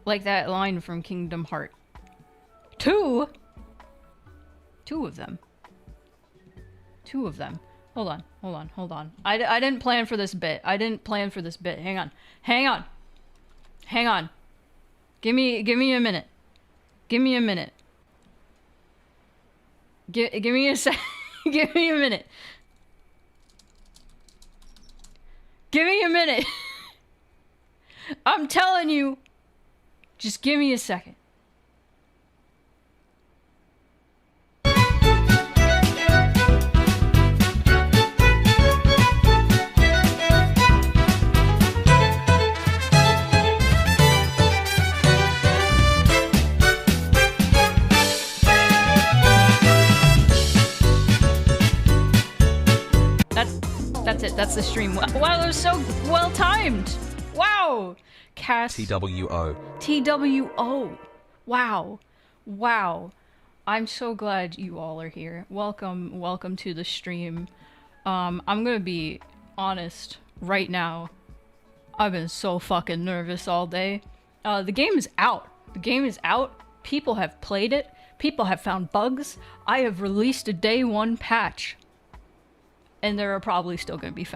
Like that line from Kingdom Hearts. Two of them. Two of them. Hold on, hold on, hold on. I didn't plan for this bit. I didn't plan for this bit. Hang on. Hang on. Hang on. Give me a minute. Give me a minute. Give me a sec. Give me a minute. Give me a minute. I'm telling you. Just give me a second. That's it. That's the stream. Wow, that was so well timed. Wow. Cast TWO. TWO. Wow. Wow. I'm so glad you all are here. Welcome to the stream. I'm gonna be honest right now. I've been so fucking nervous all day. The game is out. The game is out. People have played it. People have found bugs. I have released a day one patch. And there are probably still going to be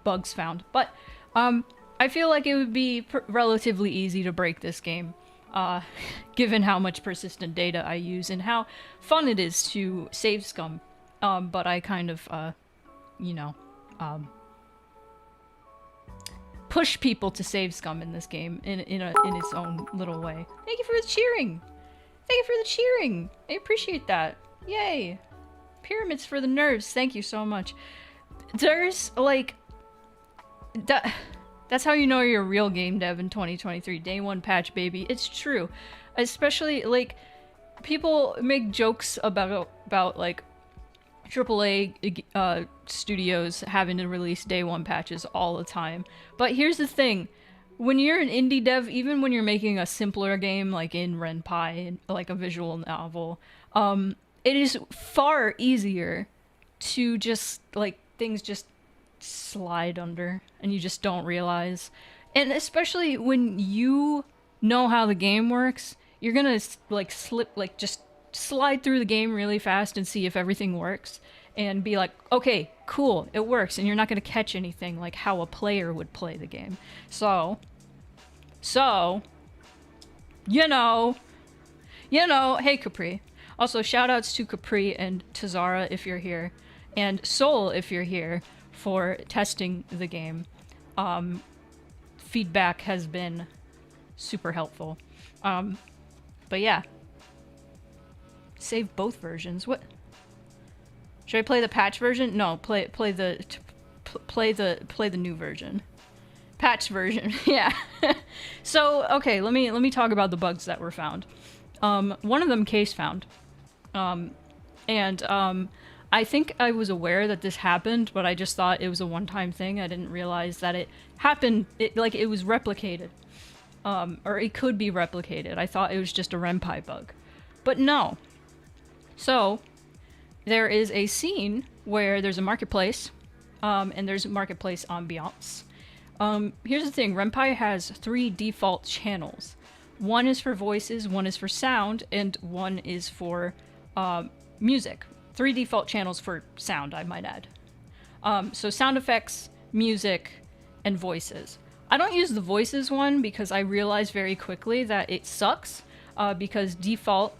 bugs found. But I feel like it would be relatively easy to break this game, given how much persistent data I use and how fun it is to save scum. But I kind of, you know, push people to save scum in this game in its own little way. Thank you for the cheering. Thank you for the cheering. I appreciate that. Yay. Pyramids for the nerves. Thank you so much. There's like that's how you know you're a real game dev in 2023. Day one patch, baby. It's true. Especially like people make jokes about like AAA studios having to release day one patches all the time. But here's the thing. When you're an indie dev, even when you're making a simpler game like in Ren'Py, like a visual novel, it is far easier to just, like, things just slide under and you just don't realize. And especially when you know how the game works, you're gonna, like, just slide through the game really fast and see if everything works and be like, okay, cool, it works. And you're not gonna catch anything like how a player would play the game. So, you know, hey Capri. Also, shoutouts to Capri and Tazara if you're here, and Soul if you're here for testing the game. Feedback has been super helpful. But yeah, save both versions. What? Should I play the patch version? No, play the new version. Patch version. Yeah. So okay, let me talk about the bugs that were found. One of them case found. I think I was aware that this happened, but I just thought it was a one-time thing. I didn't realize that it happened, it was replicated. Or it could be replicated. I thought it was just a Ren'Py bug. But no. So, there is a scene where there's a marketplace, and there's a marketplace ambiance. Here's the thing, Ren'Py has 3 default channels. One is for voices, one is for sound, and one is for music. 3 default channels for sound, I might add. So sound effects, music, and voices. I don't use the voices one because I realized very quickly that it sucks, because default,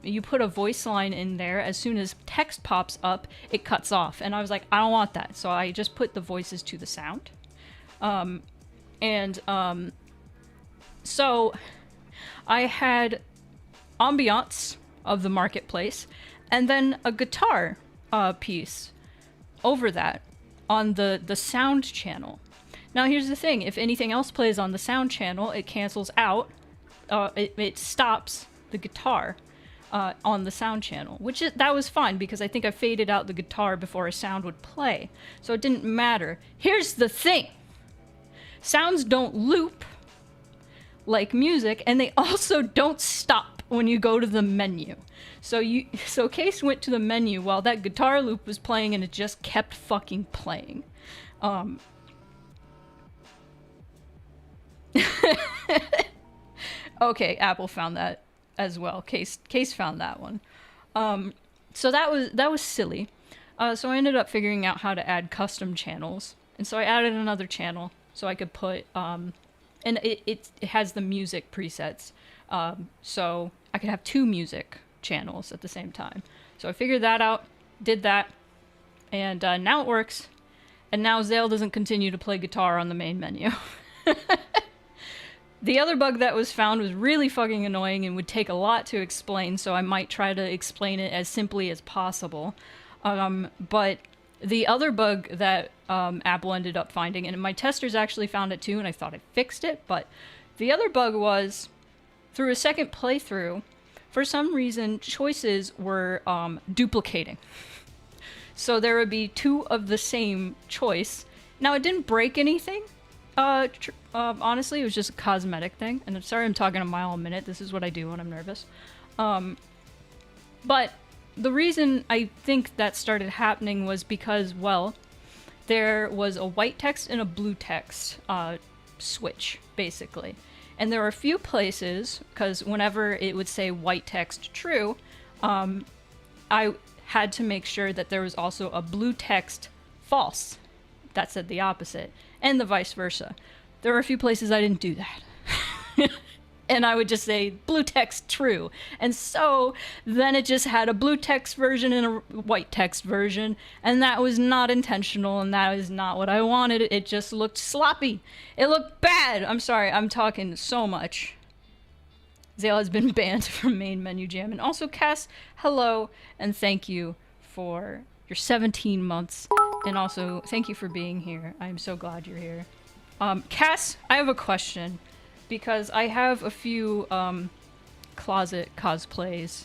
you put a voice line in there, as soon as text pops up, it cuts off. And I was like, I don't want that. So I just put the voices to the sound. So I had ambiance of the marketplace, and then a guitar piece over that on the sound channel. Now here's the thing, if anything else plays on the sound channel, it cancels out, it stops the guitar on the sound channel, that was fine because I think I faded out the guitar before a sound would play, so it didn't matter. Here's the thing, sounds don't loop like music, and they also don't stop when you go to the menu. So Case went to the menu while that guitar loop was playing, and it just kept fucking playing. Okay, Apple found that as well. Case found that one. So that was silly. So I ended up figuring out how to add custom channels, and so I added another channel so I could put and it has the music presets, so I could have 2 music channels at the same time. So I figured that out, did that, and now it works. And now Zale doesn't continue to play guitar on the main menu. The other bug that was found was really fucking annoying and would take a lot to explain, so I might try to explain it as simply as possible. But the other bug that Apple ended up finding, and my testers actually found it too, and I thought I fixed it, but the other bug was, through a second playthrough, for some reason, choices were duplicating. So there would be 2 of the same choice. Now, it didn't break anything. Honestly, it was just a cosmetic thing. And I'm sorry I'm talking a mile a minute. This is what I do when I'm nervous. But the reason I think that started happening was because, well, there was a white text and a blue text switch, basically. And there were a few places, because whenever it would say white text true, I had to make sure that there was also a blue text false that said the opposite, and the vice versa. There were a few places I didn't do that. And I would just say blue text true. And so then it just had a blue text version and a white text version, and that was not intentional, and that is not what I wanted. It just looked sloppy. It looked bad. I'm sorry, I'm talking so much. Zale has been banned from main menu jam. And also, Cass, hello, and thank you for your 17 months. And also, thank you for being here. I'm so glad you're here. Cass, I have a question, because I have a few closet cosplays.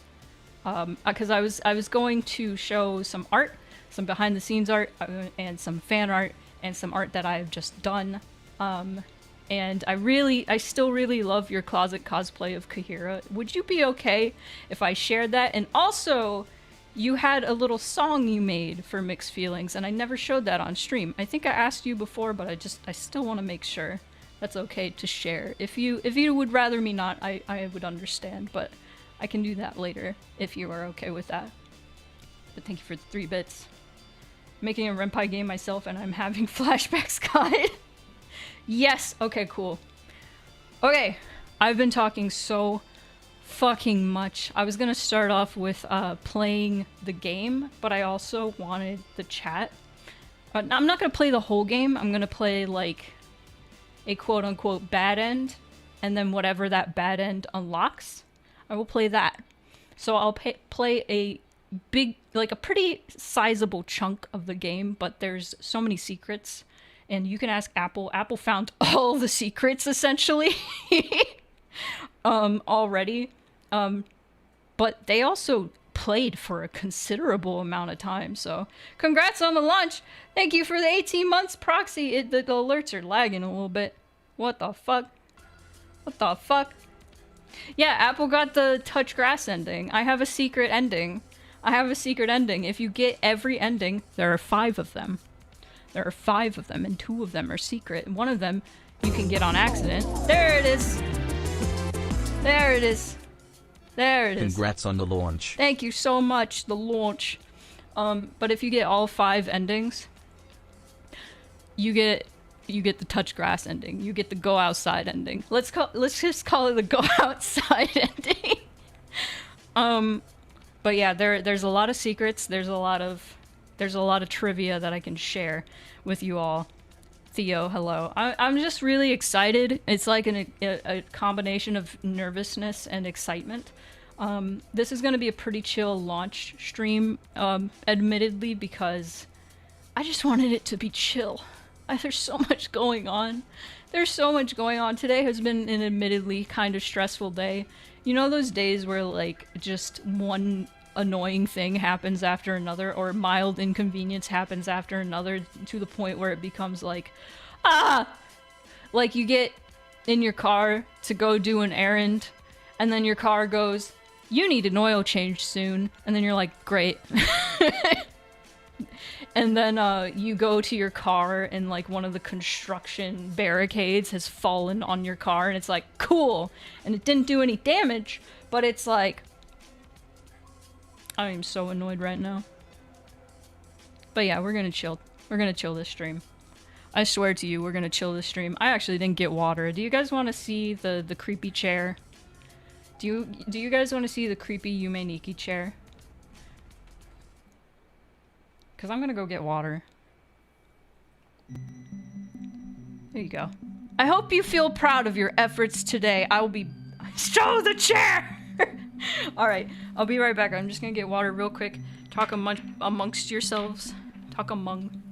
Because I was going to show some art, some behind the scenes art, and some fan art, and some art that I've just done. And I still really love your closet cosplay of Kahira. Would you be okay if I shared that? And also, you had a little song you made for Mixed Feelings, and I never showed that on stream. I think I asked you before, but I still want to make sure that's okay to share. If you would rather me not, I would understand, but I can do that later if you are okay with that. But thank you for the 3 bits. Making a Renpai game myself, and I'm having flashbacks, guide. Yes! Okay, cool. Okay, I've been talking so fucking much. I was gonna start off with playing the game, but I also wanted the chat. I'm not gonna play the whole game. I'm gonna play, like, a quote-unquote bad end, and then whatever that bad end unlocks, I will play that. So I'll play a big, like, a pretty sizable chunk of the game, but there's so many secrets. And you can ask Apple. Apple found all the secrets, essentially, already. But they also played for a considerable amount of time, so congrats on the launch! Thank you for the 18 months, Proxy! The alerts are lagging a little bit. What the fuck? What the fuck? Yeah, Apple got the touch grass ending. I have a secret ending. If you get every ending, there are 5 of them. There are 5 of them, and 2 of them are secret. And one of them you can get on accident. There it is! There it is! There it is. Congrats on the launch. Thank you so much, the launch. But if you get all 5 endings, you get the touch grass ending. You get the go outside ending. Let's just call it the go outside ending. But yeah, there's a lot of secrets. There's a lot of trivia that I can share with you all. Theo, hello. I'm just really excited. It's like a combination of nervousness and excitement. This is going to be a pretty chill launch stream, admittedly, because I just wanted it to be chill. There's so much going on. Today has been an admittedly kind of stressful day. You know those days where, like, just one annoying thing happens after another, or mild inconvenience happens after another, to the point where it becomes like, like you get in your car to go do an errand, and then your car goes, you need an oil change soon, and then you're like, great. And then you go to your car and like one of the construction barricades has fallen on your car and it's like, cool! And it didn't do any damage, but it's like... I am so annoyed right now. But yeah, we're gonna chill. We're gonna chill this stream. I swear to you, we're gonna chill this stream. I actually didn't get water. Do you guys want to see the creepy chair? Do you guys want to see the creepy Yume Nikki chair? Because I'm gonna go get water. There you go. I hope you feel proud of your efforts today. I will be... Show the chair! Alright, I'll be right back. I'm just gonna get water real quick. Talk amongst yourselves. Talk among...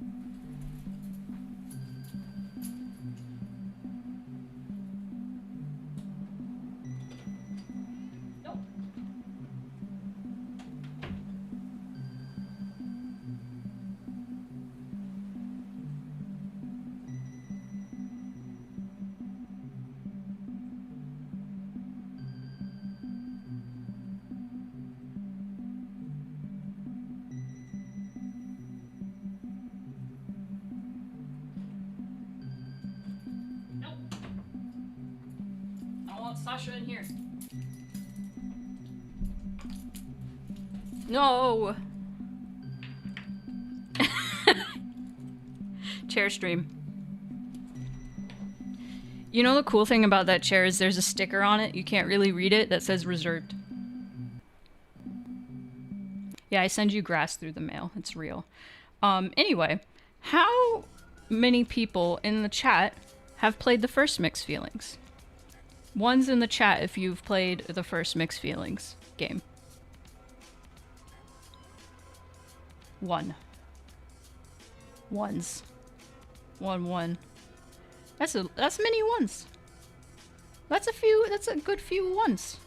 Sasha in here. No! Chair stream. You know the cool thing about that chair is there's a sticker on it, you can't really read it, that says reserved. Yeah, I send you grass through the mail, it's real. Anyway, how many people in the chat have played the first Mixed Feelings? One's in the chat if you've played the first Mixed Feelings game. One. Ones. One. That's many ones. That's a good few ones.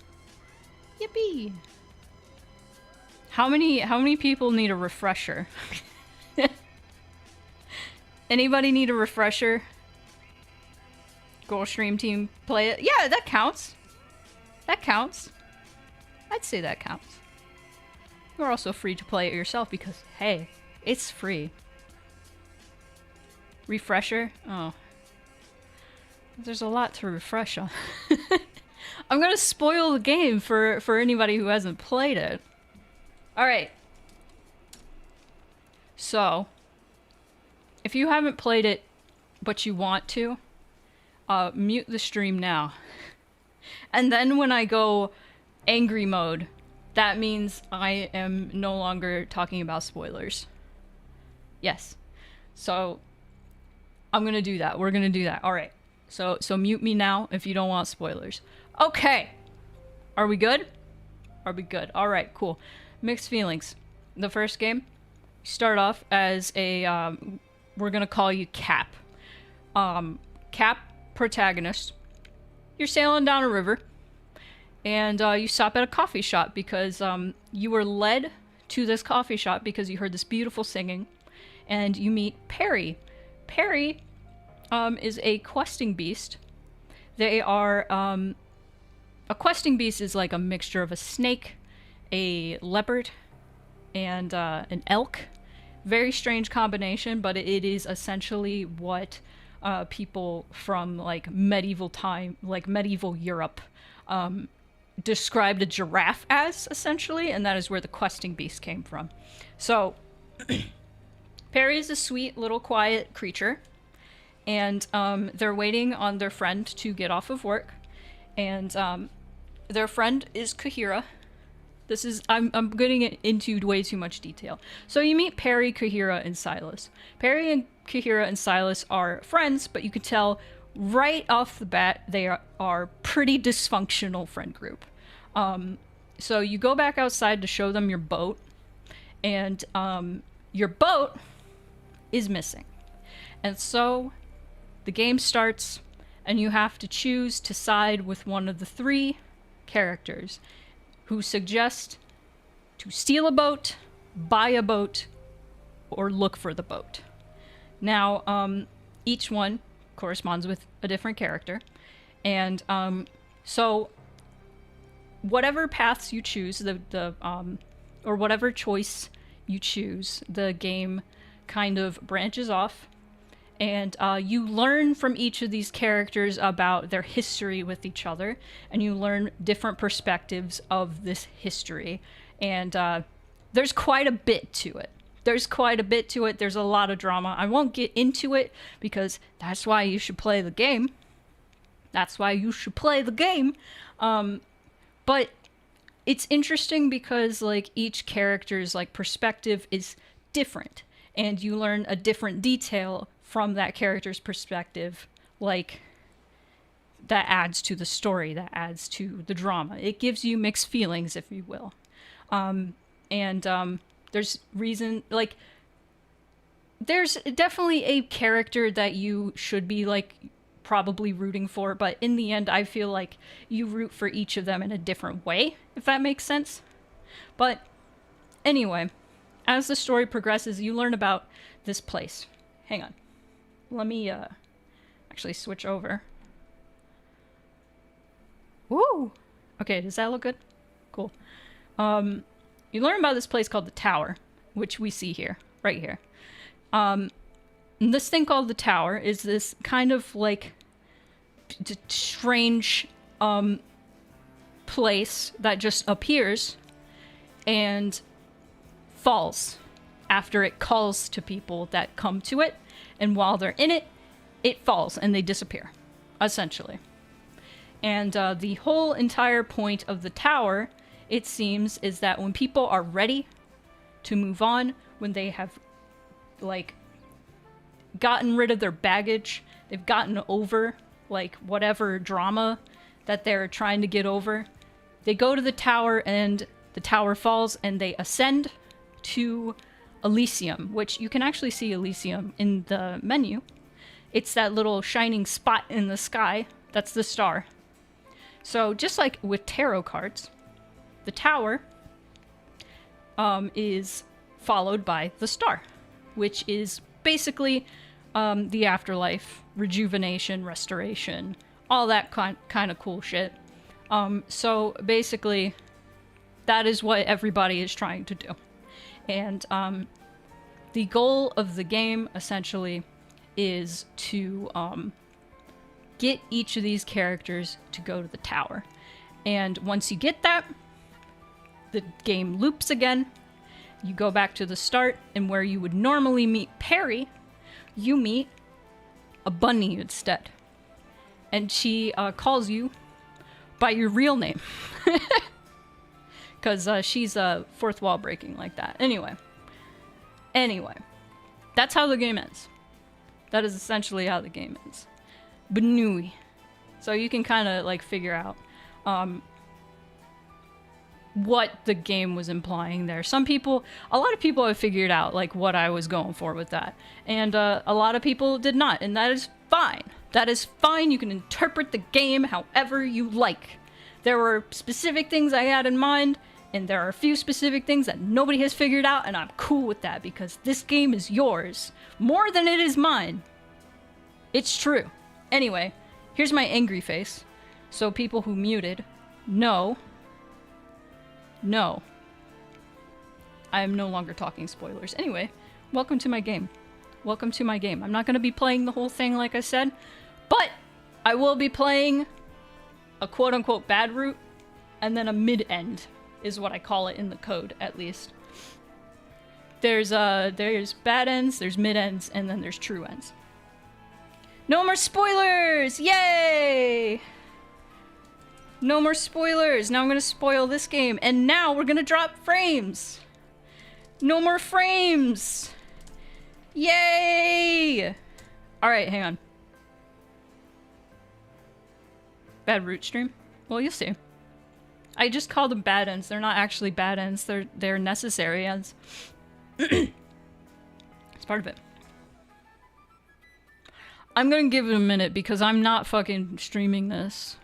Yippee. How many people need a refresher? Anybody need a refresher? Goal stream team play it. Yeah, that counts. That counts. I'd say that counts. You're also free to play it yourself because, hey, it's free. Refresher? Oh. There's a lot to refresh on. I'm gonna spoil the game for anybody who hasn't played it. Alright. So, if you haven't played it, but you want to, mute the stream now. And then when I go angry mode, that means I am no longer talking about spoilers. Yes. So, I'm gonna do that. We're gonna do that. Alright. So mute me now if you don't want spoilers. Okay! Are we good? Are we good? Alright, cool. Mixed Feelings. The first game, start off as a, we're gonna call you Cap. Cap, protagonist. You're sailing down a river, and you stop at a coffee shop because you were led to this coffee shop because you heard this beautiful singing, and you meet Perry. Perry is a questing beast. They are, a questing beast is like a mixture of a snake, a leopard, and an elk. Very strange combination, but it is essentially what people from like medieval Europe described a giraffe as, essentially, and that is where the questing beast came from. So Perry is a sweet little quiet creature, and they're waiting on their friend to get off of work, and their friend is Kahira. This is, I'm getting into way too much detail. So you meet Perry, Kahira, and Silas. Perry and Kahira and Silas are friends, but you can tell right off the bat they are pretty dysfunctional friend group. So you go back outside to show them your boat, and your boat is missing. And so the game starts, and you have to choose to side with one of the three characters who suggest to steal a boat, buy a boat, or look for the boat. Now, each one corresponds with a different character, and so whatever paths you choose, or whatever choice you choose, the game kind of branches off, and you learn from each of these characters about their history with each other, and you learn different perspectives of this history. And there's quite a bit to it. There's a lot of drama. I won't get into it because that's why you should play the game. But it's interesting because like each character's like perspective is different, and you learn a different detail from that character's perspective, like that adds to the story, that adds to the drama. It gives you mixed feelings, if you will. There's reason, like, there's definitely a character that you should be like probably rooting for, but in the end I feel like you root for each of them in a different way, if that makes sense. But anyway, as the story progresses, you learn about this place. Hang on. Let me actually switch over. Woo! Okay, does that look good? Cool. You learn about this place called the Tower, which we see here, right here. And this thing called the Tower is this kind of like strange place that just appears and falls after it calls to people that come to it, and while they're in it, it falls and they disappear, essentially. And the whole entire point of the Tower, it seems, is that when people are ready to move on, when they have like gotten rid of their baggage, they've gotten over like whatever drama that they're trying to get over, they go to the Tower, and the Tower falls and they ascend to Elysium, which you can actually see Elysium in the menu. It's that little shining spot in the sky. That's the star. So just like with tarot cards, the Tower is followed by the star, which is basically the afterlife, rejuvenation, restoration, all that kind of cool shit. So basically, that is what everybody is trying to do. And the goal of the game, essentially, is to get each of these characters to go to the Tower. And once you get that, the game loops again. You go back to the start, and where you would normally meet Perry, you meet a bunny instead. And she calls you by your real name. Because she's fourth wall breaking like that. Anyway, that's how the game ends. That is essentially how the game ends. Benui. So you can kind of like figure out what the game was implying there. A lot of people have figured out like what I was going for with that. And a lot of people did not. And that is fine. That is fine. You can interpret the game however you like. There were specific things I had in mind, and there are a few specific things that nobody has figured out, and I'm cool with that because this game is yours more than it is mine. It's true. Anyway, here's my angry face. So people who muted, no. I am no longer talking spoilers. Anyway, welcome to my game. I'm not going to be playing the whole thing like I said, but I will be playing a quote-unquote bad route, and then a mid-end is what I call it in the code, at least. There's bad ends, there's mid-ends, and then there's true ends. No more spoilers! Yay! No more spoilers! Now I'm gonna spoil this game, and now we're gonna drop frames! No more frames! Yay! Alright, hang on. Bad root stream? Well, you'll see. I just call them bad ends. They're not actually bad ends. They're necessary ends. It's part of it. I'm gonna give it a minute because I'm not fucking streaming this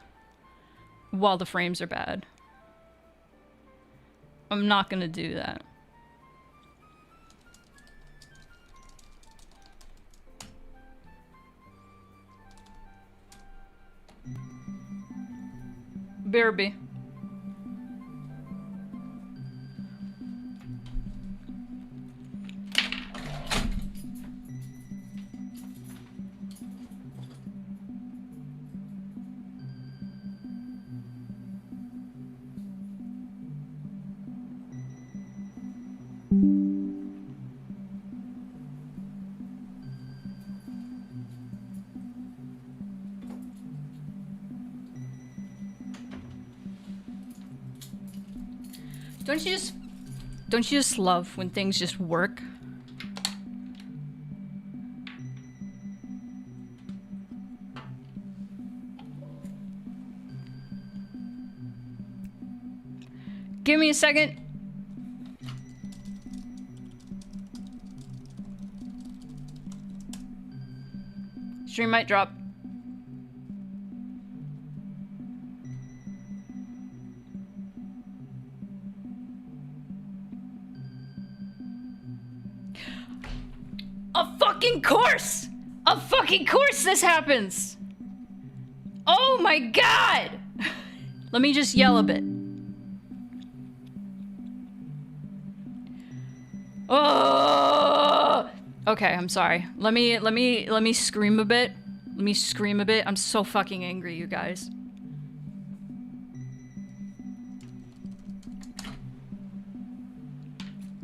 while the frames are bad. I'm not gonna do that. BRB. Don't you just love when things just work? Give me a second. Stream might drop. A fucking course! A fucking course this happens! Oh my god! Let me just yell a bit. Oh! Okay, I'm sorry. Let me scream a bit. Let me scream a bit. I'm so fucking angry, you guys.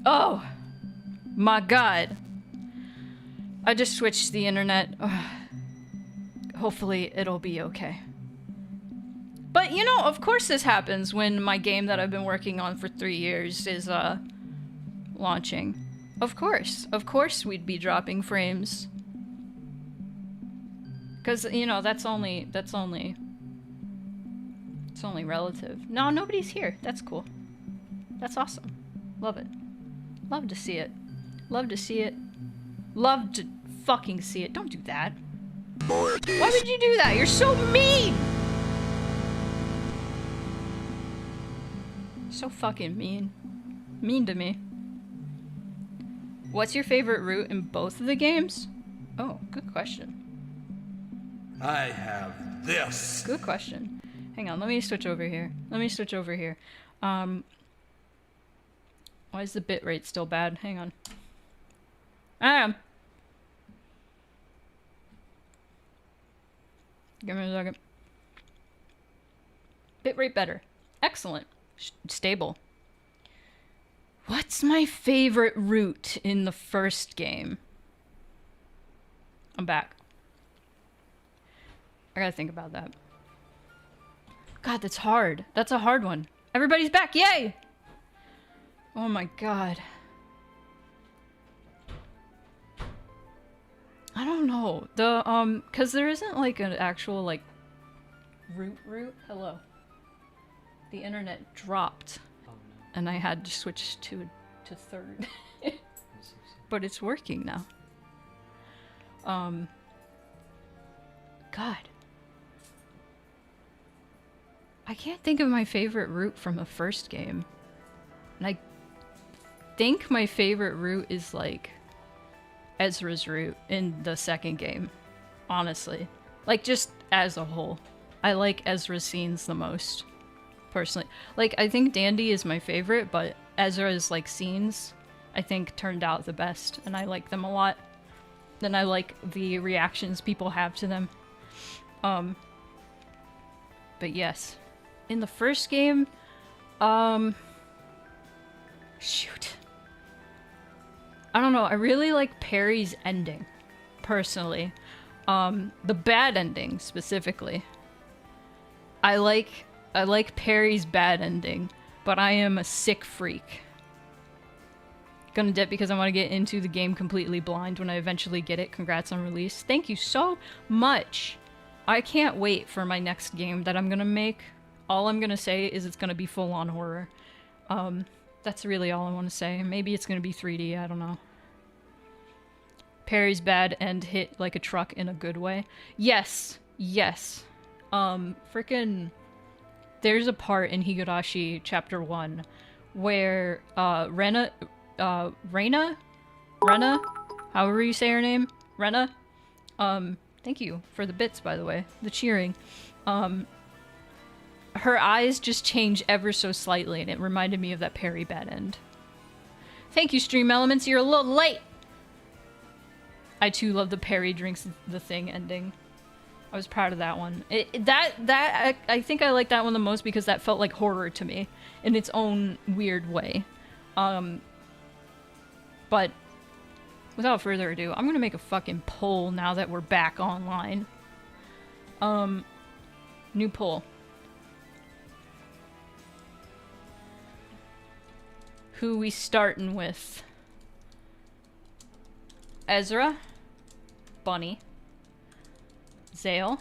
Oh! My god. I just switched the internet. Ugh. Hopefully it'll be okay. But you know, of course this happens when my game that I've been working on for 3 years is launching. Of course we'd be dropping frames. Cause you know, it's only relative. No, nobody's here. That's cool. That's awesome. Love it. Love to see it. Love to see it. Love to fucking see it. Don't do that. Why would you do that? You're so mean! So fucking mean. Mean to me. What's your favorite route in both of the games? Oh, good question. I have this. Good question. Hang on, let me switch over here. Why is the bitrate still bad? Hang on. Give me a second. Bitrate better. Excellent. Stable. What's my favorite route in the first game? I'm back. I gotta think about that. God, that's hard. That's a hard one. Everybody's back. Yay! Oh my god. I don't know. The, cause there isn't like an actual, like, route. Hello. The internet dropped. Oh, no. And I had to switch to third. But it's working now. God. I can't think of my favorite route from the first game. And I think my favorite route is like Ezra's route in the second game. Honestly. Like just as a whole. I like Ezra's scenes the most. Personally. Like I think Dandy is my favorite, but Ezra's like scenes I think turned out the best. And I like them a lot. Then I like the reactions people have to them. But yes. In the first game, shoot. I don't know, I really like Perry's ending, personally. The bad ending, specifically. I like Perry's bad ending, but I am a sick freak. Gonna dip because I want to get into the game completely blind when I eventually get it. Congrats on release. Thank you so much. I can't wait for my next game that I'm gonna make. All I'm gonna say is it's gonna be full-on horror. That's really all I want to say. Maybe it's gonna be 3D, I don't know. Perry's bad end hit like a truck in a good way. Yes. Frickin' there's a part in Higurashi Chapter 1 where, Rena, however you say her name, Rena, thank you for the bits, by the way, the cheering, her eyes just change ever so slightly, and it reminded me of that Perry bad end. Thank you, Stream Elements, you're a little late! I too love the Perry drinks the thing ending. I was proud of that one. I think I like that one the most because that felt like horror to me, in its own weird way. But without further ado, I'm gonna make a fucking poll now that we're back online. New poll. who we starting with? Ezra, bunny, Zale,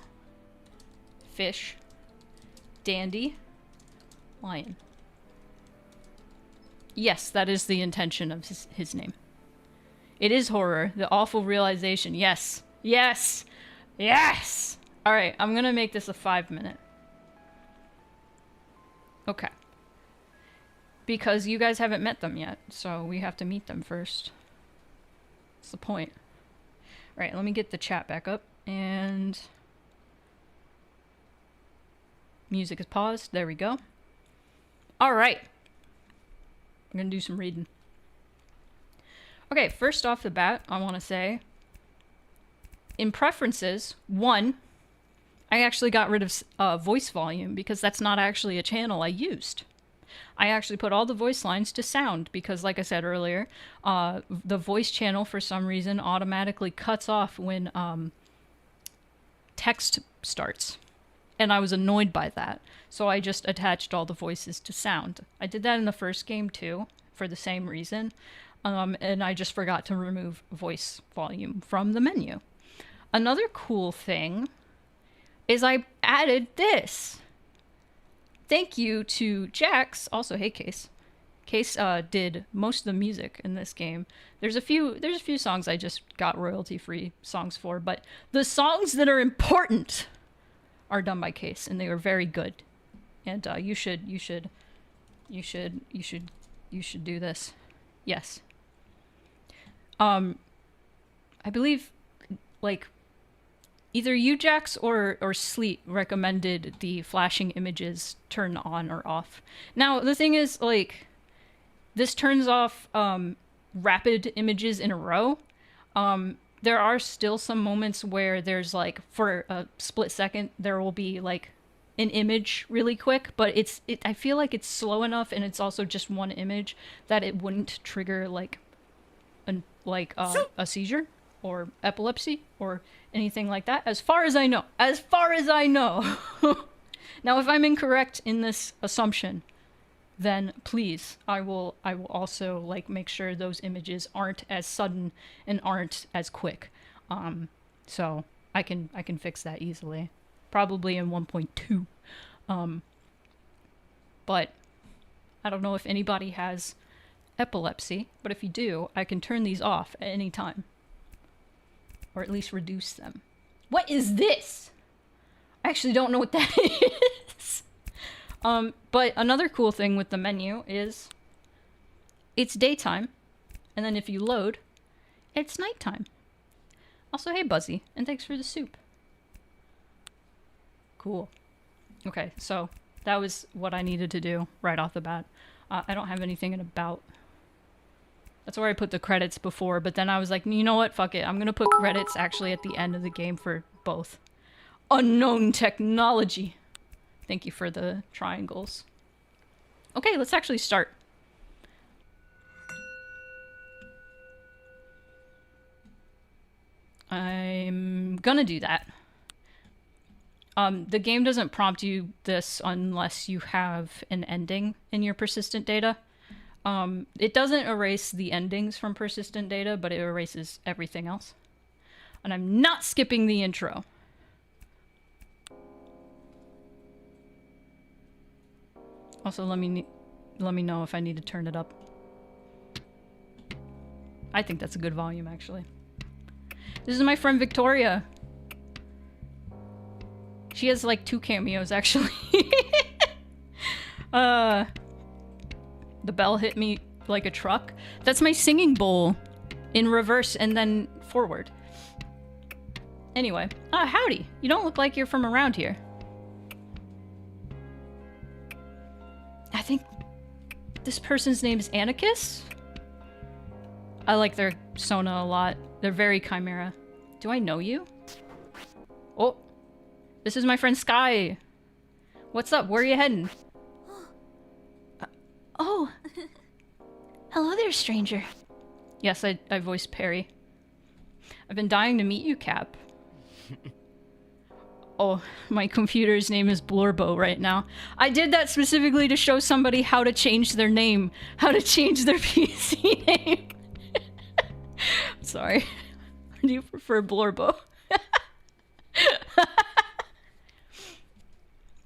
fish, dandy, lion. Yes, that is the intention of his name. It is horror, the awful realization. Yes, yes, yes! Alright, I'm gonna make this a 5-minute. Okay. Because you guys haven't met them yet, so we have to meet them first. That's the point. Alright, let me get the chat back up, and... music is paused. There we go. Alright. I'm gonna do some reading. Okay, first off the bat, I want to say, in preferences, 1, I actually got rid of voice volume because that's not actually a channel I used. I actually put all the voice lines to sound because, like I said earlier, the voice channel for some reason automatically cuts off when text starts. And I was annoyed by that. So I just attached all the voices to sound. I did that in the first game too, for the same reason. And I just forgot to remove voice volume from the menu. Another cool thing is I added this. Thank you to Jax, also hey Case. Case did most of the music in this game. There's a few songs I just got royalty-free songs for, but the songs that are important are done by Case, and they are very good. And you should do this. Yes. I believe, like, either you, Jax, or Sleet recommended the flashing images turn on or off. Now, the thing is, like, this turns off rapid images in a row. There are still some moments where there's, like, for a split second, there will be, like, an image really quick, but I feel like it's slow enough, and it's also just one image, that it wouldn't trigger, like, a seizure or epilepsy or anything like that, as far as I know. As far as I know. Now, if I'm incorrect in this assumption, then please, I will also, like, make sure those images aren't as sudden and aren't as quick. So I can fix that easily. Probably in 1.2. But I don't know if anybody has epilepsy, but if you do, I can turn these off at any time. Or at least reduce them. What is this? I actually don't know what that is. But another cool thing with the menu is it's daytime, and then if you load, it's nighttime. Also, hey Buzzy, and thanks for the soup. Cool. Okay, so that was what I needed to do right off the bat. I don't have anything in about. That's where I put the credits before, but then I was like, you know what, fuck it. I'm gonna put credits actually at the end of the game for both. Unknown technology. Thank you for the triangles. Okay, let's actually start. I'm gonna do that. The game doesn't prompt you this unless you have an ending in your persistent data. It doesn't erase the endings from persistent data, but it erases everything else. And I'm not skipping the intro. Also, let me know if I need to turn it up. I think that's a good volume, actually. This is my friend Victoria. She has like 2 cameos, actually. The bell hit me like a truck. That's my singing bowl in reverse and then forward. Anyway, howdy. You don't look like you're from around here. I think this person's name is Anarchus. I like their Sona a lot. They're very Chimera. Do I know you? Oh, this is my friend Sky. What's up? Where are you heading? Oh. Hello there, stranger. Yes, I voiced Perry. I've been dying to meet you, Cap. Oh, my computer's name is Blorbo right now. I did that specifically to show somebody how to change their name. How to change their PC name. Sorry. Do you prefer Blorbo?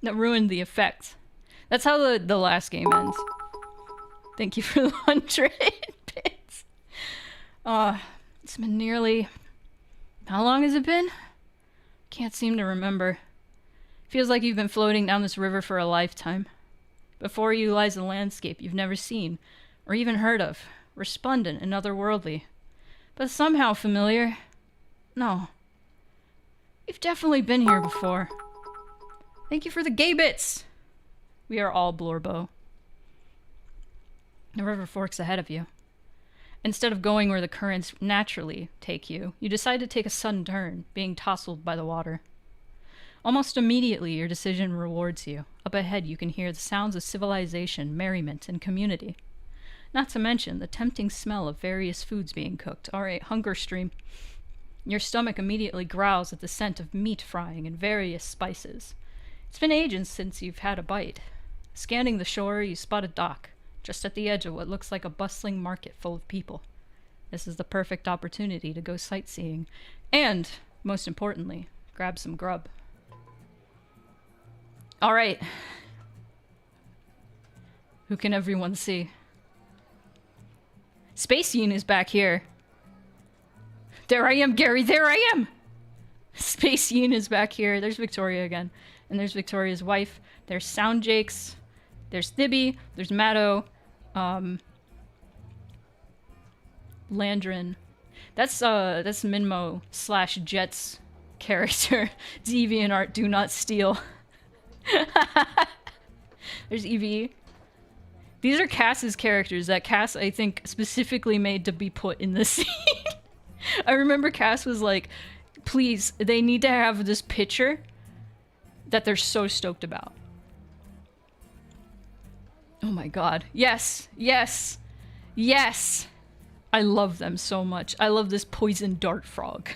That ruined the effect. That's how the last game ends. Thank you for the 100 bits. It's been nearly... How long has it been? Can't seem to remember. Feels like you've been floating down this river for a lifetime. Before you lies a landscape you've never seen, or even heard of. Resplendent and otherworldly. But somehow familiar. No. You've definitely been here before. Thank you for the gay bits! We are all Blorbo. The river forks ahead of you. Instead of going where the currents naturally take you, you decide to take a sudden turn, being tousled by the water. Almost immediately, your decision rewards you. Up ahead, you can hear the sounds of civilization, merriment, and community. Not to mention the tempting smell of various foods being cooked. Alright, hunger stream. Your stomach immediately growls at the scent of meat frying and various spices. It's been ages since you've had a bite. Scanning the shore, you spot a dock, just at the edge of what looks like a bustling market full of people. This is the perfect opportunity to go sightseeing, and, most importantly, grab some grub. Alright. Who can everyone see? Space Yin is back here. There I am, Gary, there I am! Space Yin is back here. There's Victoria again. And there's Victoria's wife. There's Sound Jakes. There's Thibby. There's Maddo. Landrin. That's Minmo / Jet's character. DeviantArt, do not steal. There's Evie. These are Cass's characters that Cass, I think, specifically made to be put in this scene. I remember Cass was like, please, they need to have this picture that they're so stoked about. Oh my god. Yes! Yes! Yes! I love them so much. I love this poison dart frog.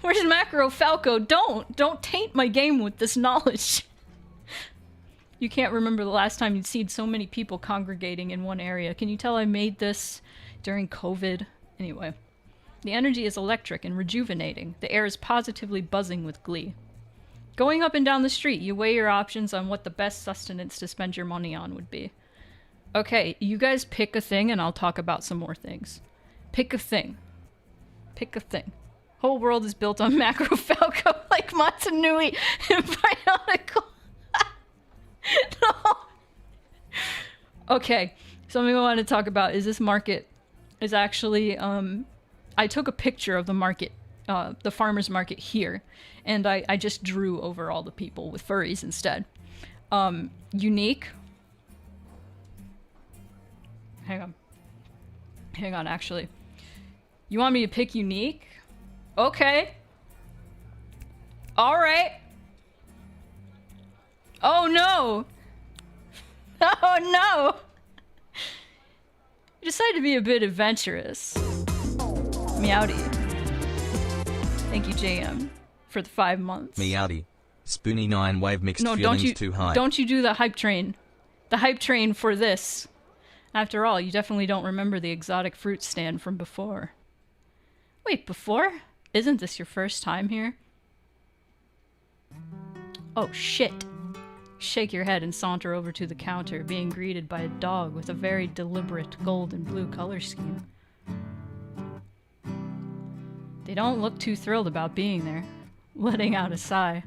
Where's Macro Falco? Don't taint my game with this knowledge. You can't remember the last time you'd seen so many people congregating in one area. Can you tell I made this during COVID? Anyway. The energy is electric and rejuvenating. The air is positively buzzing with glee. Going up and down the street, you weigh your options on what the best sustenance to spend your money on would be. Okay, you guys pick a thing and I'll talk about some more things. Pick a thing. Pick a thing. Whole world is built on Macro Falco like Montanui and Bionicle. No. Okay, something I want to talk about is this market is actually, I took a picture of the market, the farmer's market here, and I just drew over all the people with furries instead. Unique. Hang on, actually. You want me to pick unique? Okay. Alright. Oh no! Oh no! You decided to be a bit adventurous. Meowdy. Thank you, JM, for the 5 months. Meowdy. Spoony 9 wave mixed feelings too high. Don't you do the hype train. The hype train for this. After all, you definitely don't remember the exotic fruit stand from before. Wait, before? Isn't this your first time here? Oh shit. Shake your head and saunter over to the counter, being greeted by a dog with a very deliberate gold and blue color scheme. They don't look too thrilled about being there, letting out a sigh.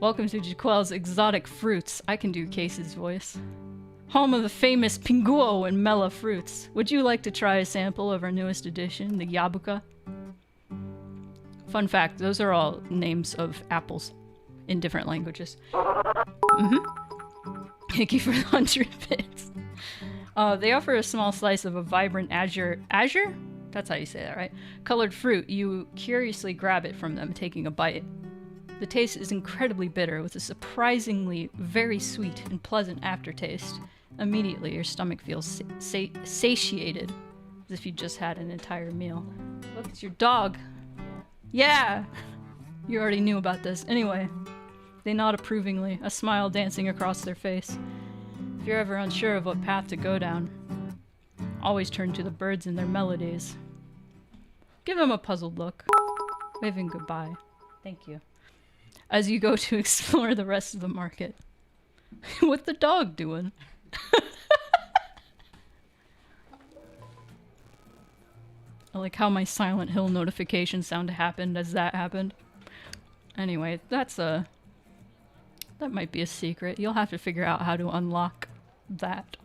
Welcome to Jaquel's Exotic Fruits. I can do Case's voice. Home of the famous Pinguo and Mela fruits. Would you like to try a sample of our newest edition, the Yabuka? Fun fact, those are all names of apples in different languages. Thank you for the 100 bits. They offer a small slice of a vibrant azure? That's how you say that, right? Colored fruit. You curiously grab it from them, taking a bite. The taste is incredibly bitter, with a surprisingly very sweet and pleasant aftertaste. Immediately, your stomach feels satiated, as if you just had an entire meal. Look, it's your dog. Yeah! You already knew about this. Anyway, they nod approvingly, a smile dancing across their face. If you're ever unsure of what path to go down, always turn to the birds and their melodies. Give them a puzzled look, waving goodbye. Thank you. As you go to explore the rest of the market. What the dog doing? I like how my Silent Hill notification sound happened as that happened. Anyway, that might be a secret. You'll have to figure out how to unlock that.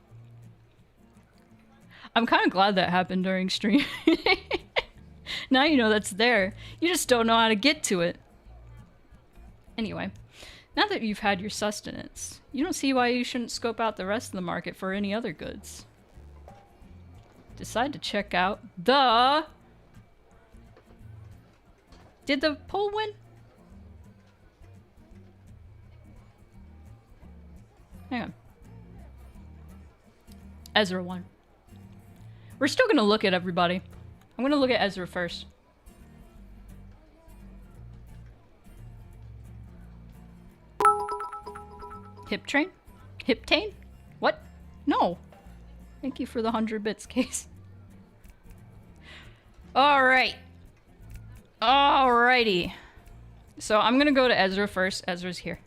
I'm kind of glad that happened during stream. Now you know that's there. You just don't know how to get to it. Anyway, now that you've had your sustenance, you don't see why you shouldn't scope out the rest of the market for any other goods. Decide to check out the... Did the poll win? Hang on. Ezra won. We're still gonna look at everybody. I'm gonna look at Ezra first. Hip train? Hiptane? What? No. Thank you for the 100 bits, Case. Alright. Alrighty. So I'm gonna go to Ezra first. Ezra's here.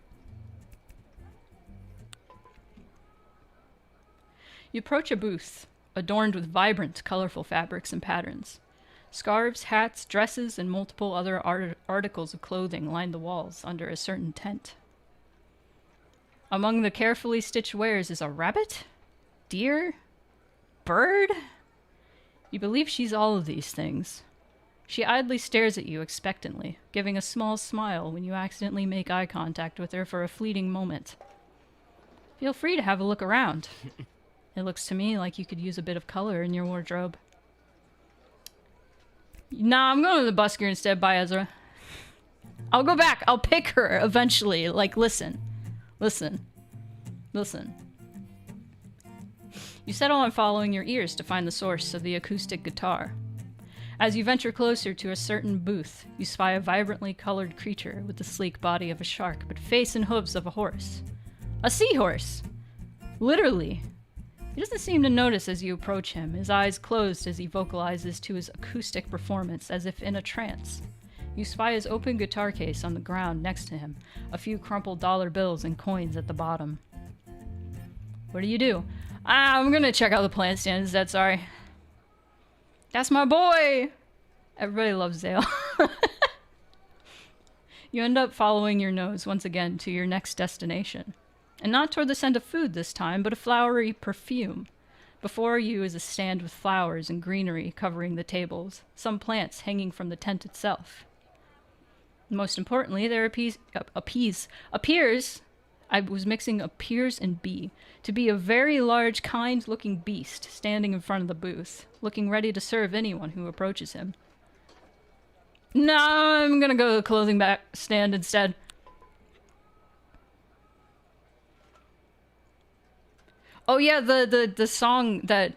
You approach a booth, adorned with vibrant, colorful fabrics and patterns. Scarves, hats, dresses, and multiple other articles of clothing line the walls under a certain tent. Among the carefully stitched wares is a rabbit? Deer? Bird? You believe she's all of these things. She idly stares at you expectantly, giving a small smile when you accidentally make eye contact with her for a fleeting moment. Feel free to have a look around. It looks to me like you could use a bit of color in your wardrobe. Nah, I'm going to the busker instead. Bye, Ezra. I'll go back. I'll pick her eventually. Like, listen. Listen. Listen. You settle on following your ears to find the source of the acoustic guitar. As you venture closer to a certain booth, you spy a vibrantly colored creature with the sleek body of a shark, but face and hooves of a horse. A seahorse! Literally. He doesn't seem to notice as you approach him, his eyes closed as he vocalizes to his acoustic performance as if in a trance. You spy his open guitar case on the ground next to him, a few crumpled dollar bills and coins at the bottom. What do? I'm gonna check out the plant stand instead, sorry. That's my boy! Everybody loves Zale. You end up following your nose once again to your next destination. And not toward the scent of food this time, but a flowery perfume. Before you is a stand with flowers and greenery covering the tables, some plants hanging from the tent itself. Most importantly, there appears, I was mixing appears and be, to be a very large, kind-looking beast standing in front of the booth, looking ready to serve anyone who approaches him. No, I'm gonna go to the clothing stand instead. Oh yeah, the song that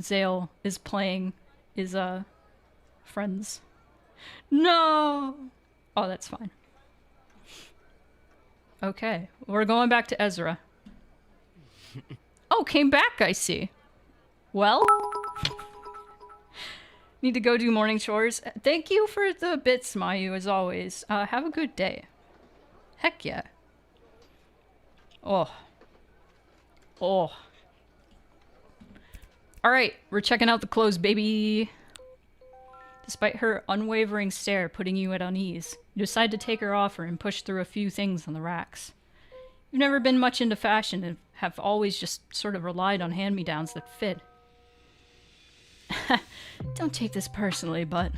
Zale is playing is Friends. No. Oh, that's fine. Okay, we're going back to Ezra. Oh, came back, I see. Well, need to go do morning chores. Thank you for the bits, Mayu, as always. Have a good day. Heck yeah. Oh. Oh. Alright, we're checking out the clothes, baby. Despite her unwavering stare putting you at unease, you decide to take her offer and push through a few things on the racks. You've never been much into fashion and have always just sort of relied on hand-me-downs that fit. Don't take this personally, but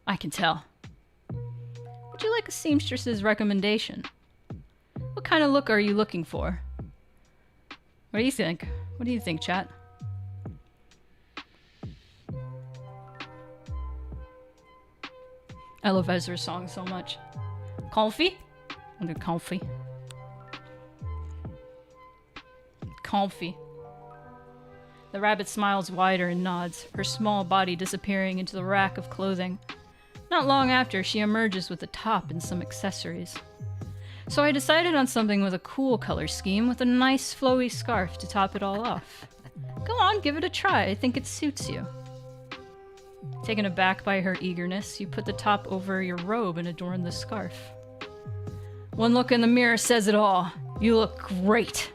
I can tell. Would you like a seamstress's recommendation? What kind of look are you looking for? What do you think? What do you think, chat? I love Ezra's song so much. Comfy? I'll do comfy. Comfy. The rabbit smiles wider and nods, her small body disappearing into the rack of clothing. Not long after, she emerges with a top and some accessories. So I decided on something with a cool color scheme with a nice flowy scarf to top it all off. Go on, give it a try. I think it suits you. Taken aback by her eagerness, you put the top over your robe and adorn the scarf. One look in the mirror says it all. You look great.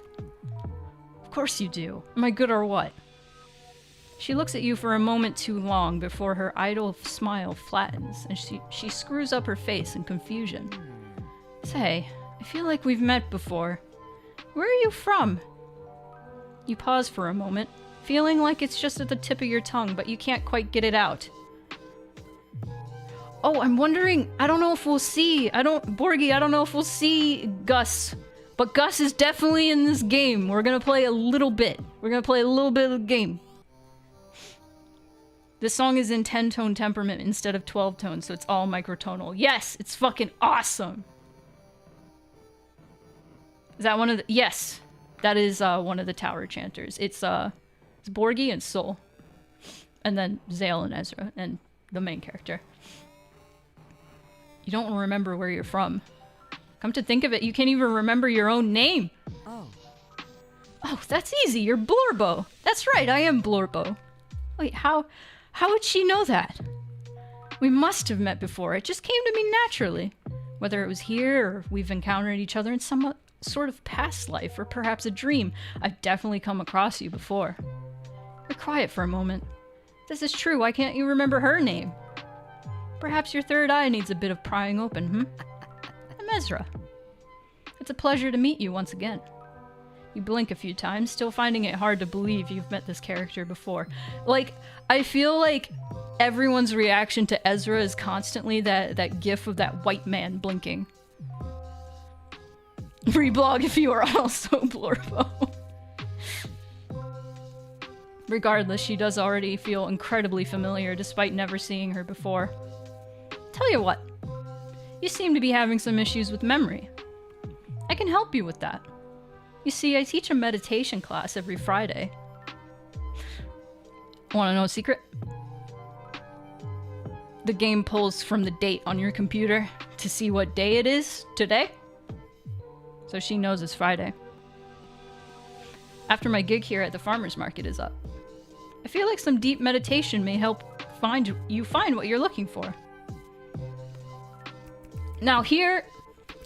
Of course you do. Am I good or what? She looks at you for a moment too long before her idle smile flattens, and she screws up her face in confusion. Say, I feel like we've met before. Where are you from? You pause for a moment, feeling like it's just at the tip of your tongue, but you can't quite get it out. Oh, I'm wondering, I don't know if we'll see, I don't know if we'll see Gus, but Gus is definitely in this game. We're gonna play a little bit. We're gonna play a little bit of the game. This song is in 10-tone temperament instead of 12-tone, so it's all microtonal. Yes, it's fucking awesome. Is that one of the... Yes, that is one of the tower chanters. It's Borgie and Soul. And then Zale and Ezra, and the main character. You don't remember where you're from. Come to think of it, you can't even remember your own name. Oh, that's easy, you're Blorbo. That's right, I am Blorbo. Wait, how would she know that? We must have met before. It just came to me naturally. Whether it was here or we've encountered each other in some sort of past life or perhaps a dream, I've definitely come across you before. You're quiet for a moment. This is true. Why can't you remember her name? Perhaps your third eye needs a bit of prying open, I'm Ezra. It's a pleasure to meet you once again. You blink a few times, still finding it hard to believe you've met this character before. Like, I feel like everyone's reaction to Ezra is constantly that gif of that white man blinking. Reblog if you are also Blorbo. Regardless, she does already feel incredibly familiar despite never seeing her before. Tell you what, you seem to be having some issues with memory. I can help you with that. You see, I teach a meditation class every Friday. Want to know a secret? The game pulls from the date on your computer to see what day it is today. So she knows it's Friday. After my gig here at the farmer's market is up, I feel like some deep meditation may help find what you're looking for. Now here's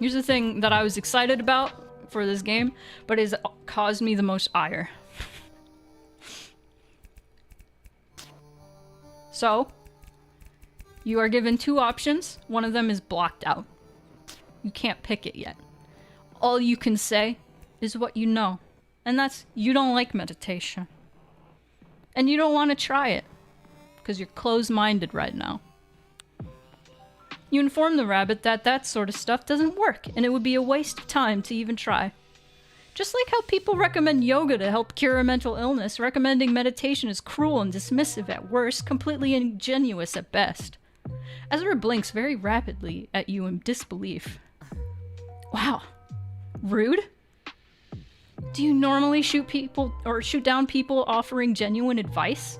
the thing that I was excited about for this game, but has caused me the most ire. So, you are given two options. One of them is blocked out. You can't pick it yet. All you can say is what you know, and that's you don't like meditation. And you don't want to try it, because you're closed-minded right now. You inform the rabbit that that sort of stuff doesn't work, and it would be a waste of time to even try. Just like how people recommend yoga to help cure a mental illness, recommending meditation is cruel and dismissive at worst, completely ingenuous at best. Ezra blinks very rapidly at you in disbelief. Wow. Rude? Do you normally shoot down people offering genuine advice?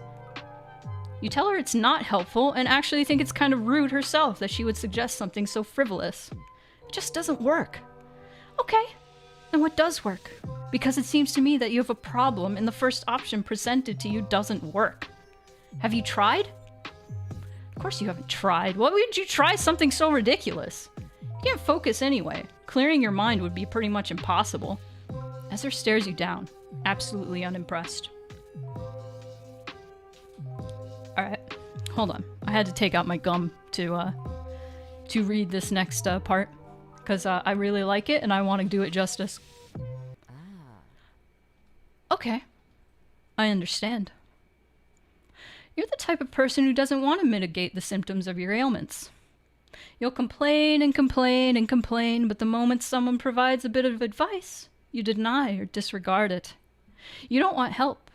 You tell her it's not helpful and actually think it's kind of rude herself that she would suggest something so frivolous. It just doesn't work. Okay, then what does work? Because it seems to me that you have a problem and the first option presented to you doesn't work. Have you tried? Of course you haven't tried. Why would you try something so ridiculous? You can't focus anyway. Clearing your mind would be pretty much impossible. Ezra stares you down, absolutely unimpressed. Alright, hold on. I had to take out my gum to read this next part, because I really like it and I want to do it justice. Okay, I understand. You're the type of person who doesn't want to mitigate the symptoms of your ailments. You'll complain and complain and complain, but the moment someone provides a bit of advice, you deny or disregard it. You don't want help.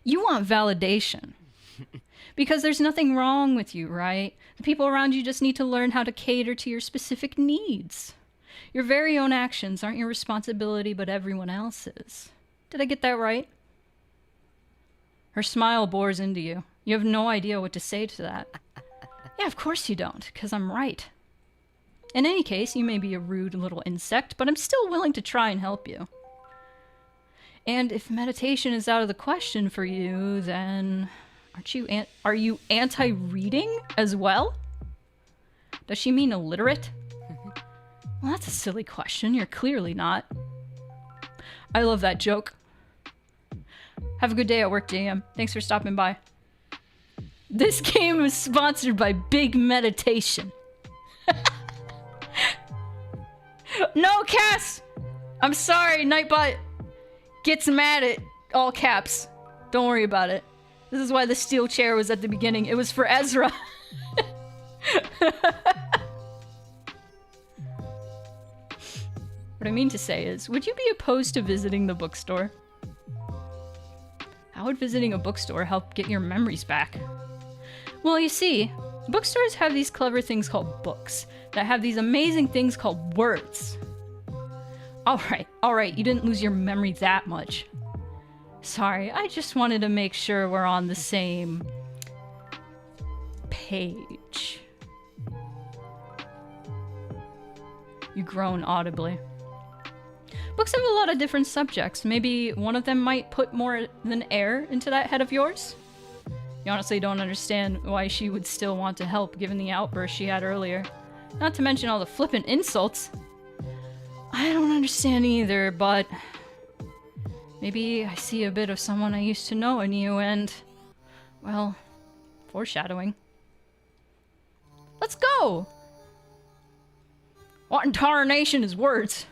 You want validation. Because there's nothing wrong with you, right? The people around you just need to learn how to cater to your specific needs. Your very own actions aren't your responsibility, but everyone else's. Did I get that right? Her smile bores into you. You have no idea what to say to that. Yeah, of course you don't, because I'm right. In any case, you may be a rude little insect, but I'm still willing to try and help you. And if meditation is out of the question for you, then are you anti-reading as well? Does she mean illiterate? Well, that's a silly question. You're clearly not. I love that joke. Have a good day at work, JM. Thanks for stopping by. This game is sponsored by Big Meditation. No, Cass! I'm sorry, Nightbot gets mad at all caps. Don't worry about it. This is why the steel chair was at the beginning. It was for Ezra. What I mean to say is, would you be opposed to visiting the bookstore? How would visiting a bookstore help get your memories back? Well, you see, bookstores have these clever things called books that have these amazing things called words. Alright, you didn't lose your memory that much. Sorry, I just wanted to make sure we're on the same page. You groan audibly. Books have a lot of different subjects. Maybe one of them might put more than air into that head of yours? You honestly don't understand why she would still want to help given the outburst she had earlier. Not to mention all the flippant insults. I don't understand either, but maybe I see a bit of someone I used to know in you and, well, foreshadowing. Let's go! What in tarnation is words?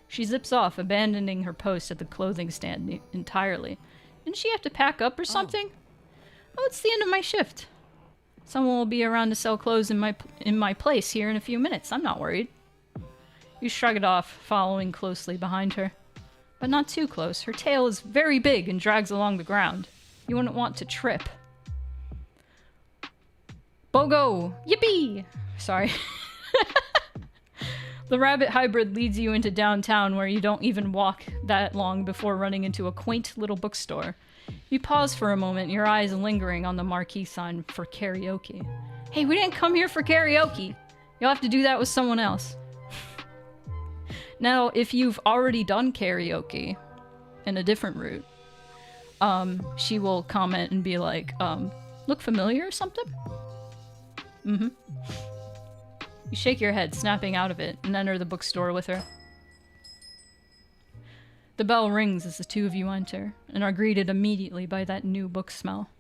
She zips off, abandoning her post at the clothing stand entirely. Didn't she have to pack up or something? Oh, it's the end of my shift. Someone will be around to sell clothes in my place here in a few minutes. I'm not worried. You shrug it off, following closely behind her. But not too close. Her tail is very big and drags along the ground. You wouldn't want to trip. Bogo! Yippee! Sorry. The rabbit hybrid leads you into downtown where you don't even walk that long before running into a quaint little bookstore. You pause for a moment, your eyes lingering on the marquee sign for karaoke. Hey, we didn't come here for karaoke. You'll have to do that with someone else. Now, if you've already done karaoke in a different route, she will comment and be like, look familiar or something? Mm-hmm. You shake your head, snapping out of it, and enter the bookstore with her. The bell rings as the two of you enter, and are greeted immediately by that new book smell.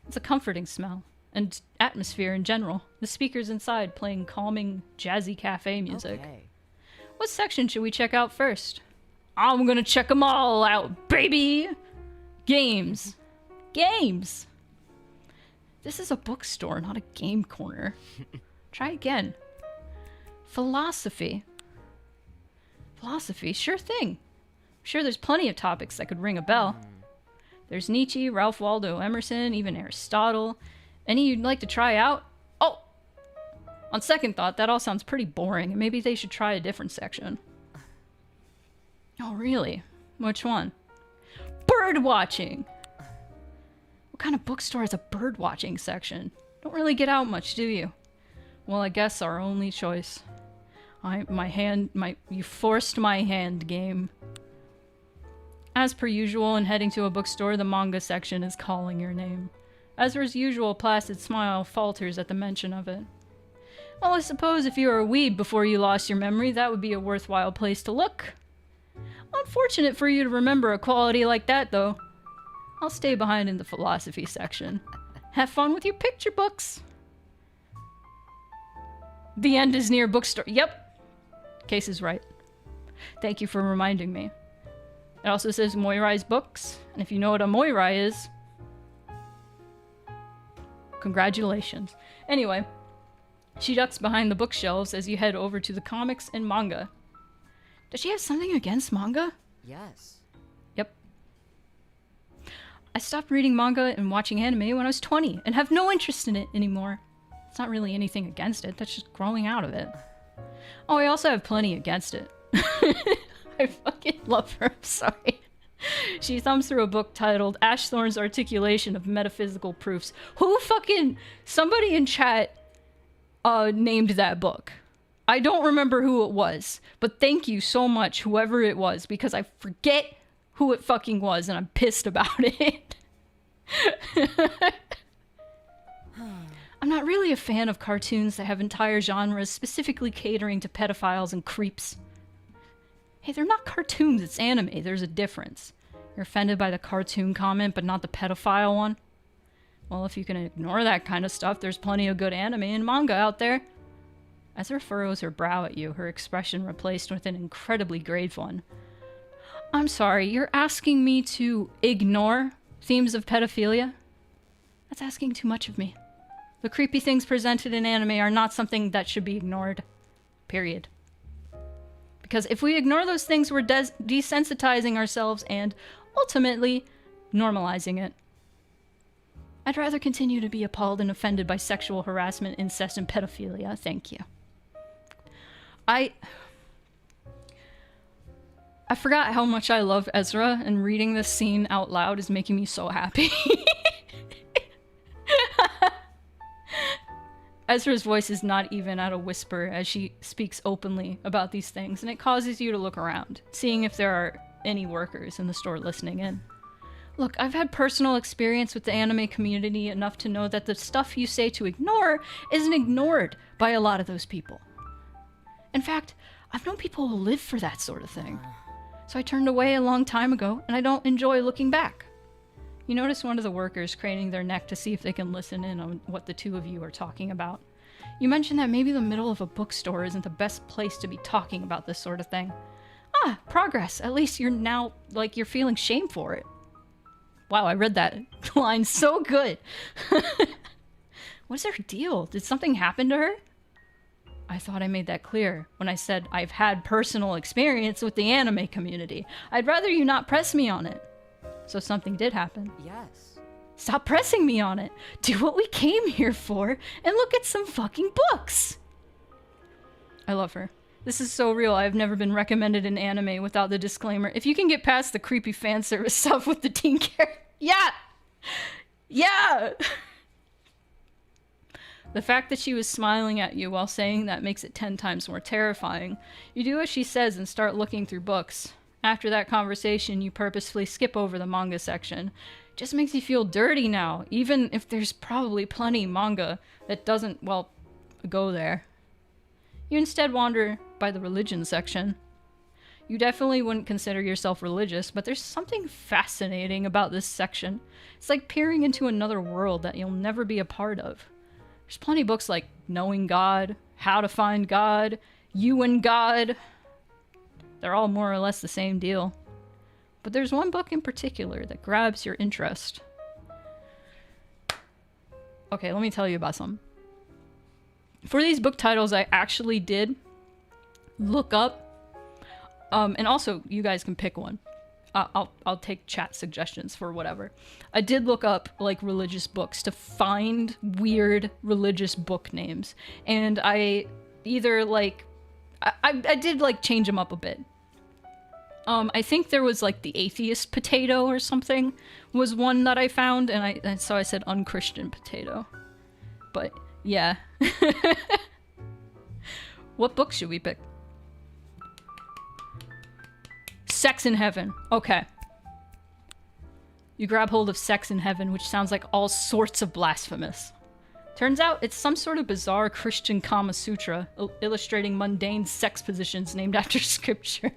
It's a comforting smell, and atmosphere in general. The speakers inside playing calming, jazzy cafe music. Okay. What section should we check out first? I'm gonna check them all out, baby! Games. Games! This is a bookstore, not a game corner. Try again. Philosophy. Philosophy, sure thing. I'm sure there's plenty of topics that could ring a bell. There's Nietzsche, Ralph Waldo Emerson, even Aristotle. Any you'd like to try out? Oh! On second thought, that all sounds pretty boring, and maybe they should try a different section. Oh, really? Which one? Bird watching! What kind of bookstore has a bird watching section? Don't really get out much, do you? Well, I guess our only choice. You forced my hand, game. As per usual, in heading to a bookstore, the manga section is calling your name. Ezra's usual placid smile falters at the mention of it. Well, I suppose if you were a weeb before you lost your memory, that would be a worthwhile place to look. Unfortunate for you to remember a quality like that, though. I'll stay behind in the philosophy section. Have fun with your picture books. The end is near bookstore. Yep. Case is right. Thank you for reminding me. It also says Moirai's books, and if you know what a Moirai is, congratulations. Anyway, she ducks behind the bookshelves as you head over to the comics and manga. Does she have something against manga? Yes. Yep. I stopped reading manga and watching anime when I was 20 and have no interest in it anymore. It's not really anything against it, that's just growing out of it. Oh, I also have plenty against it. I fucking love her, I'm sorry. She thumbs through a book titled Ashthorne's Articulation of Metaphysical Proofs. Who fucking... Somebody in chat named that book. I don't remember who it was, but thank you so much, whoever it was, because I forget who it fucking was, and I'm pissed about it. I'm not really a fan of cartoons that have entire genres specifically catering to pedophiles and creeps. Hey, they're not cartoons, it's anime. There's a difference. You're offended by the cartoon comment, but not the pedophile one? Well, if you can ignore that kind of stuff, there's plenty of good anime and manga out there. Ezra furrows her brow at you, her expression replaced with an incredibly grave one. I'm sorry, you're asking me to ignore themes of pedophilia? That's asking too much of me. The creepy things presented in anime are not something that should be ignored. Period. Because if we ignore those things, we're desensitizing ourselves and, ultimately, normalizing it. I'd rather continue to be appalled and offended by sexual harassment, incest, and pedophilia. Thank you. I forgot how much I love Ezra, and reading this scene out loud is making me so happy. Ezra's voice is not even at a whisper as she speaks openly about these things, and it causes you to look around, seeing if there are any workers in the store listening in. Look, I've had personal experience with the anime community enough to know that the stuff you say to ignore isn't ignored by a lot of those people. In fact, I've known people who live for that sort of thing. So I turned away a long time ago, and I don't enjoy looking back. You notice one of the workers craning their neck to see if they can listen in on what the two of you are talking about. You mentioned that maybe the middle of a bookstore isn't the best place to be talking about this sort of thing. Ah, progress. At least you're now, you're feeling shame for it. Wow, I read that line so good. What's her deal? Did something happen to her? I thought I made that clear when I said I've had personal experience with the anime community. I'd rather you not press me on it. So something did happen. Yes. Stop pressing me on it. Do what we came here for and look at some fucking books. I love her. This is so real. I've never been recommended an anime without the disclaimer. If you can get past the creepy fan service stuff with the teen character. Yeah! Yeah! The fact that she was smiling at you while saying that makes it 10 times more terrifying. You do as she says and start looking through books. After that conversation, you purposefully skip over the manga section. It just makes you feel dirty now, even if there's probably plenty manga that doesn't, go there. You instead wander by the religion section. You definitely wouldn't consider yourself religious, but there's something fascinating about this section. It's like peering into another world that you'll never be a part of. There's plenty of books like Knowing God, How to Find God, You and God. They're all more or less the same deal. But there's one book in particular that grabs your interest. Okay, let me tell you about some. For these book titles, I actually did look up, and also you guys can pick one. I'll take chat suggestions for whatever. I did look up religious books to find weird religious book names, and I either I did change them up a bit. I think there was the atheist potato or something was one that I found, and so I said unchristian potato. But yeah. What book should we pick? Sex in Heaven. Okay. You grab hold of Sex in Heaven, which sounds like all sorts of blasphemous. Turns out it's some sort of bizarre Christian Kama Sutra illustrating mundane sex positions named after scripture.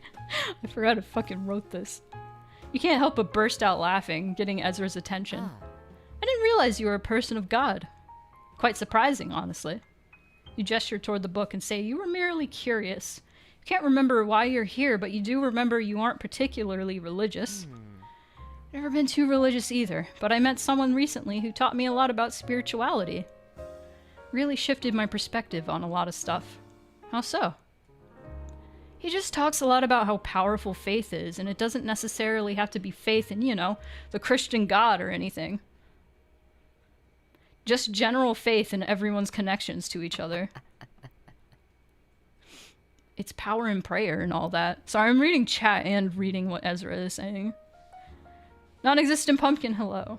I forgot I fucking wrote this. You can't help but burst out laughing, getting Ezra's attention. I didn't realize you were a person of God. Quite surprising, honestly. You gesture toward the book and say you were merely curious. You can't remember why you're here, but you do remember you aren't particularly religious. Never been too religious either, but I met someone recently who taught me a lot about spirituality. Really shifted my perspective on a lot of stuff. How so? He just talks a lot about how powerful faith is, and it doesn't necessarily have to be faith in, the Christian God or anything. Just general faith in everyone's connections to each other. It's power in prayer and all that. Sorry, I'm reading chat and reading what Ezra is saying. Non-existent pumpkin, hello.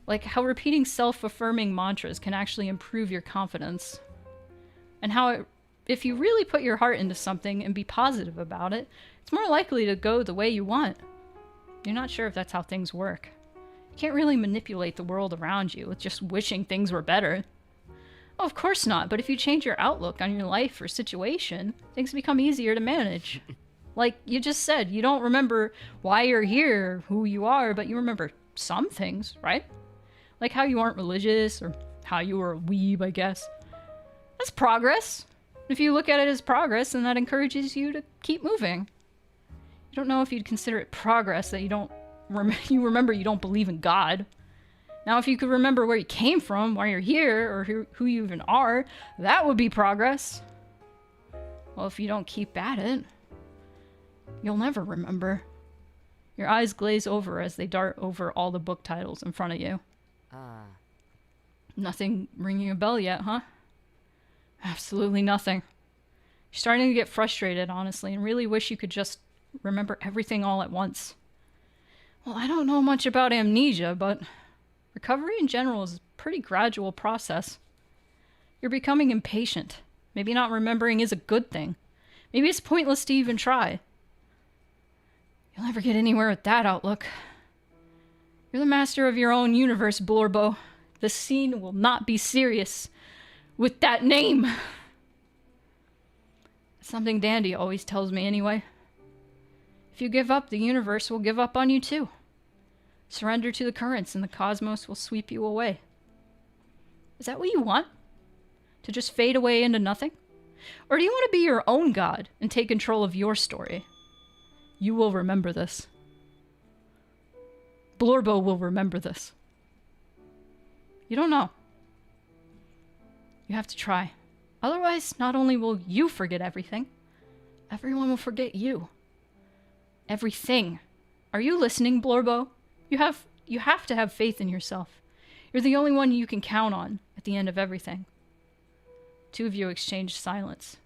Like how repeating self-affirming mantras can actually improve your confidence. And how if you really put your heart into something and be positive about it, it's more likely to go the way you want. You're not sure if that's how things work. You can't really manipulate the world around you with just wishing things were better. Oh, of course not, but if you change your outlook on your life or situation, things become easier to manage. Like you just said, you don't remember why you're here, who you are, but you remember some things, right? Like how you aren't religious, or how you were a weeb, I guess. That's progress. If you look at it as progress, then that encourages you to keep moving. You don't know if you'd consider it progress that you remember you don't believe in God. Now, if you could remember where you came from, why you're here, or who you even are, that would be progress. Well, if you don't keep at it, you'll never remember. Your eyes glaze over as they dart over all the book titles in front of you. Nothing ringing a bell yet, huh? Absolutely nothing. You're starting to get frustrated, honestly, and really wish you could just remember everything all at once. Well, I don't know much about amnesia, but recovery in general is a pretty gradual process. You're becoming impatient. Maybe not remembering is a good thing. Maybe it's pointless to even try. You'll never get anywhere with that outlook. You're the master of your own universe, Blorbo. The scene will not be serious with that name. It's something Dandy always tells me anyway. If you give up, the universe will give up on you too. Surrender to the currents and the cosmos will sweep you away. Is that what you want? To just fade away into nothing? Or do you want to be your own god and take control of your story? You will remember this. Blorbo will remember this. You don't know. You have to try. Otherwise, not only will you forget everything, everyone will forget you. Everything. Are you listening, Blorbo? You have to have faith in yourself. You're the only one you can count on at the end of everything. Two of you exchange silence.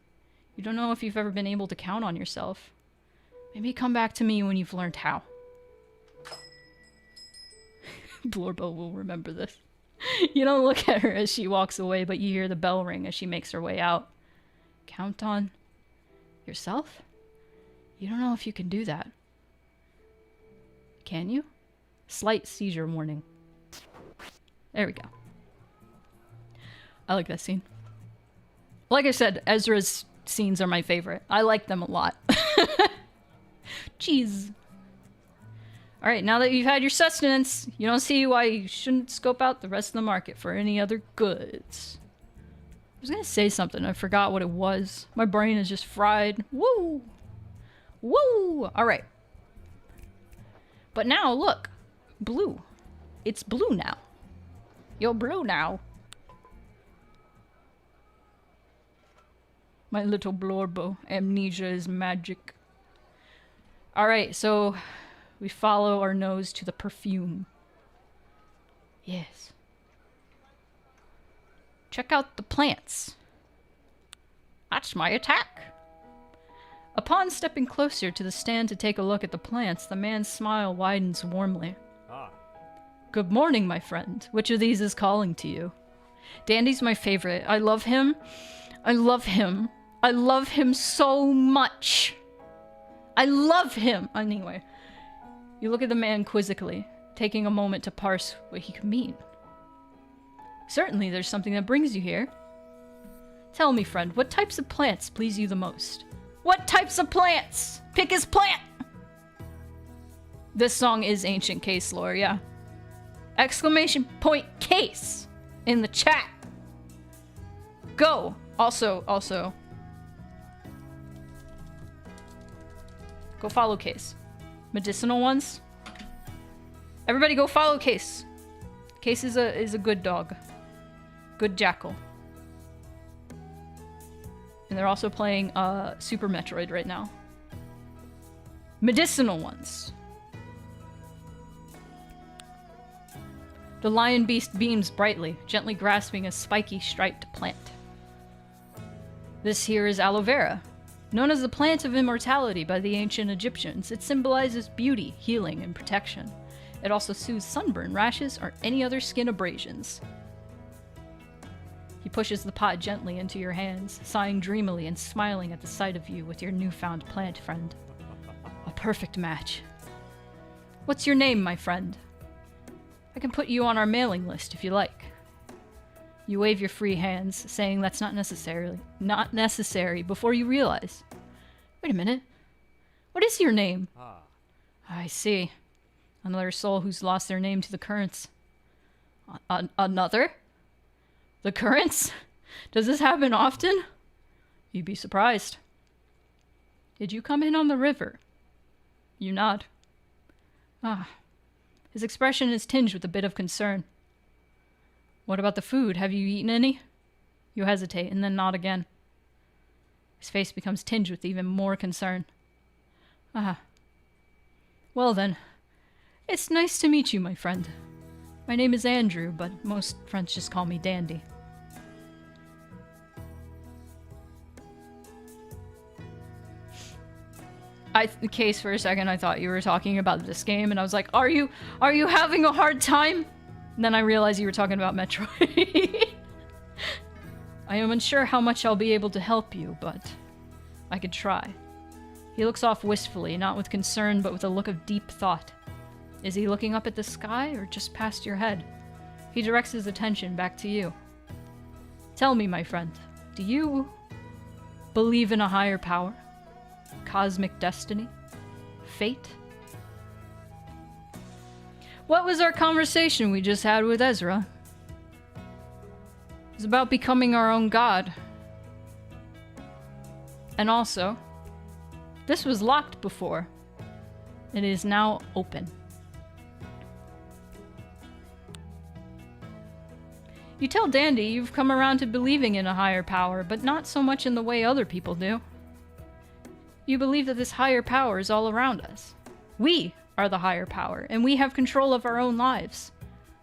You don't know if you've ever been able to count on yourself. Maybe come back to me when you've learned how. Blorbo will remember this. You don't look at her as she walks away, but you hear the bell ring as she makes her way out. Count on yourself? You don't know if you can do that. Can you? Slight seizure warning. There we go. I like that scene. Like I said, Ezra's scenes are my favorite. I like them a lot. Jeez. Alright, now that you've had your sustenance, you don't see why you shouldn't scope out the rest of the market for any other goods. I was gonna say something, I forgot what it was. My brain is just fried. Woo! Woo! Alright. But now, look. Blue. It's blue now. You're blue now. My little Blorbo. Amnesia is magic. Alright, so we follow our nose to the perfume. Yes. Check out the plants. That's my attack. Upon stepping closer to the stand to take a look at the plants, the man's smile widens warmly. Good morning, my friend. Which of these is calling to you? Dandy's my favorite. I love him. I love him. I love him so much. I love him. Anyway, you look at the man quizzically, taking a moment to parse what he could mean. Certainly there's something that brings you here. Tell me, friend, what types of plants please you the most? What types of plants? Pick his plant! This song is ancient case lore, yeah. Exclamation point case in the chat. Go. Also. Go follow Case. Medicinal ones. Everybody go follow Case. Case is a good dog. Good jackal. And they're also playing Super Metroid right now. Medicinal ones. The lion beast beams brightly, gently grasping a spiky striped plant. This here is aloe vera. Known as the plant of immortality by the ancient Egyptians, it symbolizes beauty, healing, and protection. It also soothes sunburn, rashes, or any other skin abrasions. He pushes the pot gently into your hands, sighing dreamily and smiling at the sight of you with your newfound plant friend. A perfect match. What's your name, my friend? I can put you on our mailing list if you like. You wave your free hands, saying that's not necessary before you realize. Wait a minute. What is your name? I see. Another soul who's lost their name to the currents. Another? The currents? Does this happen often? You'd be surprised. Did you come in on the river? You nod. His expression is tinged with a bit of concern. What about the food? Have you eaten any? You hesitate and then nod again. His face becomes tinged with even more concern. Well then, it's nice to meet you, my friend. My name is Andrew, but most friends just call me Dandy. Case, for a second, I thought you were talking about this game, and I was like, are you having a hard time? And then I realized you were talking about Metroid. I am unsure how much I'll be able to help you, but I could try. He looks off wistfully, not with concern, but with a look of deep thought. Is he looking up at the sky, or just past your head? He directs his attention back to you. Tell me, my friend, do you believe in a higher power? Cosmic destiny? Fate? What was our conversation we just had with Ezra? It was about becoming our own god. And also, this was locked before. It is now open. You tell Dandy you've come around to believing in a higher power, but not so much in the way other people do. You believe that this higher power is all around us. We are the higher power, and we have control of our own lives.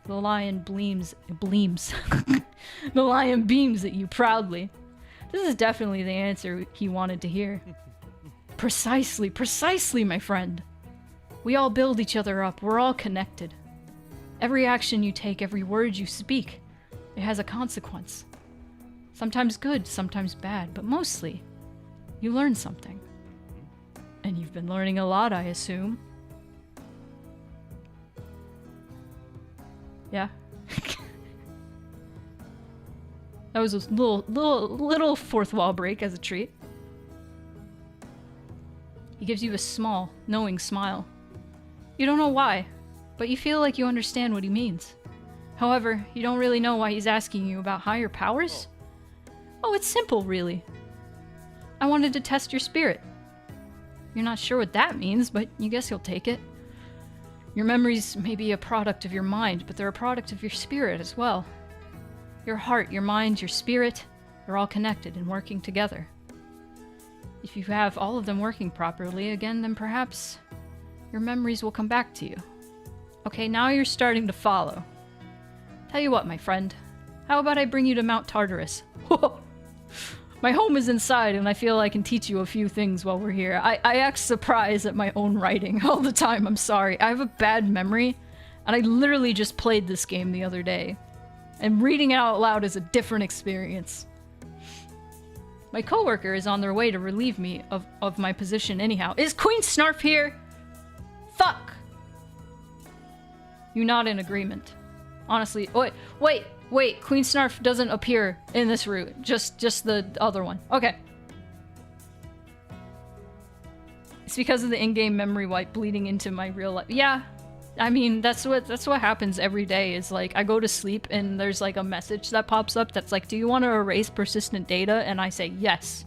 The lion bleams. The lion beams at you proudly. This is definitely the answer he wanted to hear. Precisely, my friend. We all build each other up. We're all connected. Every action you take, every word you speak, it has a consequence. Sometimes good, sometimes bad, but mostly, you learn something. And you've been learning a lot, I assume. Yeah. That was a little fourth wall break as a treat. He gives you a small, knowing smile. You don't know why, but you feel like you understand what he means. However, you don't really know why he's asking you about higher powers. Oh, it's simple, really. I wanted to test your spirit. You're not sure what that means, but you guess you'll take it. Your memories may be a product of your mind, but they're a product of your spirit as well. Your heart, your mind, your spirit, they're all connected and working together. If you have all of them working properly again, then perhaps your memories will come back to you. Okay, now you're starting to follow. Tell you what, my friend. How about I bring you to Mount Tartarus? My home is inside, and I feel I can teach you a few things while we're here. I act surprised at my own writing all the time, I'm sorry. I have a bad memory, and I literally just played this game the other day. And reading it out loud is a different experience. My coworker is on their way to relieve me of my position anyhow. Is Queen Snarf here? Fuck! You nod in agreement. Honestly, wait, Queen Snarf doesn't appear in this route. Just the other one. Okay. It's because of the in-game memory wipe bleeding into my real life. Yeah. I mean, that's what happens every day is like, I go to sleep and there's like a message that pops up that's like, do you want to erase persistent data? And I say, yes.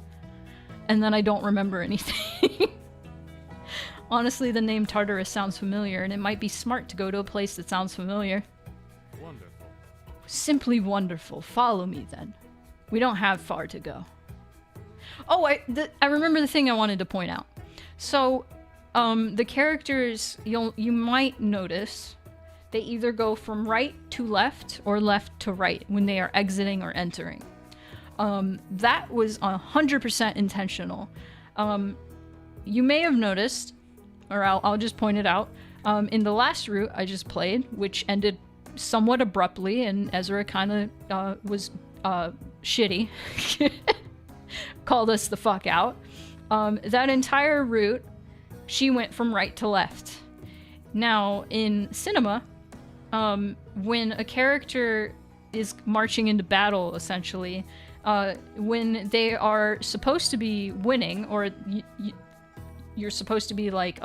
And then I don't remember anything. Honestly, the name Tartarus sounds familiar, and it might be smart to go to a place that sounds familiar. Wonderful. Simply wonderful. Follow me, then. We don't have far to go. Oh, I remember the thing I wanted to point out. So, the characters, you might notice, they either go from right to left or left to right when they are exiting or entering. That was 100% intentional. You may have noticed, or I'll just point it out, in the last route I just played, which ended somewhat abruptly, and Ezra kind of was shitty, called us the fuck out. That entire route, she went from right to left. Now, in cinema, when a character is marching into battle, essentially, when they are supposed to be winning, or you're supposed to be like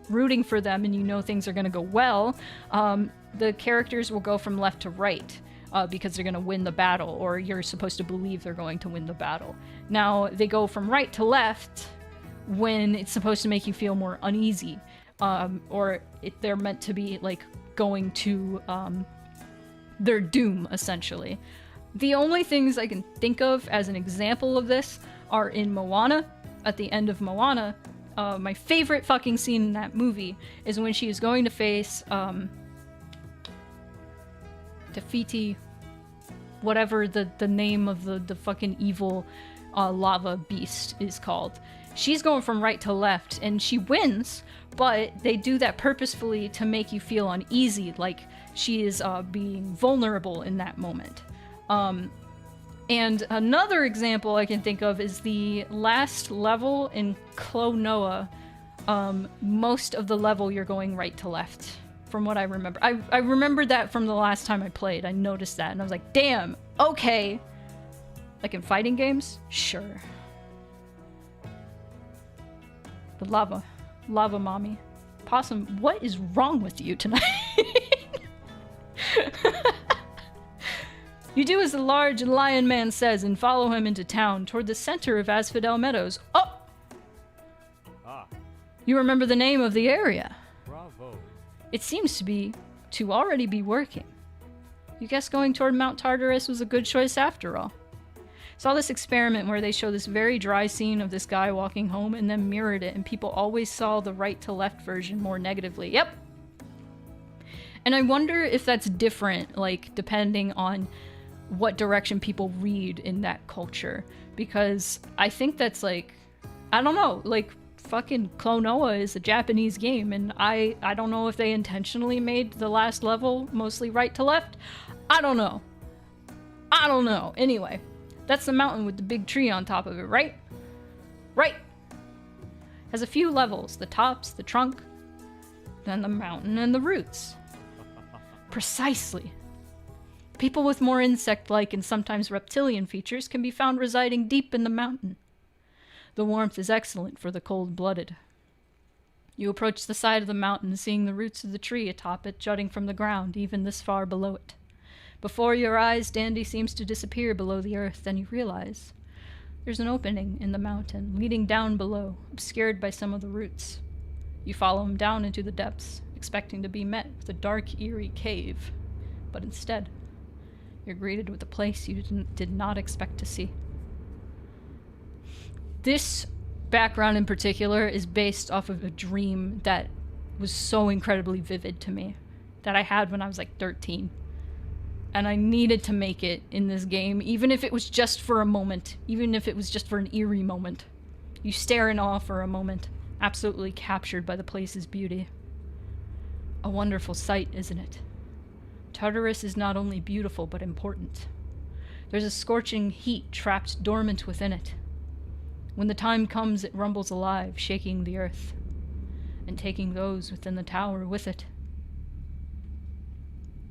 rooting for them and you know things are going to go well, the characters will go from left to right because they're going to win the battle, or you're supposed to believe they're going to win the battle. Now, they go from right to left when it's supposed to make you feel more uneasy, or they're meant to be like going to their doom, essentially. The only things I can think of as an example of this are in Moana. At the end of Moana, my favorite fucking scene in that movie is when she is going to face Te Fiti, whatever the name of the fucking evil lava beast is called. She's going from right to left, and she wins, but they do that purposefully to make you feel uneasy, like she is being vulnerable in that moment. And another example I can think of is the last level in Klonoa. Most of the level you're going right to left, from what I remember. I remembered that from the last time I played. I noticed that, and I was like, damn, okay. Like in fighting games? Sure. The lava mommy. Possum, what is wrong with you tonight? You do as the large lion man says and follow him into town toward the center of Asphodel Meadows. Oh! Ah. You remember the name of the area. Bravo. It seems to already be working. You guess going toward Mount Tartarus was a good choice after all. Saw this experiment where they show this very dry scene of this guy walking home and then mirrored it, and people always saw the right to left version more negatively. Yep. And I wonder if that's different, like, depending on what direction people read in that culture, because I think that's like, I don't know, like fucking Klonoa is a Japanese game, and I don't know if they intentionally made the last level mostly right to left. I don't know. Anyway, that's the mountain with the big tree on top of it, right? Right. Has a few levels, the tops, the trunk, then the mountain and the roots. Precisely. People with more insect-like and sometimes reptilian features can be found residing deep in the mountain. The warmth is excellent for the cold-blooded. You approach the side of the mountain, seeing the roots of the tree atop it jutting from the ground, even this far below it. Before your eyes, Dandy seems to disappear below the earth, then you realize there's an opening in the mountain, leading down below, obscured by some of the roots. You follow him down into the depths, expecting to be met with a dark, eerie cave, but instead, you're greeted with a place you did not expect to see. This background in particular is based off of a dream that was so incredibly vivid to me that I had when I was like 13. And I needed to make it in this game, even if it was just for a moment, even if it was just for an eerie moment. You stare in awe for a moment, absolutely captured by the place's beauty. A wonderful sight, isn't it? Tartarus is not only beautiful, but important. There's a scorching heat trapped dormant within it. When the time comes, it rumbles alive, shaking the earth, and taking those within the tower with it.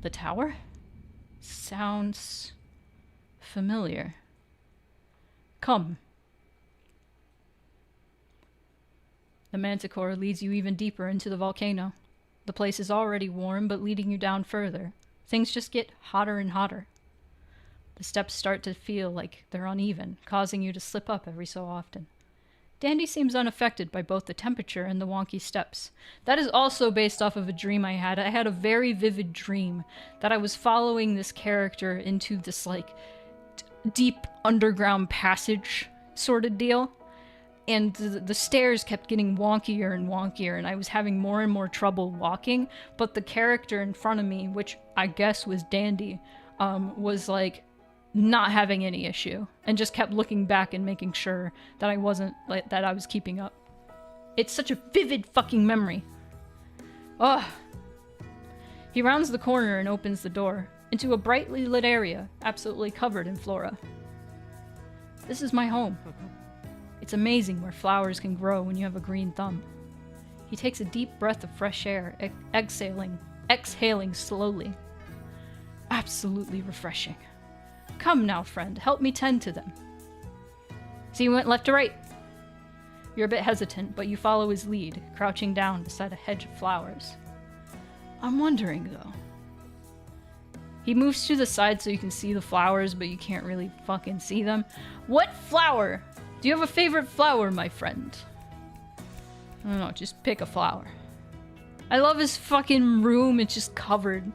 The tower? Sounds familiar. Come. The manticore leads you even deeper into the volcano. The place is already warm, but leading you down further. Things just get hotter and hotter. The steps start to feel like they're uneven, causing you to slip up every so often. Dandy seems unaffected by both the temperature and the wonky steps. That is also based off of a dream I had. I had a very vivid dream that I was following this character into this, like, deep underground passage sort of deal. And the stairs kept getting wonkier and wonkier, and I was having more and more trouble walking. But the character in front of me, which I guess was Dandy, was like not having any issue and just kept looking back and making sure that I wasn't, like, that I was keeping up. It's such a vivid fucking memory. Ugh. He rounds the corner and opens the door into a brightly lit area, absolutely covered in flora. This is my home. It's amazing where flowers can grow when you have a green thumb. He takes a deep breath of fresh air, exhaling slowly. Absolutely refreshing. Come now, friend, help me tend to them. So you went left to right. You're a bit hesitant, but you follow his lead, crouching down beside a hedge of flowers. I'm wondering, though. He moves to the side so you can see the flowers, but you can't really fucking see them. What flower? Do you have a favorite flower, my friend? I don't know, just pick a flower. I love his fucking room. It's just covered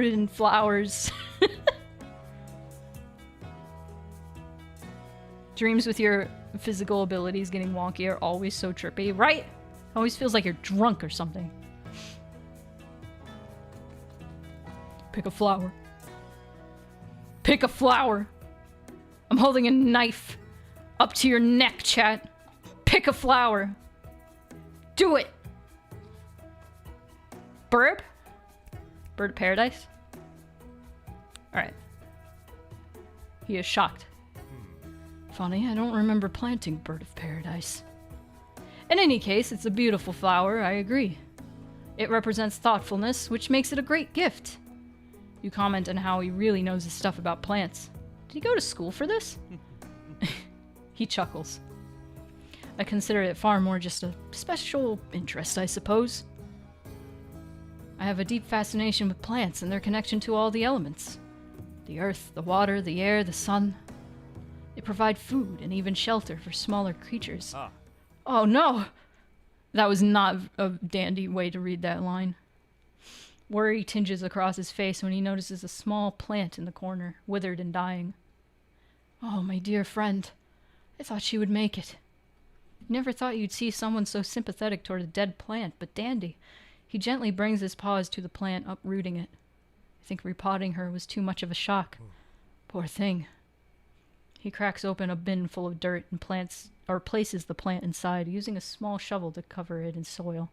in flowers. Dreams with your physical abilities getting wonky are always so trippy, right? Always feels like you're drunk or something. Pick a flower. Pick a flower. I'm holding a knife up to your neck, chat. Pick a flower. Do it. Bird? Bird of paradise? Alright. He is shocked. Funny, I don't remember planting bird of paradise. In any case, it's a beautiful flower, I agree. It represents thoughtfulness, which makes it a great gift. You comment on how he really knows his stuff about plants. Did he go to school for this? He chuckles. I consider it far more just a special interest, I suppose. I have a deep fascination with plants and their connection to all the elements. The earth, the water, the air, the sun. They provide food and even shelter for smaller creatures. Ah. Oh no! That was not a dandy way to read that line. Worry tinges across his face when he notices a small plant in the corner, withered and dying. Oh, my dear friend. I thought she would make it. Never thought you'd see someone so sympathetic toward a dead plant, but dandy. He gently brings his paws to the plant, uprooting it. I think repotting her was too much of a shock. Poor thing. He cracks open a bin full of dirt and places the plant inside, using a small shovel to cover it in soil.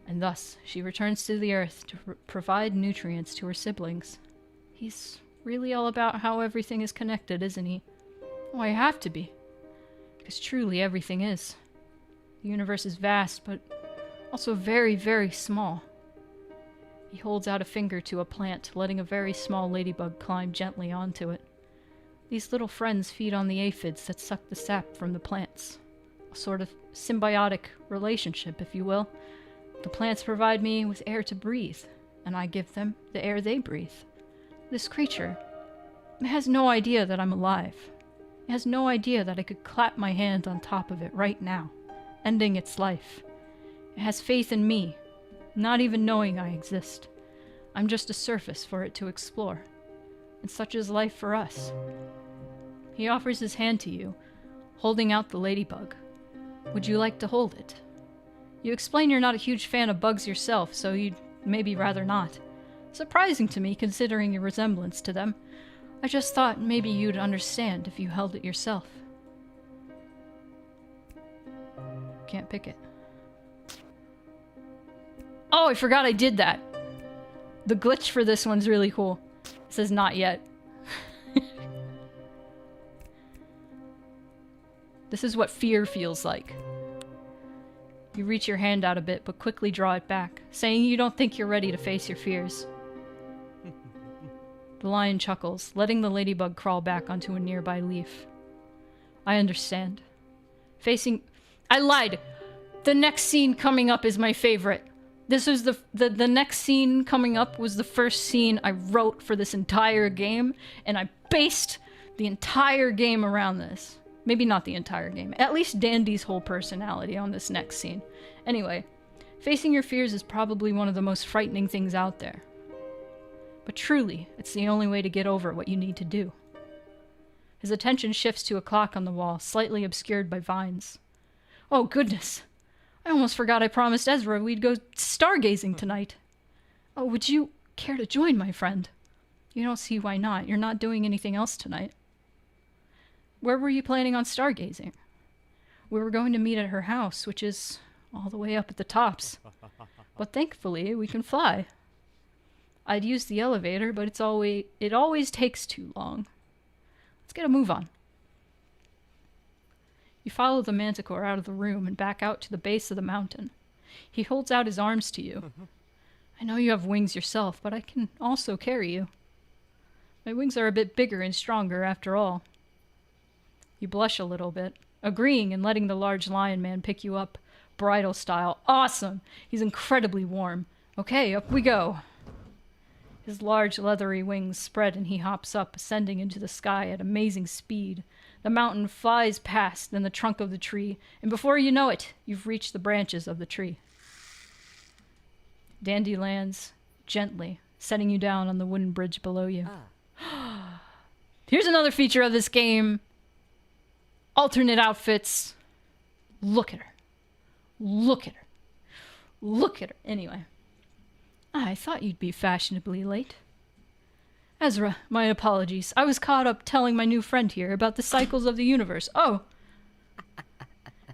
And thus, she returns to the earth to provide nutrients to her siblings. He's really all about how everything is connected, isn't he? Oh, I have to be. Because truly everything is. The universe is vast, but also very, very small. He holds out a finger to a plant, letting a very small ladybug climb gently onto it. These little friends feed on the aphids that suck the sap from the plants. A sort of symbiotic relationship, if you will. The plants provide me with air to breathe, and I give them the air they breathe. This creature, it has no idea that I'm alive. It has no idea that I could clap my hand on top of it right now, ending its life. It has faith in me, not even knowing I exist. I'm just a surface for it to explore. And such is life for us. He offers his hand to you, holding out the ladybug. Would you like to hold it? You explain you're not a huge fan of bugs yourself, so you'd maybe rather not. Surprising to me, considering your resemblance to them. I just thought maybe you'd understand if you held it yourself. Can't pick it. Oh, I forgot I did that. The glitch for this one's really cool. It says not yet. This is what fear feels like. You reach your hand out a bit, but quickly draw it back, saying you don't think you're ready to face your fears. The lion chuckles, letting the ladybug crawl back onto a nearby leaf. I understand. I lied! The next scene coming up is my favorite. This was the next scene coming up was the first scene I wrote for this entire game, and I based the entire game around this. Maybe not the entire game. At least Dandy's whole personality on this next scene. Anyway, facing your fears is probably one of the most frightening things out there. But truly, it's the only way to get over what you need to do. His attention shifts to a clock on the wall, slightly obscured by vines. Oh goodness! I almost forgot I promised Ezra we'd go stargazing tonight. Oh, would you care to join, my friend? You don't see why not. You're not doing anything else tonight. Where were you planning on stargazing? We were going to meet at her house, which is all the way up at the tops. But thankfully, we can fly. I'd use the elevator, but it always takes too long. Let's get a move on. You follow the manticore out of the room and back out to the base of the mountain. He holds out his arms to you. I know you have wings yourself, but I can also carry you. My wings are a bit bigger and stronger after all. You blush a little bit, agreeing and letting the large lion man pick you up, bridal style. Awesome! He's incredibly warm. Okay, up we go. His large leathery wings spread and he hops up, ascending into the sky at amazing speed. The mountain flies past in the trunk of the tree, and before you know it, you've reached the branches of the tree. Dandy lands gently, setting you down on the wooden bridge below you. Here's another feature of this game. Alternate outfits. Look at her. Look at her. Look at her. Anyway. I thought you'd be fashionably late. Ezra, my apologies. I was caught up telling my new friend here about the cycles of the universe. Oh.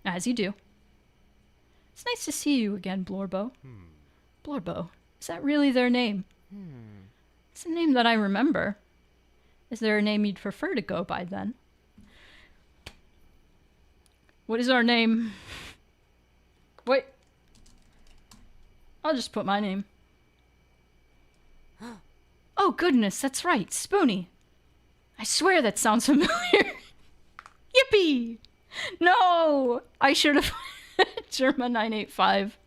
As you do. It's nice to see you again, Blorbo. Blorbo. Is that really their name? It's a name that I remember. Is there a name you'd prefer to go by then? What is our name? Wait. I'll just put my name. Oh, goodness, that's right. Spoony. I swear that sounds familiar. Yippee! No! I should have... Germa 985.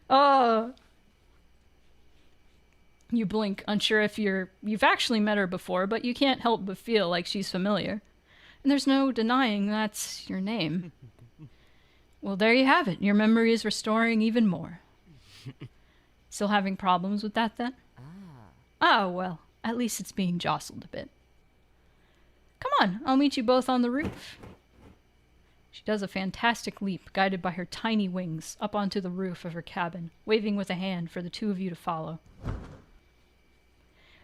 Oh. You blink, unsure if you've actually met her before, but you can't help but feel like she's familiar. And there's no denying that's your name. Well, there you have it. Your memory is restoring even more. Still having problems with that, then? Ah, well, at least it's being jostled a bit. Come on, I'll meet you both on the roof. She does a fantastic leap, guided by her tiny wings, up onto the roof of her cabin, waving with a hand for the two of you to follow.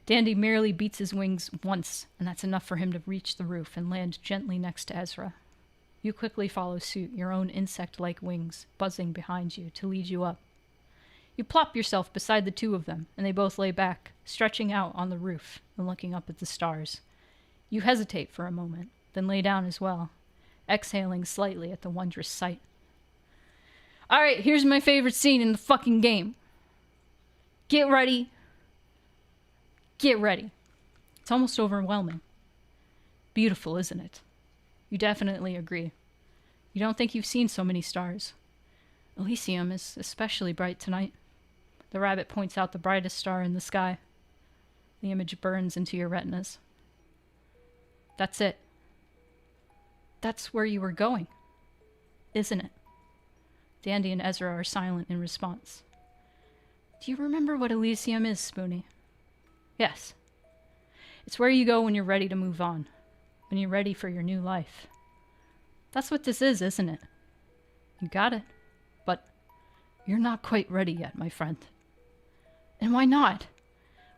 Dandy merely beats his wings once, and that's enough for him to reach the roof and land gently next to Ezra. You quickly follow suit, your own insect-like wings buzzing behind you to lead you up. You plop yourself beside the two of them, and they both lay back, stretching out on the roof and looking up at the stars. You hesitate for a moment, then lay down as well, exhaling slightly at the wondrous sight. Alright, here's my favorite scene in the fucking game. Get ready. Get ready. It's almost overwhelming. Beautiful, isn't it? You definitely agree. You don't think you've seen so many stars. Elysium is especially bright tonight. The rabbit points out the brightest star in the sky. The image burns into your retinas. That's it. That's where you were going, isn't it? Dandy and Ezra are silent in response. Do you remember what Elysium is, Spoony? Yes. It's where you go when you're ready to move on. When you're ready for your new life. That's what this is, isn't it? You got it. But you're not quite ready yet, my friend. And why not?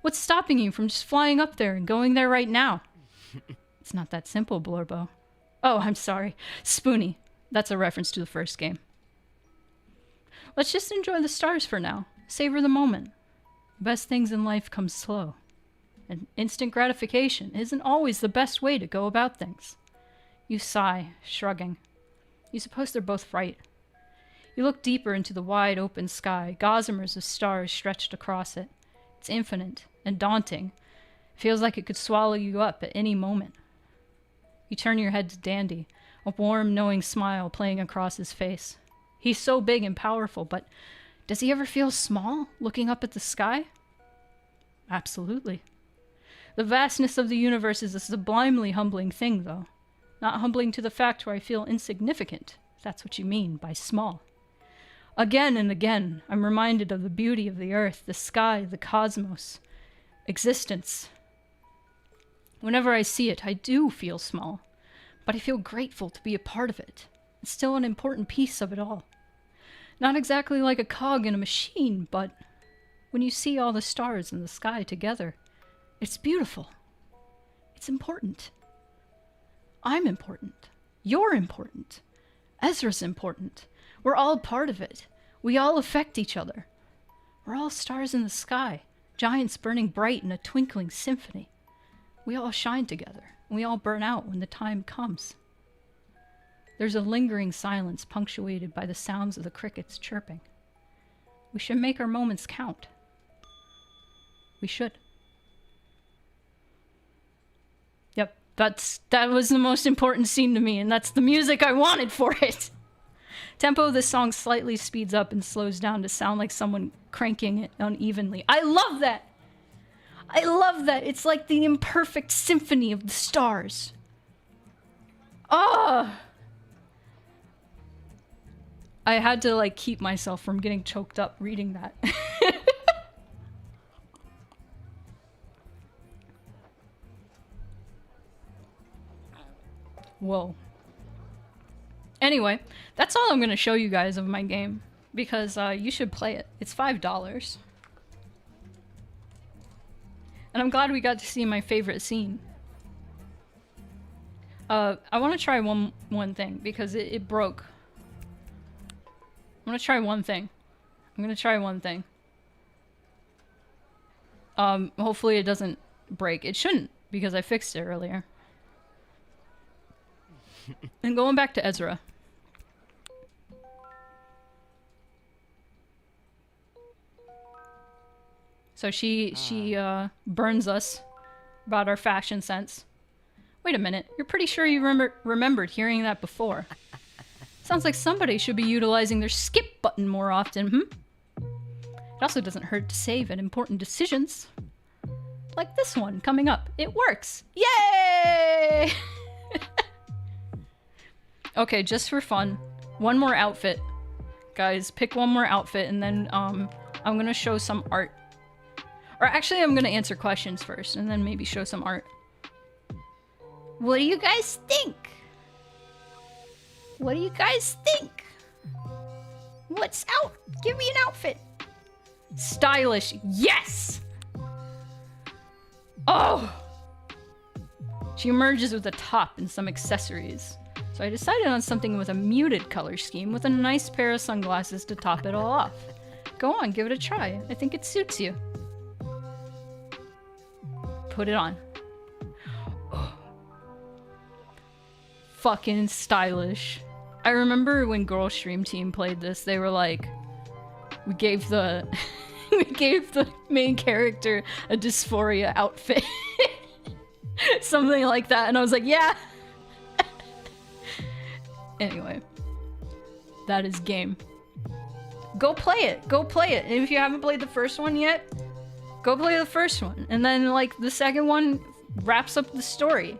What's stopping you from just flying up there and going there right now? It's not that simple, Blorbo. Oh, I'm sorry. Spoony. That's a reference to the first game. Let's just enjoy the stars for now. Savor the moment. The best things in life come slow. And instant gratification isn't always the best way to go about things. You sigh, shrugging. You suppose they're both right. You look deeper into the wide open sky, gossamers of stars stretched across it. It's infinite and daunting. It feels like it could swallow you up at any moment. You turn your head to Dandy, a warm, knowing smile playing across his face. He's so big and powerful, but does he ever feel small, looking up at the sky? Absolutely. The vastness of the universe is a sublimely humbling thing, though. Not humbling to the fact where I feel insignificant, if that's what you mean by small. Again and again, I'm reminded of the beauty of the earth, the sky, the cosmos, existence. Whenever I see it, I do feel small, but I feel grateful to be a part of it. It's still an important piece of it all. Not exactly like a cog in a machine, but when you see all the stars in the sky together, It's beautiful. It's important. I'm important. You're important. Ezra's important. We're all part of it. We all affect each other. We're all stars in the sky, giants burning bright in a twinkling symphony. We all shine together. We all burn out when the time comes. There's a lingering silence punctuated by the sounds of the crickets chirping. We should make our moments count. We should. Yep, that was the most important scene to me, and that's the music I wanted for it. Tempo of this song slightly speeds up and slows down to sound like someone cranking it unevenly. I love that! I love that! It's like the imperfect symphony of the stars. Oh! I had to, like, keep myself from getting choked up reading that. Whoa. Anyway, that's all I'm going to show you guys of my game, because you should play it. It's $5. And I'm glad we got to see my favorite scene. I want to try one thing, because it broke. I'm going to try one thing. Hopefully it doesn't break. It shouldn't, because I fixed it earlier. And going back to Ezra. So she burns us about our fashion sense. Wait a minute, you're pretty sure you remembered hearing that before. Sounds like somebody should be utilizing their skip button more often, It also doesn't hurt to save at important decisions. Like this one coming up. It works! Yay! Okay, just for fun, one more outfit. Guys, pick one more outfit, and then I'm gonna show some art. Or actually, I'm gonna answer questions first, and then maybe show some art. What do you guys think? What do you guys think? What's out? Give me an outfit. Stylish, yes! Oh! She emerges with a top and some accessories. So I decided on something with a muted color scheme with a nice pair of sunglasses to top it all off. Go on, give it a try. I think it suits you. Put it on. Oh. Fucking stylish. I remember when Girl Stream Team played this, they were like, we gave the main character a dysphoria outfit. Something like that, and I was like, yeah! Anyway, that is game. Go play it. Go play it. And if you haven't played the first one yet, go play the first one. And then, like, the second one wraps up the story.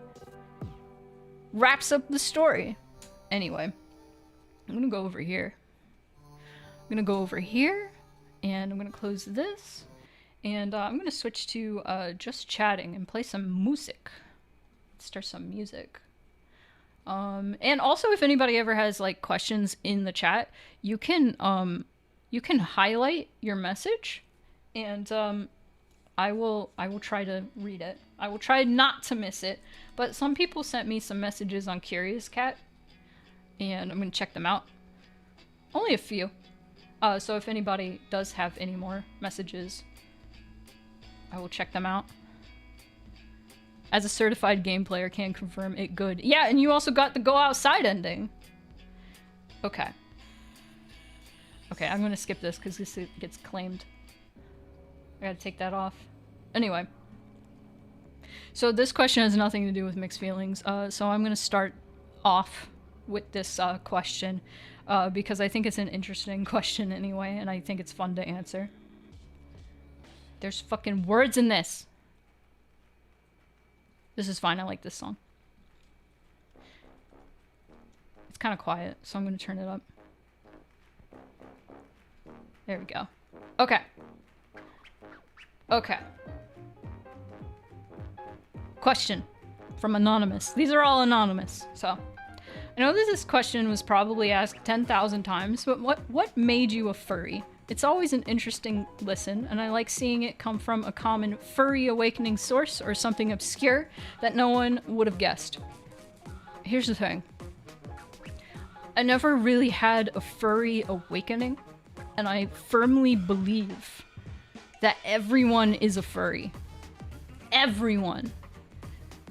Anyway, I'm gonna go over here. And I'm gonna close this. And I'm gonna switch to just chatting and play some music. Start some music. And also, if anybody ever has like questions in the chat, you can highlight your message, and I will try to read it. I will try not to miss it. But some people sent me some messages on Curious Cat, and I'm gonna check them out. Only a few. So if anybody does have any more messages, I will check them out. As a certified game player, can confirm it good. Yeah, and you also got the go outside ending. Okay. Okay, I'm gonna skip this because this gets claimed. I gotta take that off. Anyway. So this question has nothing to do with mixed feelings. So I'm gonna start off with this question. Because I think it's an interesting question anyway, and I think it's fun to answer. There's fucking words in this. This is fine, I like this song. It's kind of quiet, so I'm going to turn it up. There we go. Okay. Okay. Question from Anonymous. These are all anonymous, so. I know that this question was probably asked 10,000 times, but what made you a furry? It's always an interesting listen, and I like seeing it come from a common furry awakening source or something obscure that no one would have guessed. Here's the thing. I never really had a furry awakening, and I firmly believe that everyone is a furry. Everyone.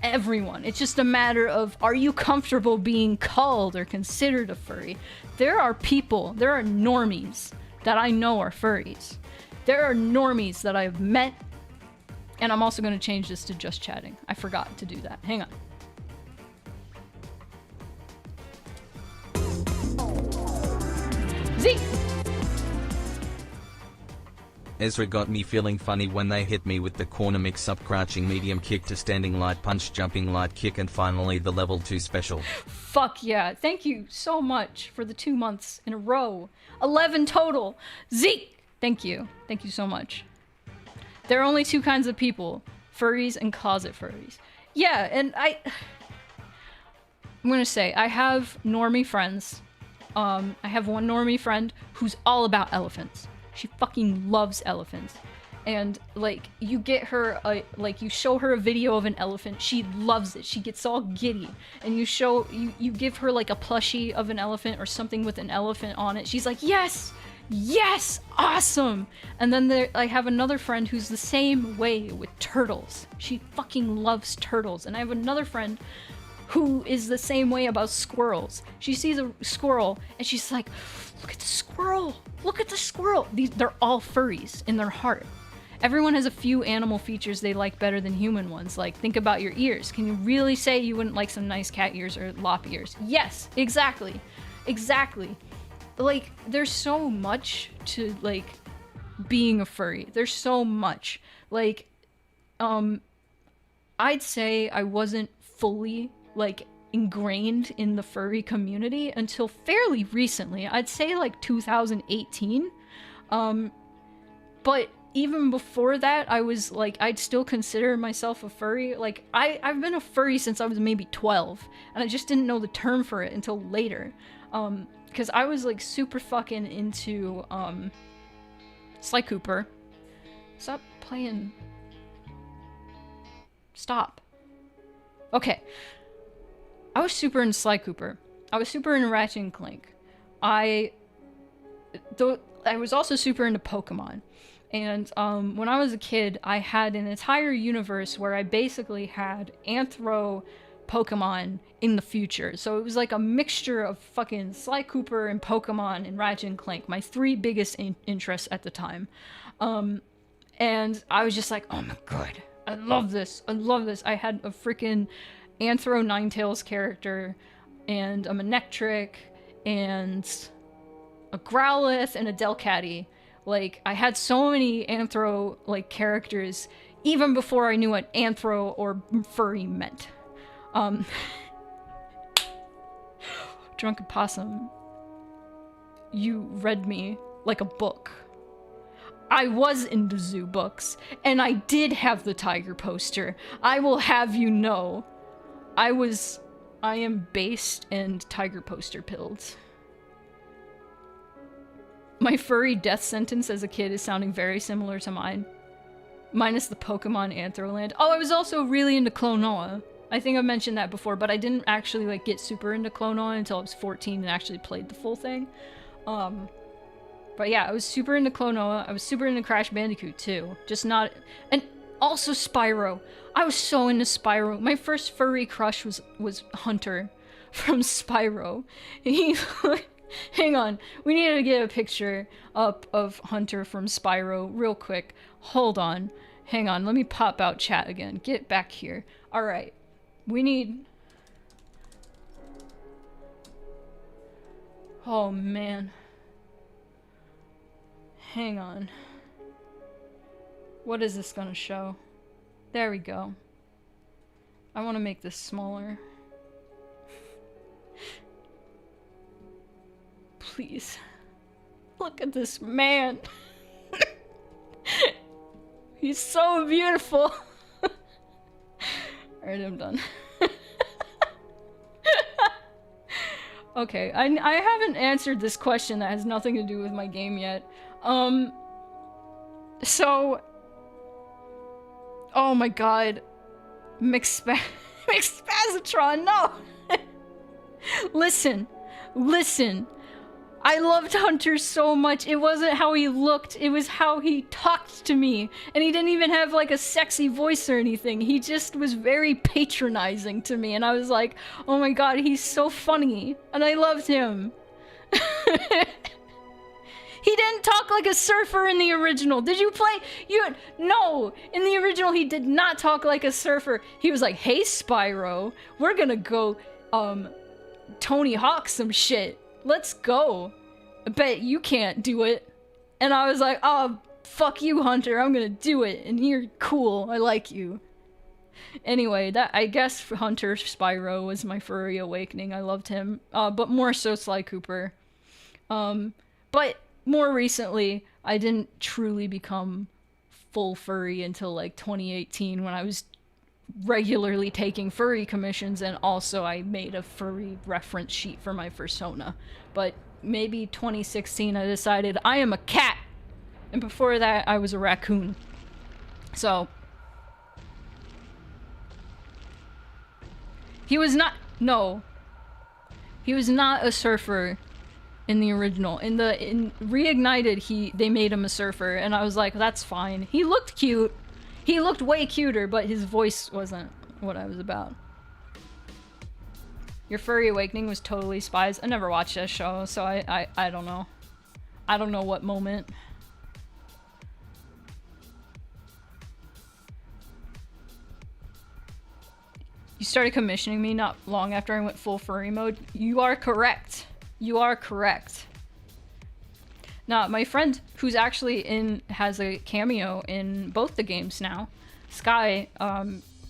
Everyone. It's just a matter of, are you comfortable being called or considered a furry? There are people, there are normies that I know are furries. There are normies that I've met, and I'm also going to change this to just chatting. I forgot to do that. Hang on. Z! Ezra got me feeling funny when they hit me with the corner mix-up crouching medium kick to standing light punch jumping light kick and finally the level 2 special. Fuck yeah. Thank you so much for the 2 months in a row. 11 total. Zeke! Thank you. Thank you so much. There are only 2 kinds of people. Furries and closet furries. Yeah, and I'm gonna say, I have normie friends. I have one normie friend who's all about elephants. She fucking loves elephants. And, like, you get her, like, you show her a video of an elephant, she loves it. She gets all giddy. And you give her, like, a plushie of an elephant or something with an elephant on it. She's like, yes! Yes! Awesome! And then I have another friend who's the same way with turtles. She fucking loves turtles. And I have another friend who is the same way about squirrels. She sees a squirrel and she's like, look at the squirrel! Look at the squirrel! They're all furries in their heart. Everyone has a few animal features they like better than human ones. Like, think about your ears. Can you really say you wouldn't like some nice cat ears or lop ears? Yes, exactly. Exactly. Like, there's so much to, like, being a furry. There's so much. Like, I'd say I wasn't fully, like, ingrained in the furry community until fairly recently. I'd say like 2018. But even before that, I was like, I'd still consider myself a furry. Like, I've been a furry since I was maybe 12, and I just didn't know the term for it until later. Because I was like super fucking into Sly Cooper. Stop playing. Stop. Okay. I was super into Sly Cooper. I was super into Ratchet and Clank. I was also super into Pokemon. And when I was a kid, I had an entire universe where I basically had Anthro Pokemon in the future. So it was like a mixture of fucking Sly Cooper and Pokemon and Ratchet and Clank, my 3 biggest interests at the time. And I was just like, oh my god, I love this. I love this. I had a freaking Anthro Ninetales character, and a Manectric, and a Growlithe, and a Delcatty. Like, I had so many Anthro, like, characters, even before I knew what Anthro or furry meant. Drunken Possum, you read me like a book. I was into zoo books, and I did have the tiger poster. I will have you know. I am based and tiger poster pilled. My furry death sentence as a kid is sounding very similar to mine. Minus the Pokemon Anthroland. Oh, I was also really into Klonoa. I think I mentioned that before, but I didn't actually like get super into Klonoa until I was 14 and actually played the full thing. But yeah, I was super into Klonoa. I was super into Crash Bandicoot too. Just not... And also Spyro. I was so into Spyro. My first furry crush was Hunter from Spyro. He... Hang on. We need to get a picture up of Hunter from Spyro real quick. Hold on. Hang on. Let me pop out chat again. Get back here. Alright. We need... Oh, man. Hang on. What is this gonna show? There we go. I want to make this smaller. Please. Look at this man. He's so beautiful. Alright, I'm done. Okay, I haven't answered this question that has nothing to do with my game yet. So... Oh my god. Mixpazitron, no! Listen. I loved Hunter so much. It wasn't how he looked, it was how he talked to me. And he didn't even have like a sexy voice or anything. He just was very patronizing to me. And I was like, oh my god, he's so funny. And I loved him. He didn't talk like a surfer in the original. Did you play? No! In the original, he did not talk like a surfer. He was like, hey, Spyro, we're gonna go, Tony Hawk some shit. Let's go. I bet you can't do it. And I was like, oh, fuck you, Hunter. I'm gonna do it. And you're cool. I like you. Anyway, I guess Hunter Spyro was my furry awakening. I loved him. But more so Sly Cooper. But more recently, I didn't truly become full furry until like 2018 when I was regularly taking furry commissions, and also I made a furry reference sheet for my persona. But maybe 2016 I decided I am a cat, and before that I was a raccoon. So he was not a surfer in the original. In Reignited, they made him a surfer, and I was like, that's fine. He looked cute. He looked way cuter, but his voice wasn't what I was about. Your furry awakening was totally Spies. I never watched that show, so I don't know. I don't know what moment. You started commissioning me not long after I went full furry mode. You are correct. You are correct. Now, my friend, who's actually has a cameo in both the games now, Sky,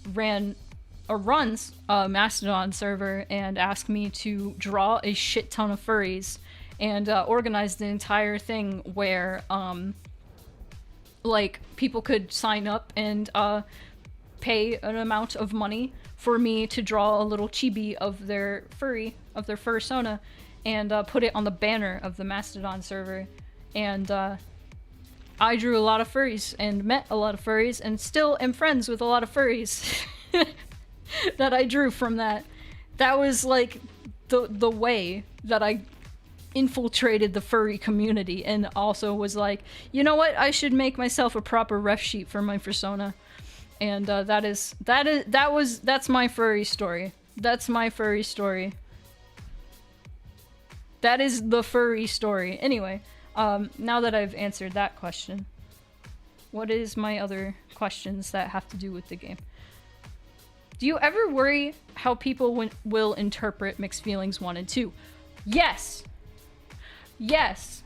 runs a Mastodon server and asked me to draw a shit ton of furries and organize the entire thing where, like, people could sign up and pay an amount of money for me to draw a little chibi of their fursona, and put it on the banner of the Mastodon server. And I drew a lot of furries and met a lot of furries and still am friends with a lot of furries that I drew from that. That was like the way that I infiltrated the furry community, and also was like, you know what, I should make myself a proper ref sheet for my persona. And that's my furry story. That's my furry story. That is the furry story. Anyway, now that I've answered that question, what is my other questions that have to do with the game? Do you ever worry how people will interpret Mixed Feelings 1 and 2? Yes! Yes!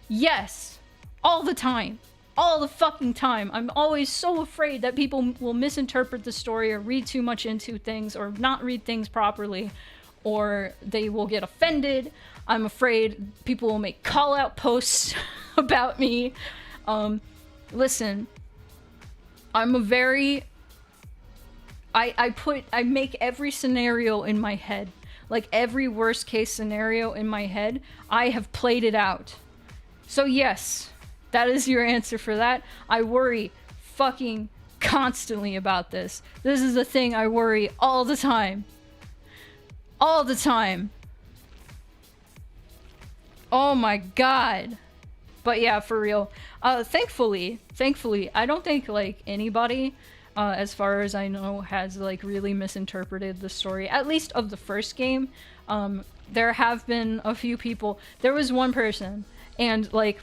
Yes! All the time. All the fucking time. I'm always so afraid that people will misinterpret the story or read too much into things or not read things properly, or they will get offended. I'm afraid people will make call-out posts about me. Listen, I'm a very... I make every scenario in my head. Like, every worst-case scenario in my head, I have played it out. So yes, that is your answer for that. I worry fucking constantly about this. This is a thing I worry all the time. All the time. Oh my god. But yeah, for real. Thankfully, I don't think, like, anybody, as far as I know, has, like, really misinterpreted the story, at least of the first game. There have been a few people. There was one person, and, like,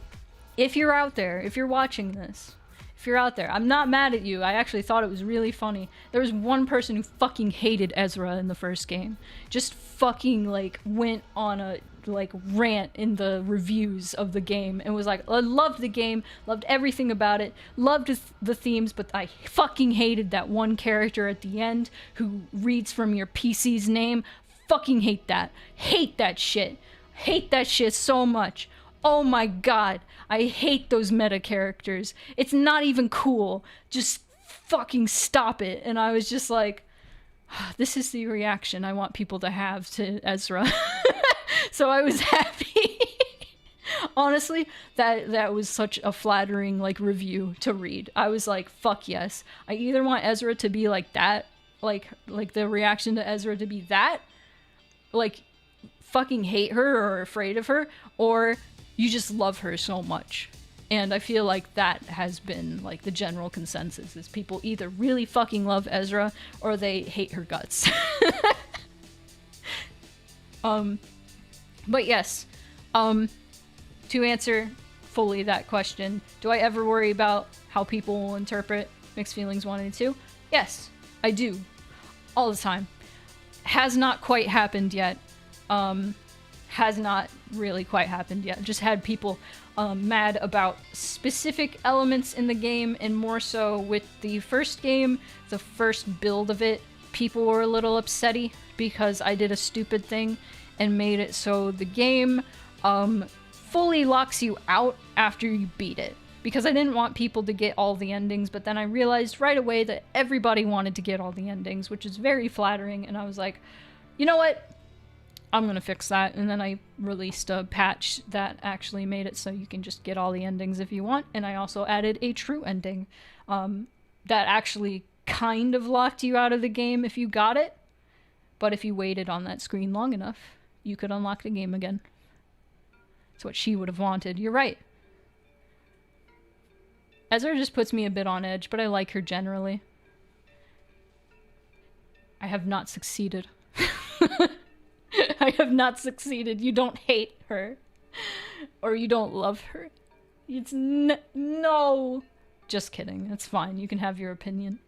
if you're out there, if you're watching this, if you're out there, I'm not mad at you. I actually thought it was really funny. There was one person who fucking hated Ezra in the first game. Just fucking, like, went on a, like, rant in the reviews of the game and was like, I loved the game, loved everything about it, loved the themes, but I fucking hated that one character at the end who reads from your PC's name. Fucking hate that. Hate that shit. Hate that shit so much. Oh my god, I hate those meta characters. It's not even cool. Just fucking stop it. And I was just like, this is the reaction I want people to have to Ezra. So I was happy. Honestly, that was such a flattering like review to read. I was like, fuck yes. I either want Ezra to be like that, like the reaction to Ezra to be that, like fucking hate her or afraid of her, or you just love her so much. And I feel like that has been like the general consensus, is people either really fucking love Ezra or they hate her guts. But yes, to answer fully that question, do I ever worry about how people will interpret Mixed Feelings 1 and 2? Yes, I do. All the time. Has not quite happened yet. Has not really quite happened yet. Just had people mad about specific elements in the game, and more so with the first game, the first build of it, people were a little upsetty because I did a stupid thing and made it so the game fully locks you out after you beat it. Because I didn't want people to get all the endings, but then I realized right away that everybody wanted to get all the endings, which is very flattering, and I was like, you know what? I'm gonna fix that. And then I released a patch that actually made it so you can just get all the endings if you want, and I also added a true ending that actually kind of locked you out of the game if you got it, but if you waited on that screen long enough, you could unlock the game again. That's what she would have wanted. You're right. Ezra just puts me a bit on edge, but I like her generally. I have not succeeded. I have not succeeded. You don't hate her. Or you don't love her. It's no. Just kidding. It's fine. You can have your opinion.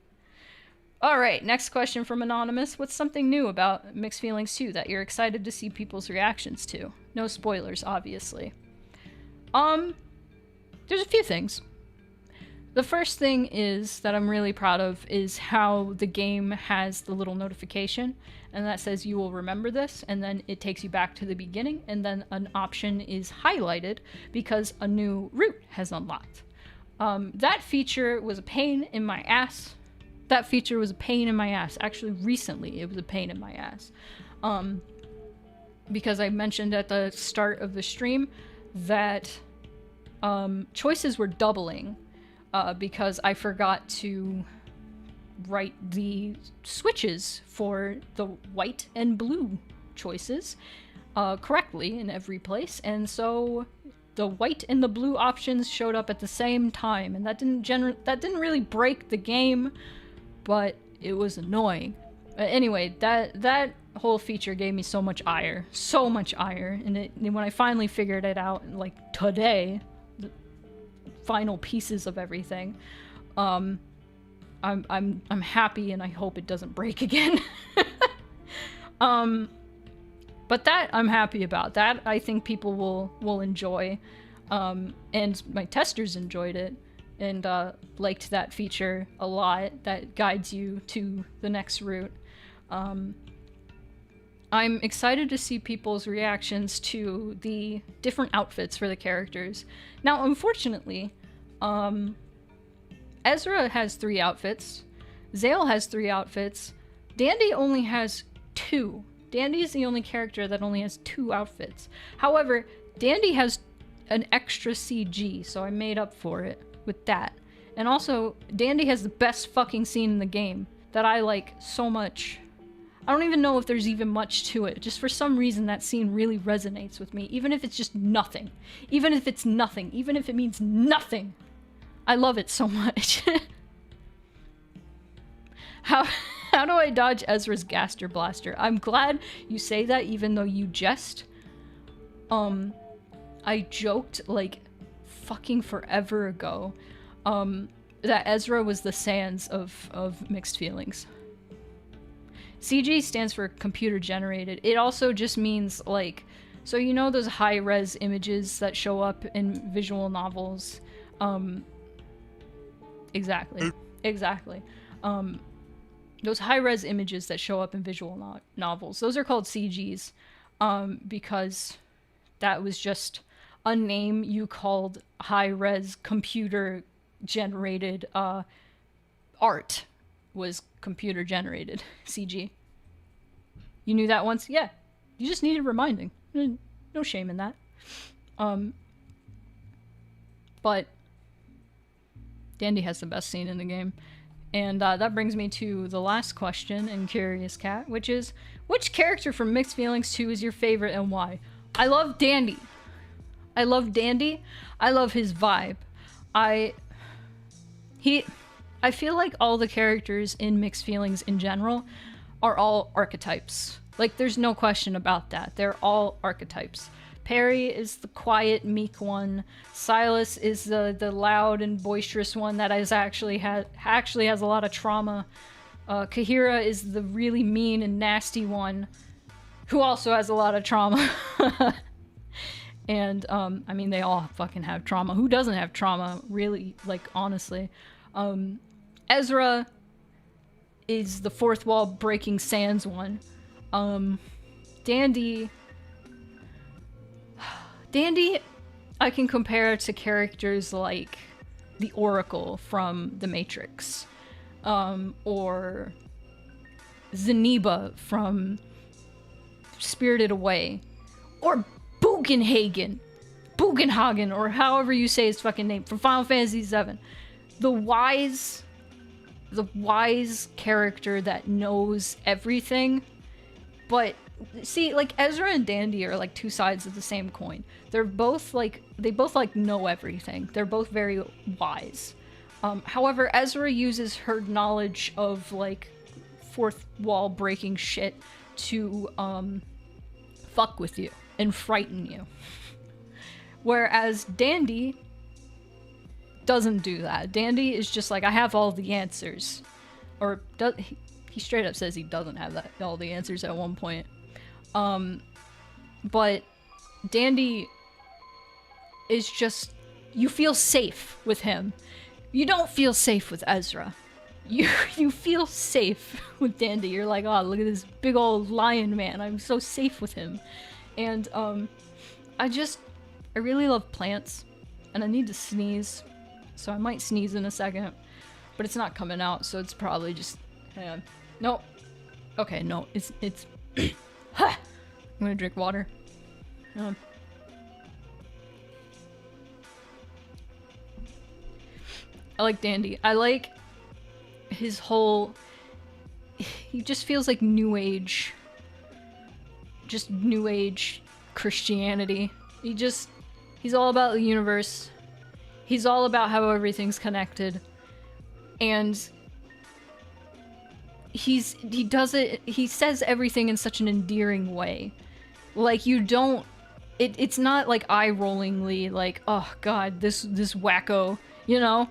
Alright, next question from Anonymous. What's something new about Mixed Feelings 2 that you're excited to see people's reactions to? No spoilers, obviously. There's a few things. The first thing is that I'm really proud of is how the game has the little notification, and that says you will remember this, and then it takes you back to the beginning, and then an option is highlighted because a new route has unlocked. That feature was a pain in my ass. Actually, recently, it was a pain in my ass. Because I mentioned at the start of the stream that choices were doubling because I forgot to write the switches for the white and blue choices correctly in every place, and so the white and the blue options showed up at the same time, and that didn't really break the game, but it was annoying. Anyway, that whole feature gave me so much ire, and when I finally figured it out, like today, the final pieces of everything, I'm happy, and I hope it doesn't break again. But that I'm happy about. That I think people will enjoy, and my testers enjoyed it and liked that feature a lot. That guides you to the next route. I'm excited to see people's reactions to the different outfits for the characters. Now, unfortunately, Ezra has 3 outfits. Zale has 3 outfits. Dandy only has 2. Dandy is the only character that only has 2 outfits. However, Dandy has an extra CG, so I made up for it with that. And also, Dandy has the best fucking scene in the game that I like so much. I don't even know if there's even much to it. Just for some reason, that scene really resonates with me, even if it's just nothing. Even if it's nothing. Even if it means nothing. I love it so much. How do I dodge Ezra's Gaster Blaster? I'm glad you say that, even though you jest. I joked, like, fucking forever ago, that Ezra was the Sans of Mixed Feelings. CG stands for computer generated. It also just means, like, so you know those high-res images that show up in visual novels? Exactly. Those high-res images that show up in visual novels, those are called CGs, because that was just a name you called high-res computer-generated art was computer generated CG. You knew that once? Yeah. You just needed reminding. No shame in that. But Dandy has the best scene in the game. And that brings me to the last question in Curious Cat, which is, which character from Mixed Feelings 2 is your favorite and why? I love Dandy. I love Dandy. I love his vibe. I feel like all the characters in Mixed Feelings in general are all archetypes. Like, there's no question about that. They're all archetypes. Perry is the quiet, meek one. Silas is the loud and boisterous one that actually has a lot of trauma. Kahira is the really mean and nasty one, who also has a lot of trauma. And, I mean, they all fucking have trauma. Who doesn't have trauma, really, like, honestly? Ezra is the fourth wall breaking Sans one. Dandy, I can compare to characters like the Oracle from The Matrix, or Zeniba from Spirited Away, or Bugenhagen, or however you say his fucking name, from Final Fantasy VII. The wise character that knows everything. But see, like, Ezra and Dandy are like two sides of the same coin. They both know everything. They're both very wise. However, Ezra uses her knowledge of like fourth wall breaking shit to fuck with you and frighten you. Whereas Dandy doesn't do that. Dandy is just like, I have all the answers. Or he straight up says he doesn't have all the answers at one point. But Dandy is just, you feel safe with him. You don't feel safe with Ezra. You feel safe with Dandy. You're like, oh, look at this big old lion man. I'm so safe with him. And I really love plants. And I need to sneeze. So I might sneeze in a second. But it's not coming out, so it's probably just... Hang on. No. Okay, no. It's... I'm gonna drink water. I like Dandy. I like his whole... He just feels like New Age. Just New Age Christianity. He's all about the universe. He's all about how everything's connected. And he says everything in such an endearing way. Like, you don't, it's not like eye-rollingly like, oh god, this wacko, you know?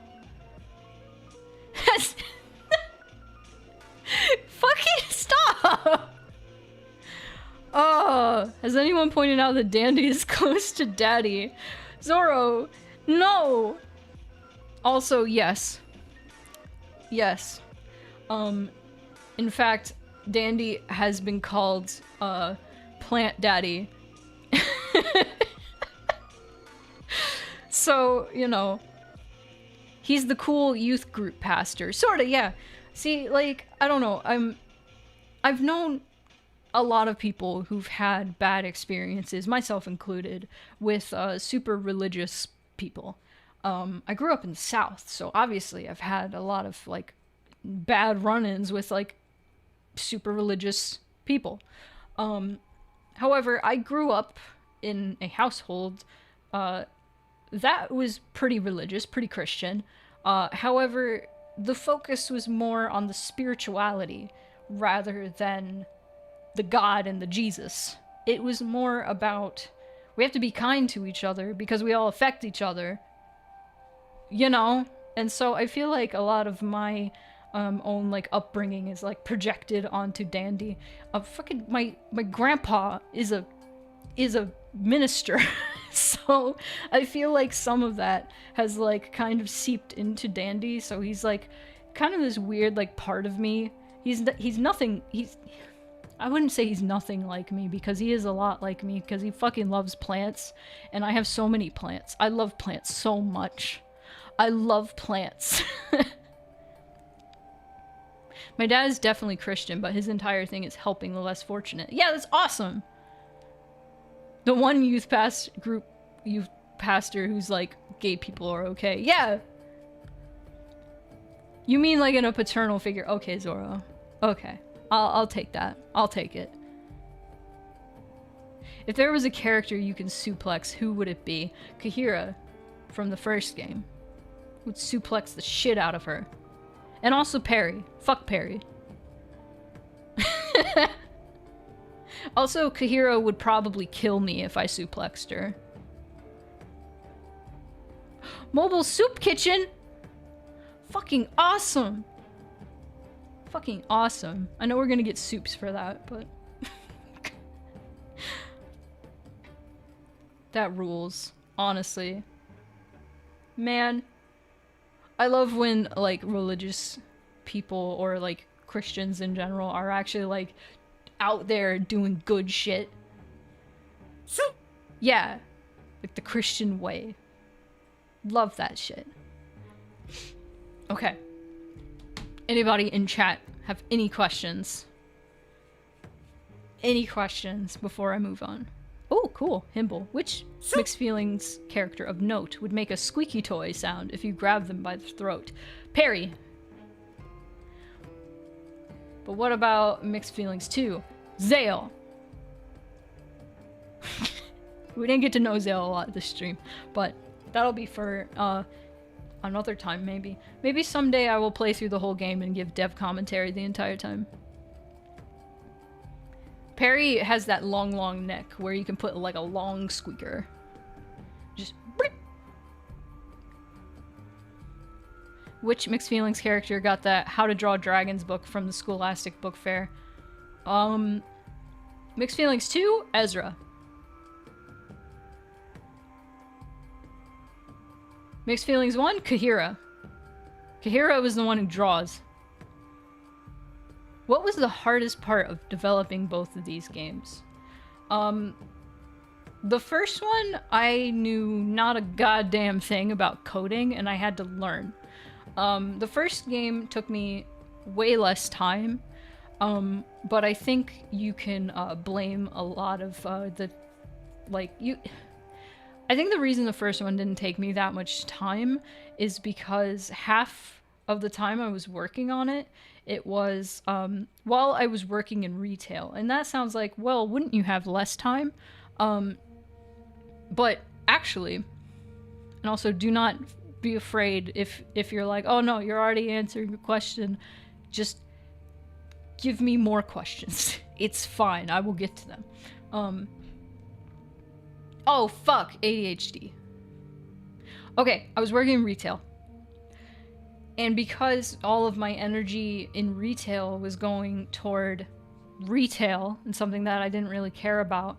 Fucking stop! Oh, has anyone pointed out that Dandy is close to Daddy? Zoro, no! Also, yes. Yes. In fact, Dandy has been called, Plant Daddy. So, you know, he's the cool youth group pastor. Sorta, yeah. See, like, I don't know, I've known a lot of people who've had bad experiences, myself included, with, super religious people. I grew up in the South, so obviously I've had a lot of, like, bad run-ins with, like, super religious people. However, I grew up in a household that was pretty religious, pretty Christian. However, the focus was more on the spirituality rather than the God and the Jesus. It was more about, we have to be kind to each other because we all affect each other, you know? And so I feel like a lot of my own, like, upbringing is, like, projected onto Dandy. Fucking, my grandpa is a minister. So I feel like some of that has, like, kind of seeped into Dandy. So he's, like, kind of this weird, like, part of me. I wouldn't say he's nothing like me, because he is a lot like me, because he fucking loves plants, and I have so many plants. I love plants so much. I love plants. My dad is definitely Christian, but his entire thing is helping the less fortunate. Yeah, that's awesome. The one youth pastor who's like, gay people are okay. Yeah. You mean like in a paternal figure? Okay, Zoro. Okay, I'll take that. I'll take it. If there was a character you can suplex, who would it be? Kahira from the first game would suplex the shit out of her. And also Perry. Fuck Perry. Also, Kahira would probably kill me if I suplexed her. Mobile soup kitchen? Fucking awesome. Fucking awesome. I know we're gonna get soups for that, but... that rules. Honestly. Man. I love when, like, religious people or, like, Christians in general are actually, like, out there doing good shit. Yeah. Like the Christian way. Love that shit. Okay. Anybody in chat have any questions? Any questions before I move on? Oh, cool. Himble. Which Mixed Feelings character of note would make a squeaky toy sound if you grab them by the throat? Perry. But what about Mixed Feelings 2? Zale. We didn't get to know Zale a lot this stream, but that'll be for another time, maybe. Maybe someday I will play through the whole game and give dev commentary the entire time. Perry has that long neck where you can put like a long squeaker. Just bleep. Which Mixed Feelings character got that How to Draw Dragons book from the Scholastic Book Fair? Mixed Feelings 2, Ezra. Mixed Feelings 1, Kahira. Kahira was the one who draws. What was the hardest part of developing both of these games? The first one, I knew not a goddamn thing about coding, and I had to learn. The first game took me way less time, but I think you can blame a lot of I think the reason the first one didn't take me that much time is because half of the time I was working on it, it was while I was working in retail. And that sounds like, well, wouldn't you have less time? But actually, and also do not be afraid if you're like, oh no, you're already answering the question, just give me more questions. It's fine, I will get to them. Oh fuck, ADHD. Okay, I was working in retail. And because all of my energy in retail was going toward retail and something that I didn't really care about,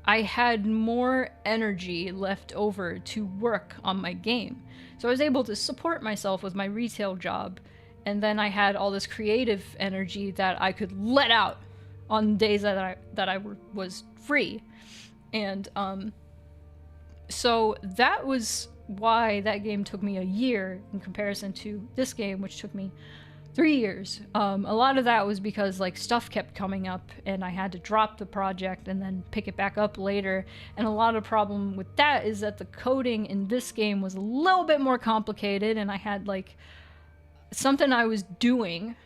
I had more energy left over to work on my game. So I was able to support myself with my retail job, and then I had all this creative energy that I could let out on days that I was free. And so that was why that game took me a year in comparison to this game, which took me 3 years. A lot of that was because like stuff kept coming up and I had to drop the project and then pick it back up later. And a lot of problem with that is that the coding in this game was a little bit more complicated, and I had like something I was doing,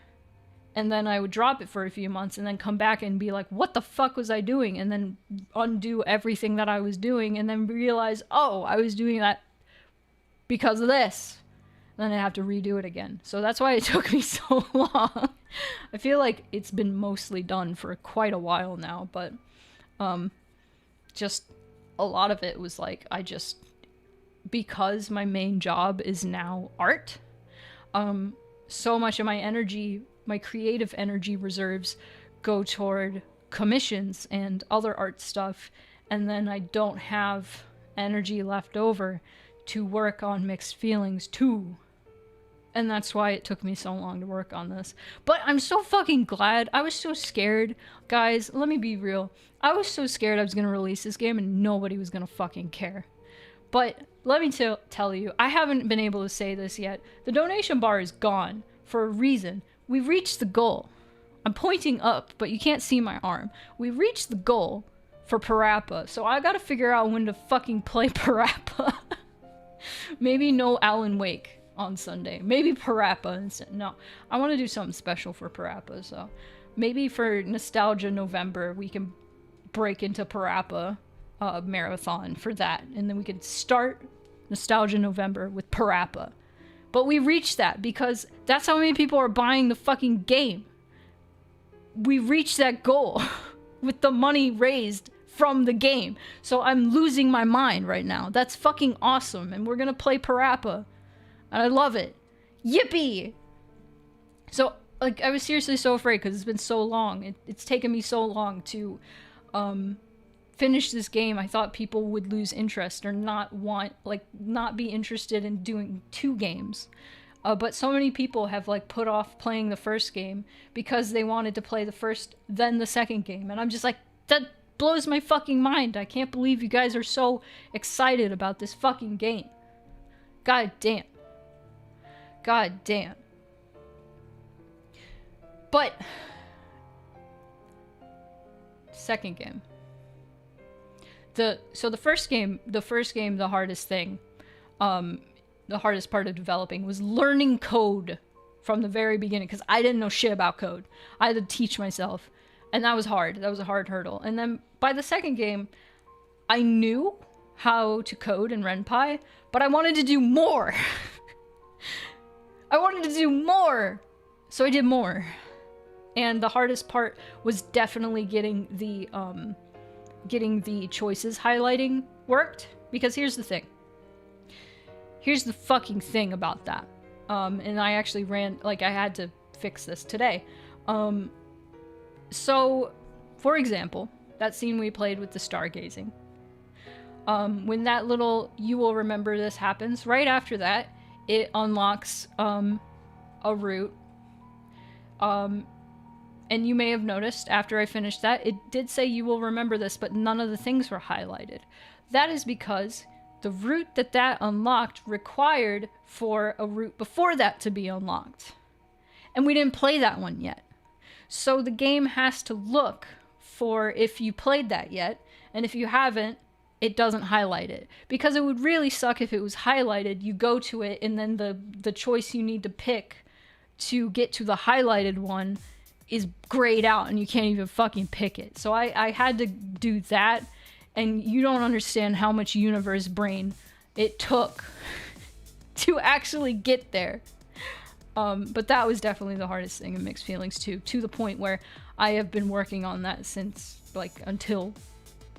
and then I would drop it for a few months and then come back and be like, what the fuck was I doing? And then undo everything that I was doing and then realize, oh, I was doing that because of this. Then I have to redo it again. So that's why it took me so long. I feel like it's been mostly done for quite a while now, but just a lot of it was like, because my main job is now art, so much of my energy, my creative energy reserves go toward commissions and other art stuff, and then I don't have energy left over to work on Mixed Feelings 2. And that's why it took me so long to work on this. But I'm so fucking glad. I was so scared. Guys, let me be real. I was so scared I was going to release this game and nobody was going to fucking care. But let me tell you, I haven't been able to say this yet. The donation bar is gone for a reason. we reached the goal. I'm pointing up, but you can't see my arm. We reached the goal for Parappa, so I gotta figure out when to fucking play Parappa. Maybe no Alan Wake on Sunday. Maybe Parappa instead. No, I want to do something special for Parappa, so maybe for Nostalgia November we can break into Parappa marathon for that, and then we can start Nostalgia November with Parappa. But we reached that because that's how many people are buying the fucking game. We reached that goal with the money raised from the game. So I'm losing my mind right now. That's fucking awesome. And we're gonna play Parappa. And I love it. Yippee! So, like, I was seriously so afraid because it's been so long. It's taken me so long to finish this game. I thought people would lose interest or not be interested in doing 2 games. But so many people have, like, put off playing the first game because they wanted to play the first, then the second game. And I'm just like, that blows my fucking mind. I can't believe you guys are so excited about this fucking game. God damn. God damn. But, second game. The first game, the hardest thing, the hardest part of developing was learning code from the very beginning, because I didn't know shit about code. I had to teach myself, and that was hard. That was a hard hurdle. And then by the second game, I knew how to code in RenPy, but I wanted to do more. I wanted to do more, so I did more. And the hardest part was definitely getting the choices highlighting worked, because here's the thing. Here's the fucking thing about that. And I actually I had to fix this today. So, for example, that scene we played with the stargazing. When that little "you will remember this" happens, right after that, it unlocks a route. And you may have noticed after I finished that, it did say "you will remember this," but none of the things were highlighted. That is because the route that unlocked required for a route before that to be unlocked. And we didn't play that one yet. So the game has to look for if you played that yet, and if you haven't, it doesn't highlight it. Because it would really suck if it was highlighted, you go to it, and then the choice you need to pick to get to the highlighted one is grayed out, and you can't even fucking pick it. So I had to do that, and you don't understand how much universe brain it took to actually get there. But that was definitely the hardest thing in Mixed Feelings too, to the point where I have been working on that since, like, until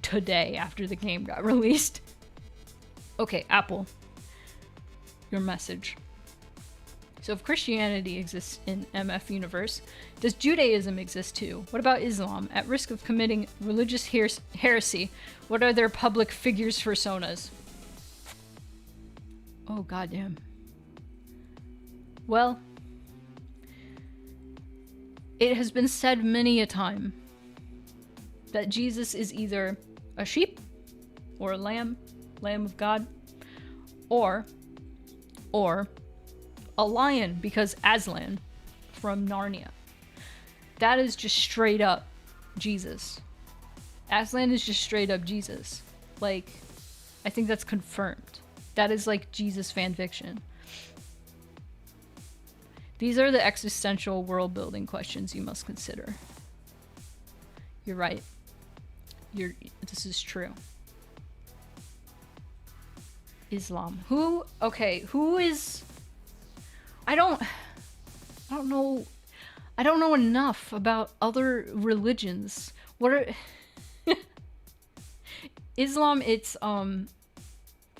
today after the game got released. Okay, Apple, your message. So if Christianity exists in MF Universe, does Judaism exist too? What about Islam? At risk of committing religious heresy, what are their public figures personas? Oh, goddamn. Well, it has been said many a time that Jesus is either a sheep or a lamb of God, or a lion, because Aslan from Narnia. That is just straight up Jesus. Aslan is just straight up Jesus. Like, I think that's confirmed. That is like Jesus fanfiction. These are the existential world building questions you must consider. You're right. This is true. Islam. Who is... I don't know enough about other religions. What are Islam? It's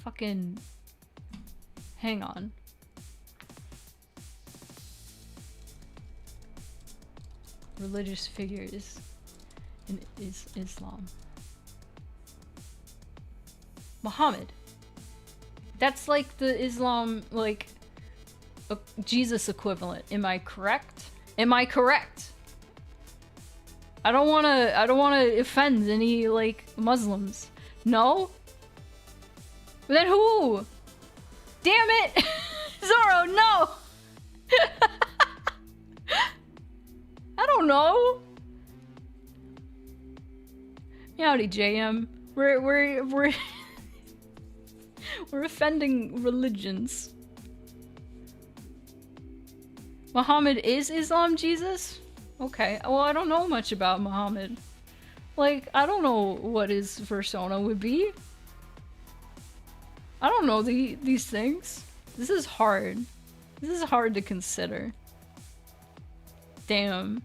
fucking, hang on. Religious figures in Islam. Muhammad. That's like the Islam, like, Jesus equivalent. Am I correct? I don't wanna offend any, like, Muslims. No? Then who? Damn it! Zoro, no! Howdy, JM. We're we're offending religions. Muhammad is Islam Jesus? Okay. Well, I don't know much about Muhammad. Like, I don't know what his persona would be. I don't know these things. This is hard. This is hard to consider. Damn.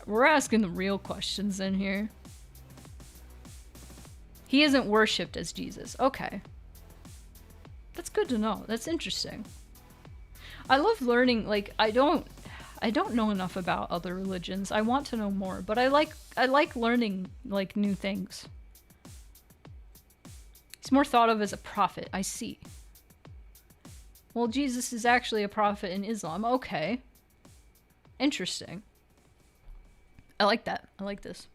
We're asking the real questions in here. He isn't worshipped as Jesus. Okay. That's good to know. That's interesting. I love learning, like, I don't know enough about other religions. I want to know more, but I like learning, like, new things. He's more thought of as a prophet. I see. Well, Jesus is actually a prophet in Islam. Okay. Interesting. I like that. I like this.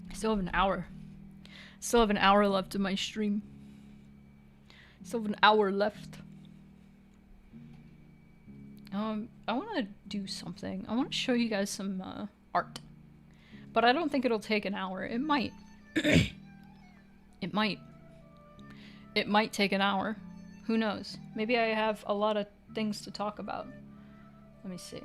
I still have an hour. Still have an hour left of my stream. Still have an hour left. I want to do something. I want to show you guys some art. But I don't think it'll take an hour. It might. It might. It might take an hour. Who knows? Maybe I have a lot of things to talk about. Let me see.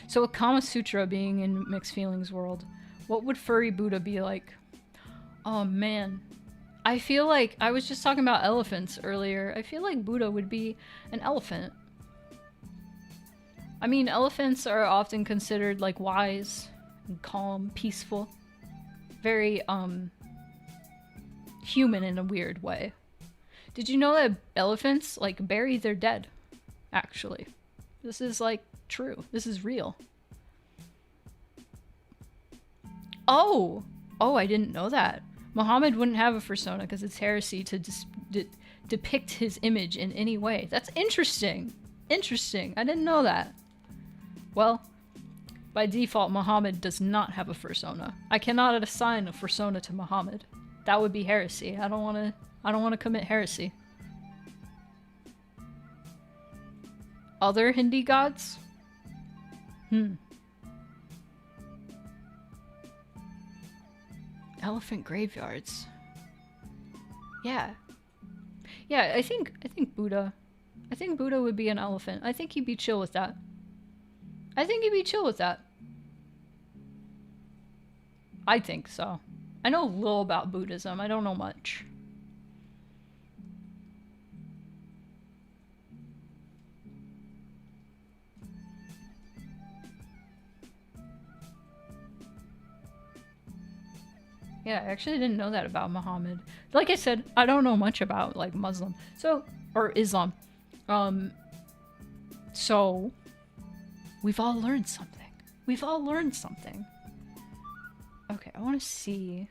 So a Kama Sutra being in mixed feelings world, what would furry Buddha be like? Oh man. I feel like, I was just talking about elephants earlier. I feel like Buddha would be an elephant. I mean, elephants are often considered like wise and calm, peaceful. Very, human in a weird way. Did you know that elephants, like, bury their dead? Actually. This is, like, true. This is real. Oh! Oh, I didn't know that. Muhammad wouldn't have a persona because it's heresy to depict his image in any way. That's interesting. Interesting. I didn't know that. Well, by default, Muhammad does not have a persona. I cannot assign a persona to Muhammad. That would be heresy. I don't want to commit heresy. Other Hindi gods? Elephant graveyards. Yeah. Yeah, I think Buddha. I think Buddha would be an elephant. I think he'd be chill with that. I think he'd be chill with that. I think so. I know a little about Buddhism. I don't know much. Yeah, I actually didn't know that about Muhammad. Like I said, I don't know much about, like, Muslim. So, or Islam. So, we've all learned something. We've all learned something. Okay, I want to see...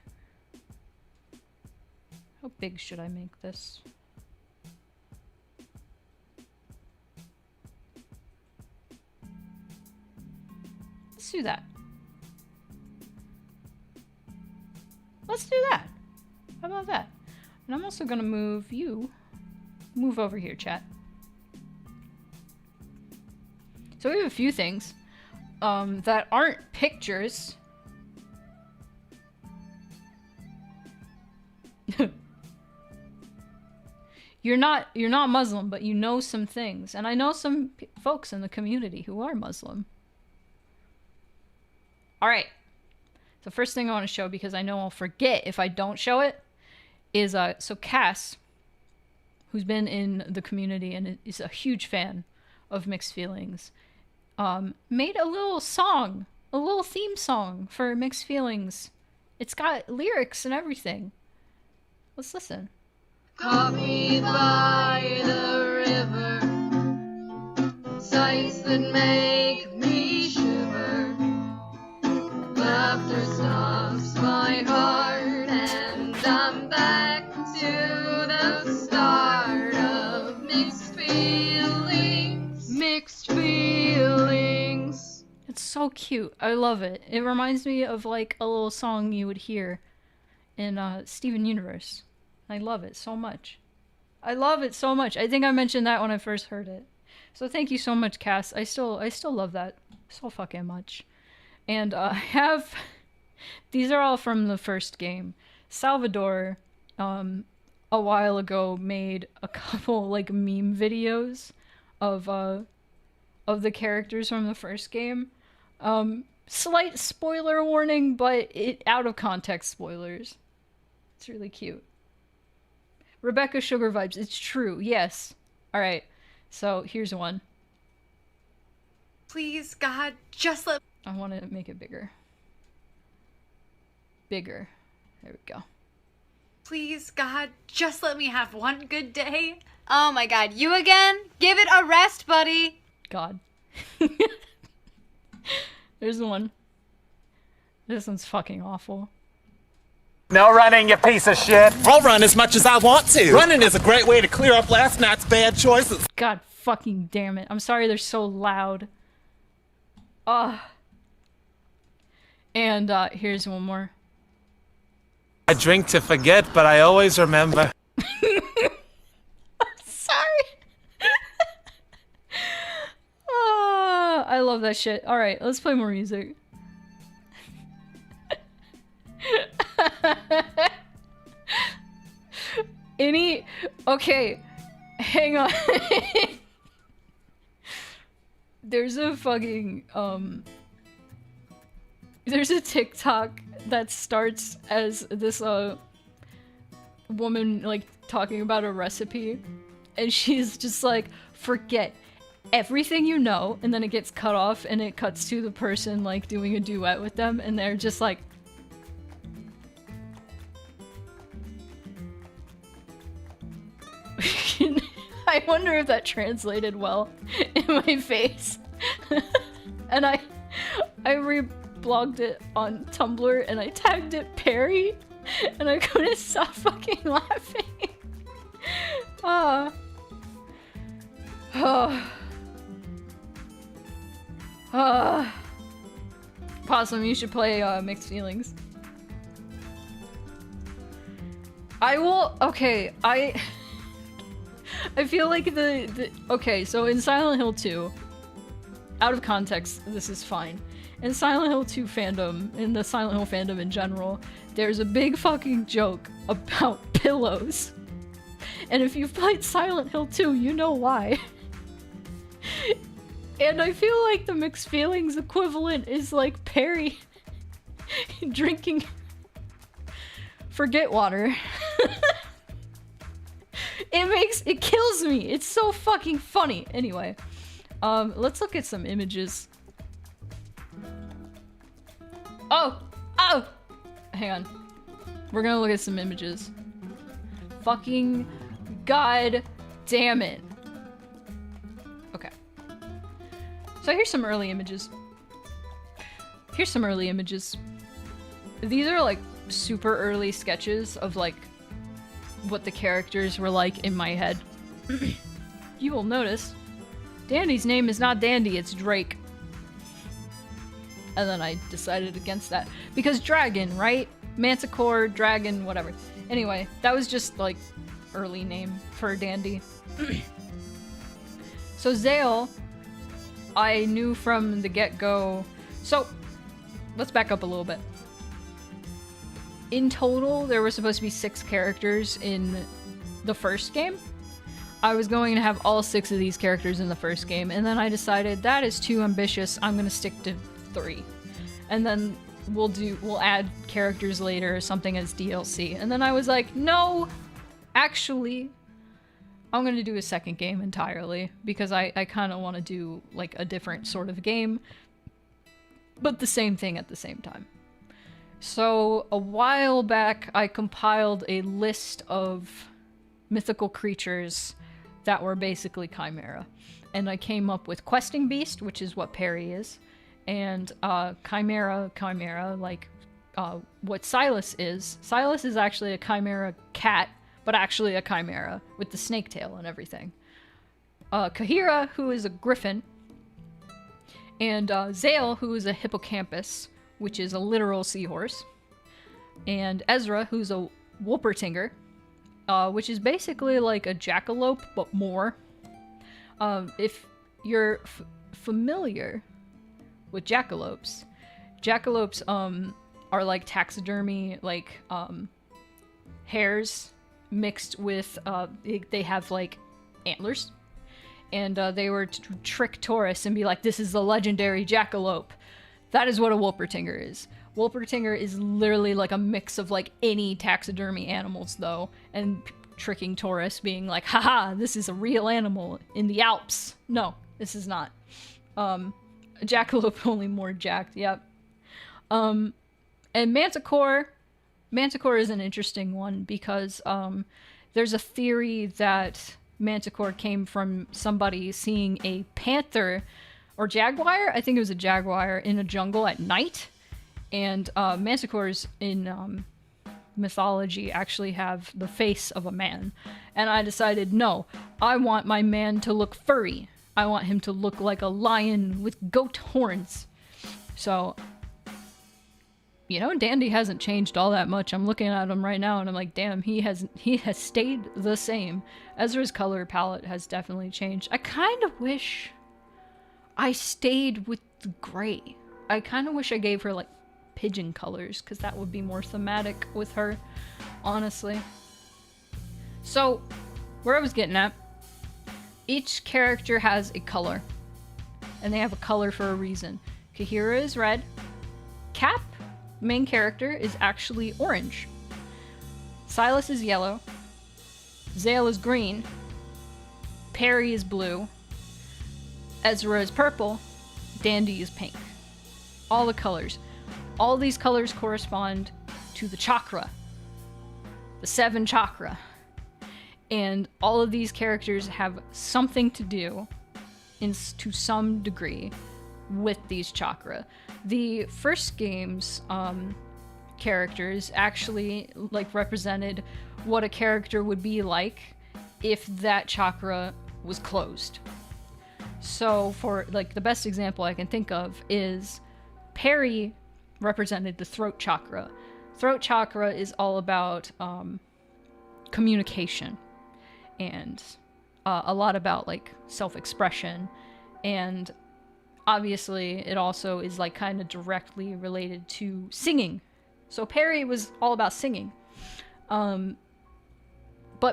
How big should I make this? Let's do that. Let's do that. How about that? And I'm also gonna move you. Move over here, chat. So we have a few things that aren't pictures. You're not Muslim, but you know some things, and I know some folks in the community who are Muslim. All right. The first thing I want to show, because I know I'll forget if I don't show it, is so Cass, who's been in the community and is a huge fan of Mixed Feelings, made a little song, a little theme song for Mixed Feelings. It's got lyrics and everything. Let's listen. Caught me by the river, sights that make me shiver. Laughter stops my heart, and I'm back to the start of mixed feelings. Mixed feelings. It's so cute. I love it. It reminds me of, like, a little song you would hear in Steven Universe. I love it so much. I love it so much. I think I mentioned that when I first heard it. So thank you so much, Cass. I still love that so fucking much. And I have these are all from the first game. Salvador a while ago made a couple like meme videos of the characters from the first game. Slight spoiler warning, but it out of context spoilers. It's really cute. Rebecca Sugar Vibes. It's true. Yes. All right. So here's one. Please, God, just let. I want to make it bigger. Bigger. There we go. Please, God, just let me have one good day. Oh my God, you again? Give it a rest, buddy. God. There's one. This one's fucking awful. No running, you piece of shit. I'll run as much as I want to. Running is a great way to clear up last night's bad choices. God fucking damn it. I'm sorry they're so loud. And here's one more. I drink to forget, but I always remember. Sorry. I love that shit. Alright, let's play more music. Okay, hang on. There's a fucking, there's a TikTok that starts as this, woman, like, talking about a recipe, and she's just like, forget everything you know, and then it gets cut off, and it cuts to the person, like, doing a duet with them, and they're just like, I wonder if that translated well in my face. And I reblogged it on Tumblr and I tagged it Perry and I couldn't stop fucking laughing. Possum, you should play Mixed Feelings. I will. Okay, I feel like okay, so in Silent Hill 2, out of context, this is fine. In Silent Hill 2 fandom, in the Silent Hill fandom in general, there's a big fucking joke about pillows. And if you've played Silent Hill 2, you know why. And I feel like the Mixed Feelings equivalent is like Perry drinking forget water. It kills me. It's so fucking funny. Anyway, let's look at some images. Oh! Hang on. We're gonna look at some images. Fucking god damn it. Okay. So here's some early images. These are like super early sketches of like what the characters were like in my head. You will notice Dandy's name is not Dandy, it's Drake. And then I decided against that because dragon, right? Manticore, dragon, whatever. Anyway, that was just like early name for Dandy. So Zale, I knew from the get-go. So let's back up a little bit. In total, there were supposed to be 6 characters in the first game. I was going to have all 6 of these characters in the first game, and then I decided that is too ambitious. I'm gonna stick to 3. And then we'll add characters later, something as DLC. And then I was like, no, actually, I'm gonna do a second game entirely, because I kind of want to do like a different sort of game, but the same thing at the same time. So a while back, I compiled a list of mythical creatures that were basically Chimera. And I came up with Questing Beast, which is what Perry is, and Chimera, like what Silas is. Silas is actually a Chimera cat, but actually a Chimera with the snake tail and everything. Kahira, who is a griffin, and Zale, who is a hippocampus, which is a literal seahorse, and Ezra, who's a Whoopertinger, which is basically like a jackalope, but more. If you're familiar with jackalopes, jackalopes are like taxidermy, like hares mixed with they have like antlers, and they were to trick tourists and be like, this is the legendary jackalope. That is what a Wolpertinger is. Wolpertinger is literally like a mix of like any taxidermy animals though, and tricking tourists being like, haha, this is a real animal in the Alps. No, this is not. A jackalope, only more jacked, yep. And Manticore is an interesting one because there's a theory that Manticore came from somebody seeing a panther or jaguar, I think it was a jaguar, in a jungle at night. And manticores in mythology actually have the face of a man. And I decided, no, I want my man to look furry. I want him to look like a lion with goat horns. So, you know, Dandy hasn't changed all that much. I'm looking at him right now and I'm like, damn, he has stayed the same. Ezra's color palette has definitely changed. I kind of wish I stayed with the gray. I kind of wish I gave her like pigeon colors, because that would be more thematic with her, honestly. So, where I was getting at, each character has a color, and they have a color for a reason. Kahira is red. Cap, main character, is actually orange. Silas is yellow. Zale is green. Perry is blue. Ezra is purple. Dandy is pink. All the colors. All these colors correspond to the chakra. The 7 chakra. And all of these characters have something to do, to some degree, with these chakra. The first game's characters actually like represented what a character would be like if that chakra was closed. So for like the best example I can think of is Perry represented the throat chakra. Throat chakra is all about communication and a lot about like self-expression, and obviously it also is like kind of directly related to singing. So Perry was all about singing. But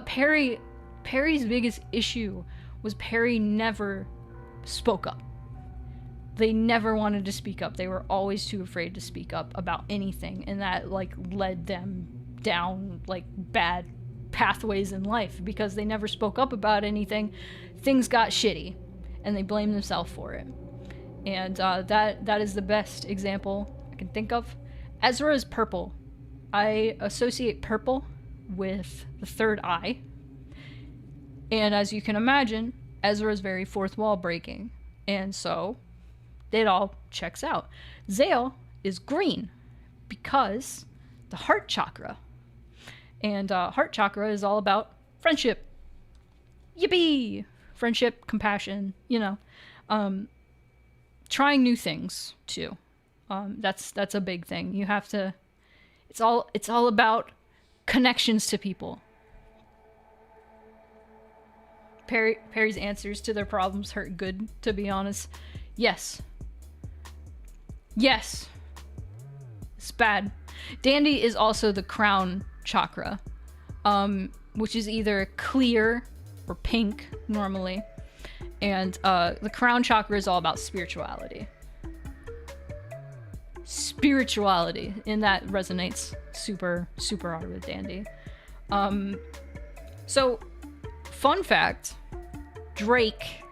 Perry's biggest issue was Perry never spoke up. They never wanted to speak up. They were always too afraid to speak up about anything, and that like led them down like bad pathways in life because they never spoke up about anything. Things got shitty, and they blamed themselves for it. And that is the best example I can think of. Ezra is purple. I associate purple with the third eye, and as you can imagine, Ezra is very fourth wall breaking, and so it all checks out. Zale is green because the heart chakra. And heart chakra is all about friendship. Yippee! Friendship, compassion, you know. Trying new things too. That's a big thing. You have to. It's all about connections to people. Perry's answers to their problems hurt good, to be honest. Yes. Yes. It's bad. Dandy is also the crown chakra, which is either clear or pink normally. And the crown chakra is all about spirituality. Spirituality, and that resonates super, super hard with Dandy. So, fun fact, Drake,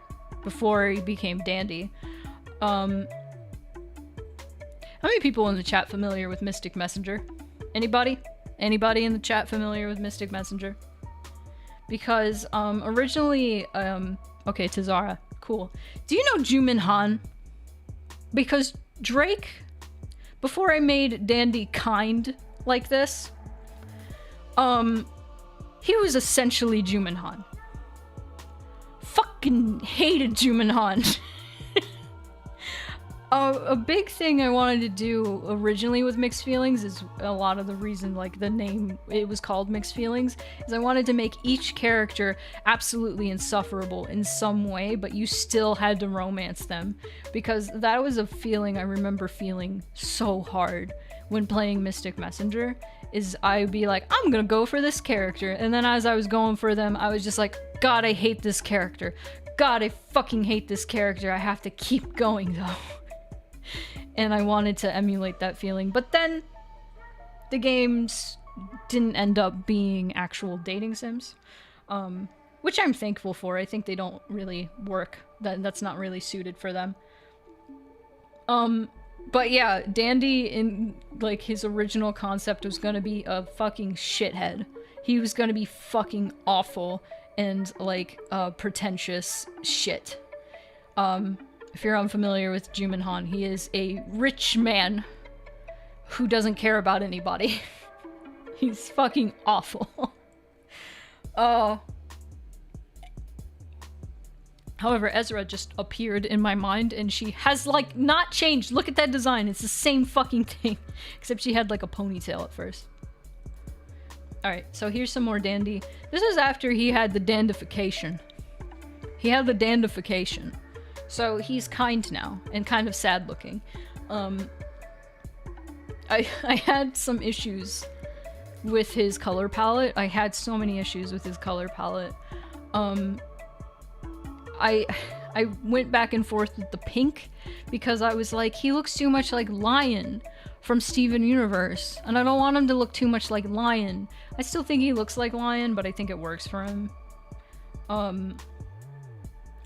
before he became Dandy, how many people in the chat familiar with Mystic Messenger? Anybody? Anybody in the chat familiar with Mystic Messenger? Because originally, okay, Tazara, cool. Do you know Jumin Han? Because Drake, before I made Dandy kind like this, he was essentially Jumin Han. Fucking hated Jumin Han. A big thing I wanted to do originally with Mixed Feelings is a lot of the reason, like, the name, it was called Mixed Feelings, is I wanted to make each character absolutely insufferable in some way, but you still had to romance them. Because that was a feeling I remember feeling so hard when playing Mystic Messenger, is I'd be like, I'm gonna go for this character, and then as I was going for them, I was just like, God, I hate this character. God, I fucking hate this character. I have to keep going, though. And I wanted to emulate that feeling, but then the games didn't end up being actual dating sims, which I'm thankful for. I think they don't really work. That's not really suited for them. But yeah, Dandy in, like, his original concept was gonna be a fucking shithead. He was gonna be fucking awful and, like, pretentious shit. If you're unfamiliar with Jumin Han, he is a rich man who doesn't care about anybody. He's fucking awful. However, Ezra just appeared in my mind and she has, like, not changed. Look at that design. It's the same fucking thing. Except she had, like, a ponytail at first. Alright, so here's some more Dandy. This is after he had the dandification. He had the dandification. So he's kind now, and kind of sad looking. I had some issues with his color palette. I had so many issues with his color palette. I went back and forth with the pink, because I was like, he looks too much like Lion from Steven Universe, and I don't want him to look too much like Lion. I still think he looks like Lion, but I think it works for him.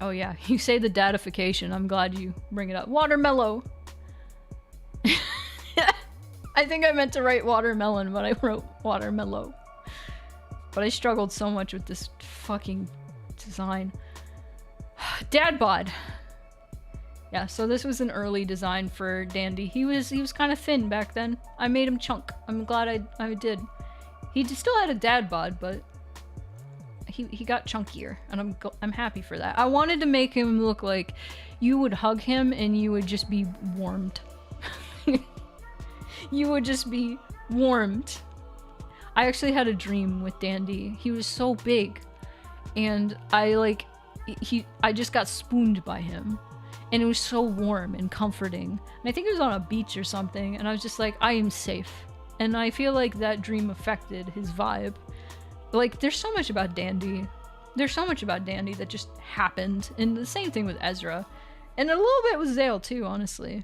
Oh yeah, you say the datification. I'm glad you bring it up. Watermellow! I think I meant to write watermelon, but I wrote watermellow. But I struggled so much with this fucking design. Dad bod! Yeah, so this was an early design for Dandy. He was kind of thin back then. I made him chunk. I'm glad I did. He still had a dad bod, but he got chunkier, and I'm happy for that. I wanted to make him look like you would hug him and you would just be warmed. You would just be warmed. I actually had a dream with Dandy. He was so big, and I just got spooned by him, and it was so warm and comforting. And I think it was on a beach or something, and I was just like, I am safe. And I feel like that dream affected his vibe. Like, there's so much about Dandy. There's so much about Dandy that just happened. And the same thing with Ezra. And a little bit with Zale, too, honestly.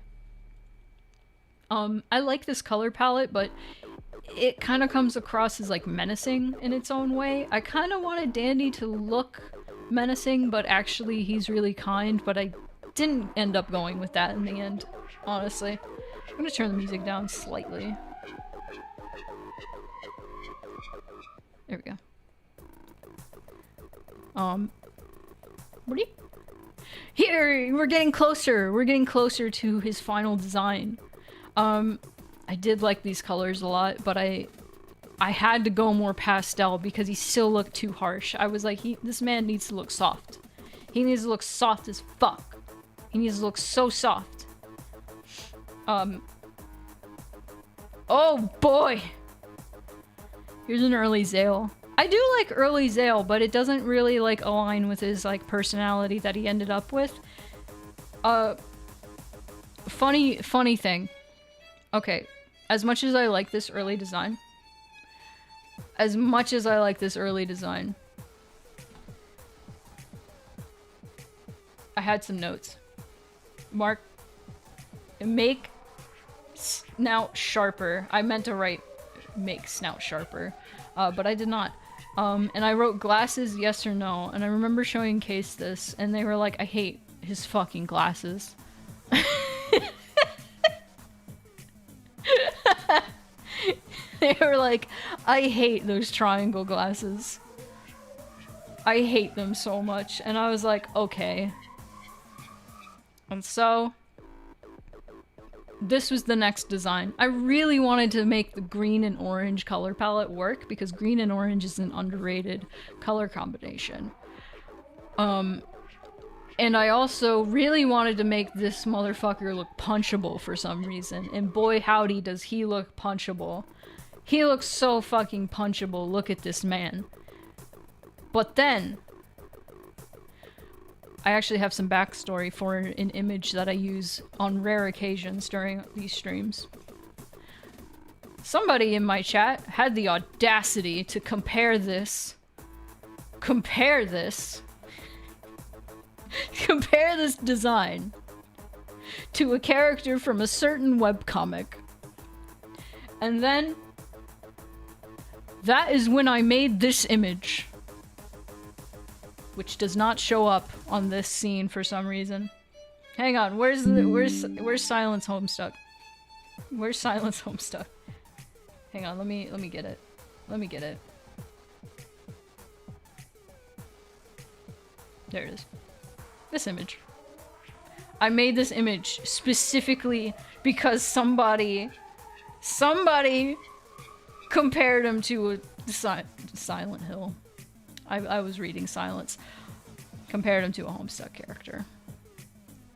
I like this color palette, but it kind of comes across as, like, menacing in its own way. I kind of wanted Dandy to look menacing, but actually he's really kind. But I didn't end up going with that in the end, honestly. I'm gonna turn the music down slightly. There we go. What are you? Here, we're getting closer. We're getting closer to his final design. I did like these colors a lot, but I had to go more pastel because he still looked too harsh. I was like, this man needs to look soft. He needs to look soft as fuck. He needs to look so soft. Oh boy! Here's an early Zale. I do like early Zale, but it doesn't really, like, align with his, like, personality that he ended up with. Funny thing. Okay, as much as I like this early design, I had some notes. Mark, make snout sharper. I meant to write make snout sharper, but I did not. And I wrote glasses, yes or no, and I remember showing Case this, and they were like, I hate his fucking glasses. They were like, I hate those triangle glasses. I hate them so much. And I was like, okay. And so this was the next design. I really wanted to make the green and orange color palette work because green and orange is an underrated color combination. And I also really wanted to make this motherfucker look punchable for some reason. And boy howdy does he look punchable. He looks so fucking punchable. Look at this man. But then, I actually have some backstory for an image that I use on rare occasions during these streams. Somebody in my chat had the audacity to compare this design to a character from a certain webcomic. And then, that is when I made this image. Which does not show up on this scene for some reason. Hang on, where's Silence Homestuck? Where's Silence Homestuck? Hang on, let me get it. Let me get it. There it is. This image. I made this image specifically because somebody compared him to a Silent Hill. I was reading Silence. Compared him to a Homestuck character.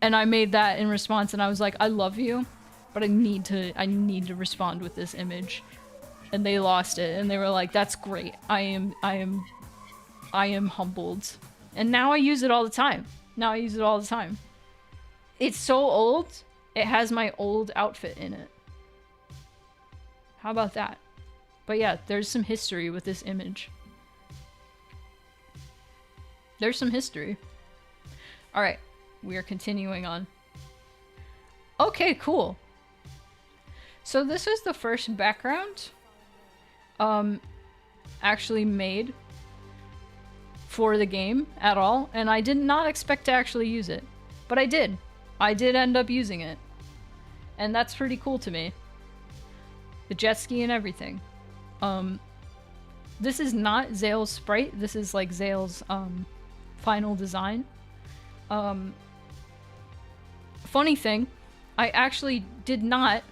And I made that in response, and I was like, I love you, but I need to respond with this image. And they lost it, and they were like, that's great. I am humbled. And now I use it all the time. It's so old, it has my old outfit in it. How about that? But yeah, there's some history with this image. There's some history. Alright, we are continuing on. Okay, cool. So this is the first background actually made for the game at all, and I did not expect to actually use it. But I did. I did end up using it. And that's pretty cool to me. The jet ski and everything. This is not Zale's sprite, this is like Zale's final design. Funny thing, I actually did not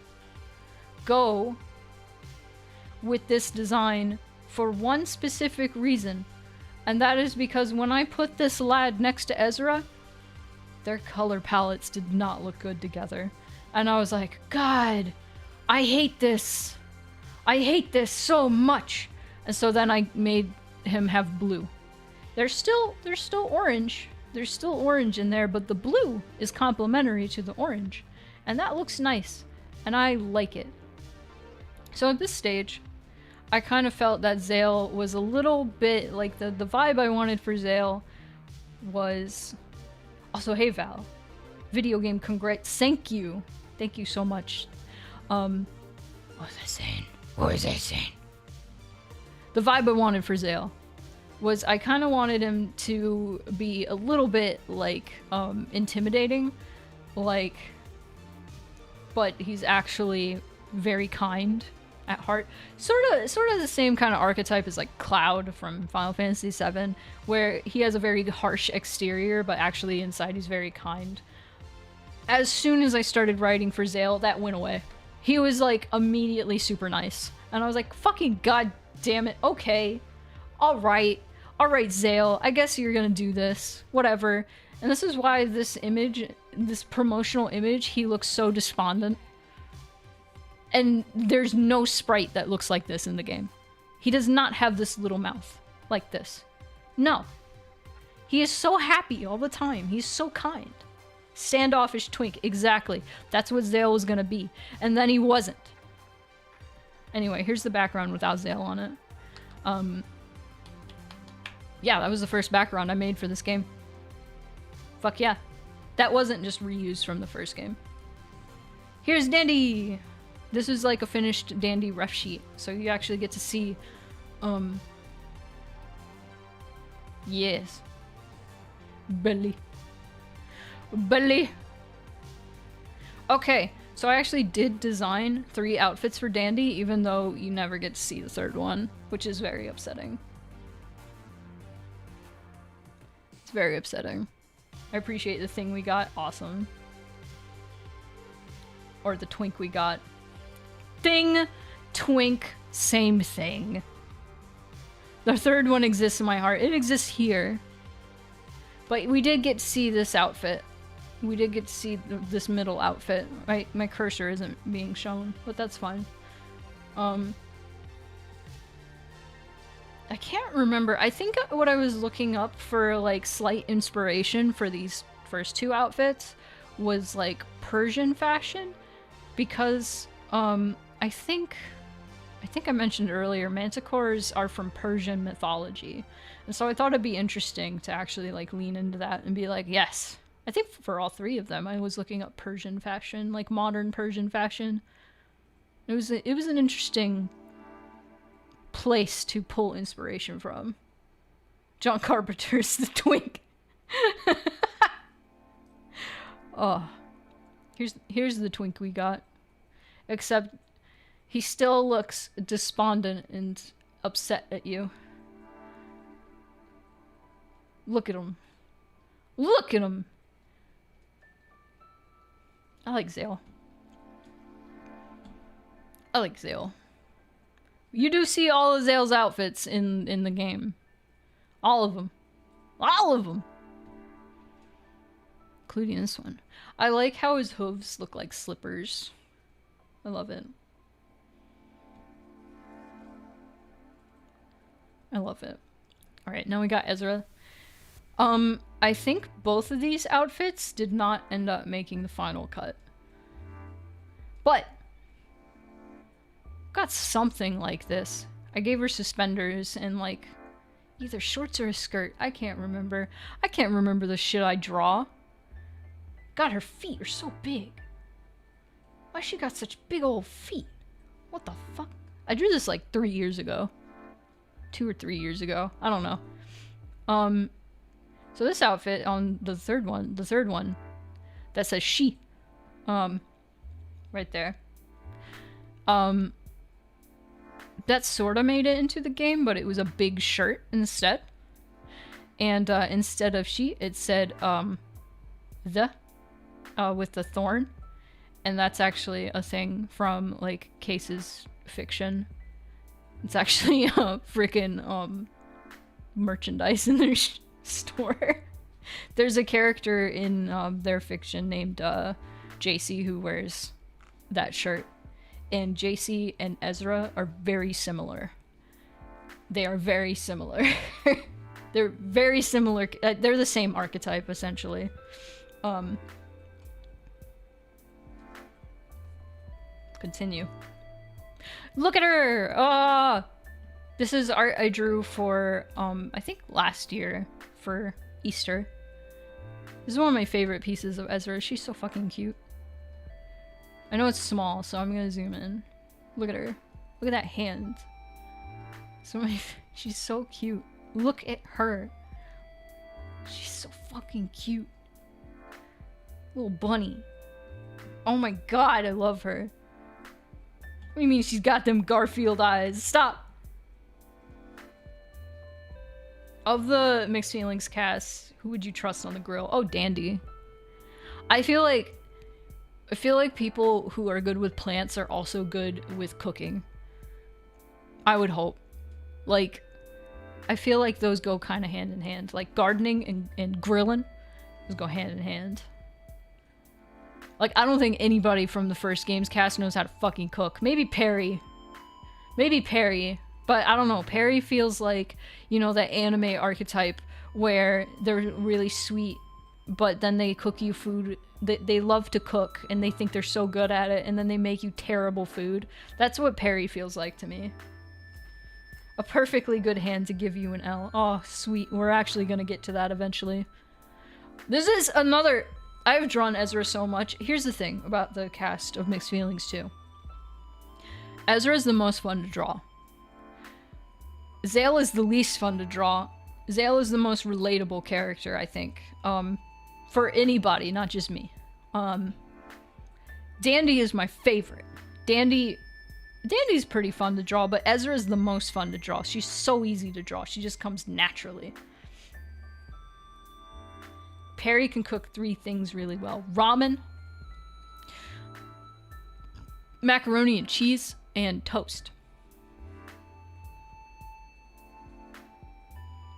go with this design for one specific reason, and that is because when I put this lad next to Ezra, their color palettes did not look good together. And I was like, God, I hate this. I hate this so much. And so then I made him have blue. There's still orange. There's still orange in there, but the blue is complementary to the orange. And that looks nice. And I like it. So at this stage, I kind of felt that Zale was a little bit like the vibe I wanted for Zale was also, hey Val, video game congrats, thank you so much. What was I saying? The vibe I wanted for Zale was I kind of wanted him to be a little bit like intimidating, like, but he's actually very kind at heart. Sort of the same kind of archetype as like Cloud from Final Fantasy VII, where he has a very harsh exterior, but actually inside he's very kind. As soon as I started writing for Zale, that went away. He was like immediately super nice. And I was like, fucking god damn it, okay. Alright, Zale, I guess you're gonna do this. Whatever. And this is why this image, this promotional image, he looks so despondent. And there's no sprite that looks like this in the game. He does not have this little mouth like this. No. He is so happy all the time. He's so kind. Standoffish twink, exactly. That's what Zale was gonna be. And then he wasn't. Anyway, here's the background without Zale on it. Yeah, that was the first background I made for this game. Fuck yeah. That wasn't just reused from the first game. Here's Dandy! This is like a finished Dandy ref sheet, so you actually get to see, yes. Belly. Okay, so I actually did design 3 outfits for Dandy, even though you never get to see the third one, which is very upsetting. It's very upsetting. I appreciate the thing we got, awesome. Or the twink we got. Thing, twink, same thing. The third one exists in my heart. It exists here. But we did get to see this outfit. We did get to see this middle outfit. Right, my cursor isn't being shown, but that's fine. I can't remember. I think what I was looking up for, like, slight inspiration for these first two outfits was, like, Persian fashion. Because, I think I mentioned earlier, manticores are from Persian mythology. And so I thought it'd be interesting to actually, like, lean into that and be like, yes. I think for all three of them, I was looking up Persian fashion, like modern Persian fashion. It was an interesting place to pull inspiration from. John Carpenter's The Twink. Oh, here's the twink we got. Except he still looks despondent and upset at you. Look at him. Look at him. I like Zale. I like Zale. You do see all of Zale's outfits in the game. All of them. All of them. Including this one. I like how his hooves look like slippers. I love it. I love it. Alright, now we got Ezra. I think both of these outfits did not end up making the final cut. But got something like this. I gave her suspenders and, like, either shorts or a skirt. I can't remember. I can't remember the shit I draw. God, her feet are so big. Why she got such big old feet? What the fuck? I drew this like 3 years ago. 2 or 3 years ago. I don't know. So this outfit on the third one, that says she. Right there. That sort of made it into the game, but it was a big shirt instead. And instead of she, it said with the thorn. And that's actually a thing from, like, Case's fiction. It's actually a freaking merchandise in their store. There's a character in their fiction named JC who wears that shirt. And JC and Ezra are very similar. They are very similar. They're very similar. They're the same archetype, essentially. Continue. Look at her! This is art I drew for, I think last year for Easter. This is one of my favorite pieces of Ezra. She's so fucking cute. I know it's small, so I'm gonna zoom in. Look at her. Look at that hand. She's so cute. Look at her. She's so fucking cute. Little bunny. Oh my god, I love her. What do you mean she's got them Garfield eyes? Stop! Of the Mixed Feelings cast, who would you trust on the grill? Oh, Dandy. I feel like people who are good with plants are also good with cooking. I would hope. Like, I feel like those go kind of hand in hand. Like, gardening and grilling, those go hand in hand. Like, I don't think anybody from the first game's cast knows how to fucking cook. Maybe Perry. Maybe Perry. But I don't know. Perry feels like, you know, that anime archetype where they're really sweet, but then they cook you food. They love to cook, and they think they're so good at it, and then they make you terrible food. That's what Perry feels like to me. A perfectly good hand to give you an L. Oh, sweet. We're actually gonna get to that eventually. This is another... I've drawn Ezra so much. Here's the thing about the cast of Mixed Feelings 2. Ezra is the most fun to draw. Zale is the least fun to draw. Zale is the most relatable character, I think. For anybody, not just me. Dandy is my favorite. Dandy's pretty fun to draw, but Ezra is the most fun to draw. She's so easy to draw. She just comes naturally. Perry can cook 3 things really well. Ramen, macaroni and cheese, and toast.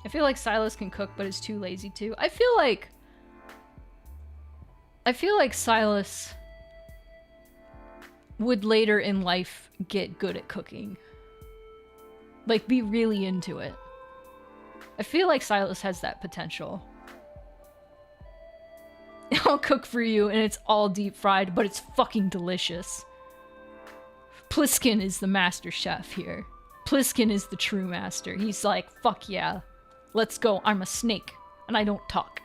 I feel like Silas can cook, but is too lazy to. I feel like Silas would later in life get good at cooking. Like, be really into it. I feel like Silas has that potential. I'll cook for you, and it's all deep fried, but it's fucking delicious. Pliskin is the master chef here. Pliskin is the true master. He's like, fuck yeah, let's go. I'm a snake, and I don't talk.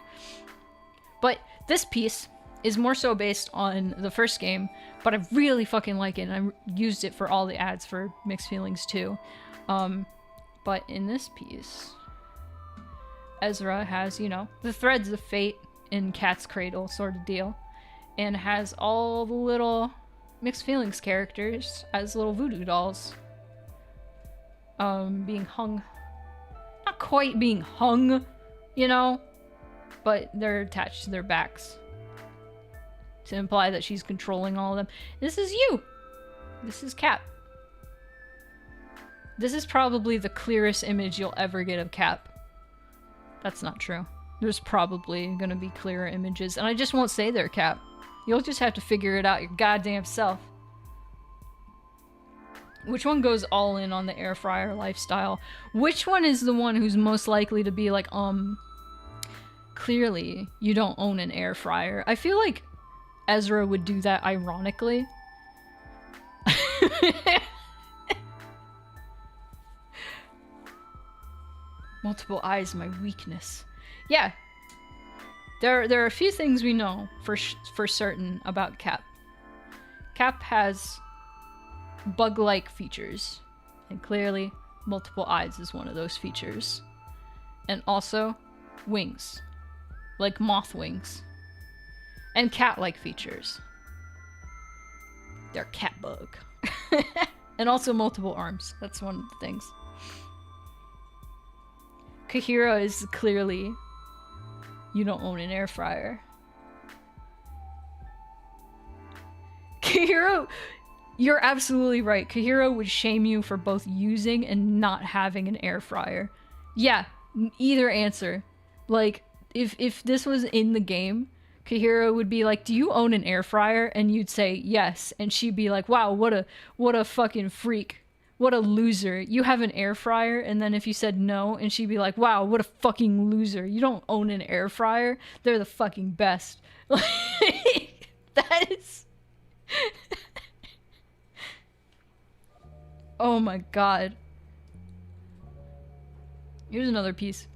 But this piece is more so based on the first game, but I really fucking like it, and I used it for all the ads for Mixed Feelings too. But in this piece, Ezra has, you know, the threads of fate in Cat's Cradle sort of deal, and has all the little Mixed Feelings characters as little voodoo dolls. Being hung. Not quite being hung, you know, but they're attached to their backs to imply that she's controlling all of them. This is you! This is Cap. This is probably the clearest image you'll ever get of Cap. That's not true. There's probably gonna be clearer images, and I just won't say they're Cap. You'll just have to figure it out your goddamn self. Which one goes all in on the air fryer lifestyle? Which one is the one who's most likely to be like, clearly you don't own an air fryer? I feel like Ezra would do that ironically. Multiple eyes, my weakness. Yeah. There are a few things we know for certain about Cap. Cap has bug-like features, and clearly multiple eyes is one of those features. And also wings, like moth wings, and cat-like features. They're cat bug. And also multiple arms. That's one of the things. Kahira is clearly, you don't own an air fryer. Kahira, you're absolutely right. Kahira would shame you for both using and not having an air fryer. Yeah, either answer. Like, if this was in the game, Kahira would be like, do you own an air fryer? And you'd say yes. And she'd be like, wow, what a fucking freak. What a loser. You have an air fryer? And then if you said no, and she'd be like, wow, what a fucking loser. You don't own an air fryer? They're the fucking best. That is... Oh my god. Here's another piece.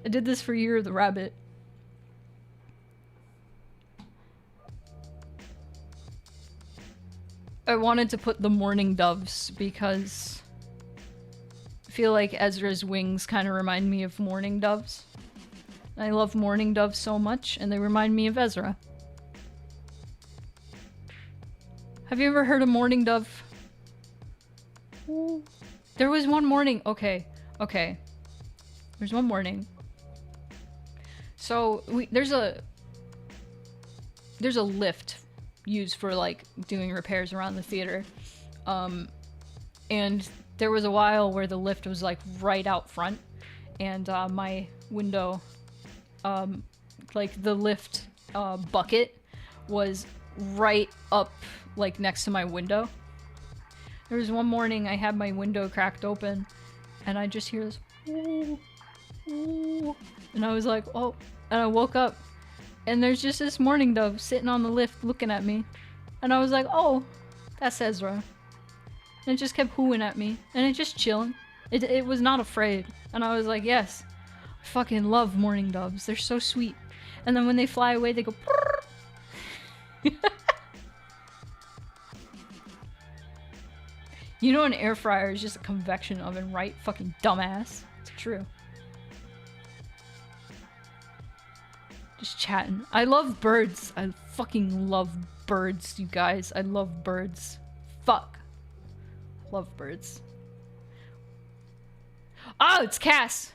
I did this for Year of the Rabbit. I wanted to put the mourning doves because I feel like Ezra's wings kind of remind me of mourning doves. I love mourning doves so much, and they remind me of Ezra. Have you ever heard a mourning dove? Ooh. There was one morning. Okay. There's one morning. So there's a lift used for like doing repairs around the theater, and there was a while where the lift was like right out front, and my window, like the lift bucket was right up like next to my window. There was one morning I had my window cracked open, and I just hear this ooh, ooh, and I was like, oh, and I woke up, and there's just this mourning dove sitting on the lift looking at me. And I was like, oh, that's Ezra. And it just kept hooing at me. And it just chilling. It was not afraid. And I was like, yes. I fucking love mourning doves. They're so sweet. And then when they fly away, they go You know an air fryer is just a convection oven, right? Fucking dumbass. It's true. Just chatting. I love birds. I fucking love birds, you guys. I love birds. Fuck. Love birds. Oh, it's Cass.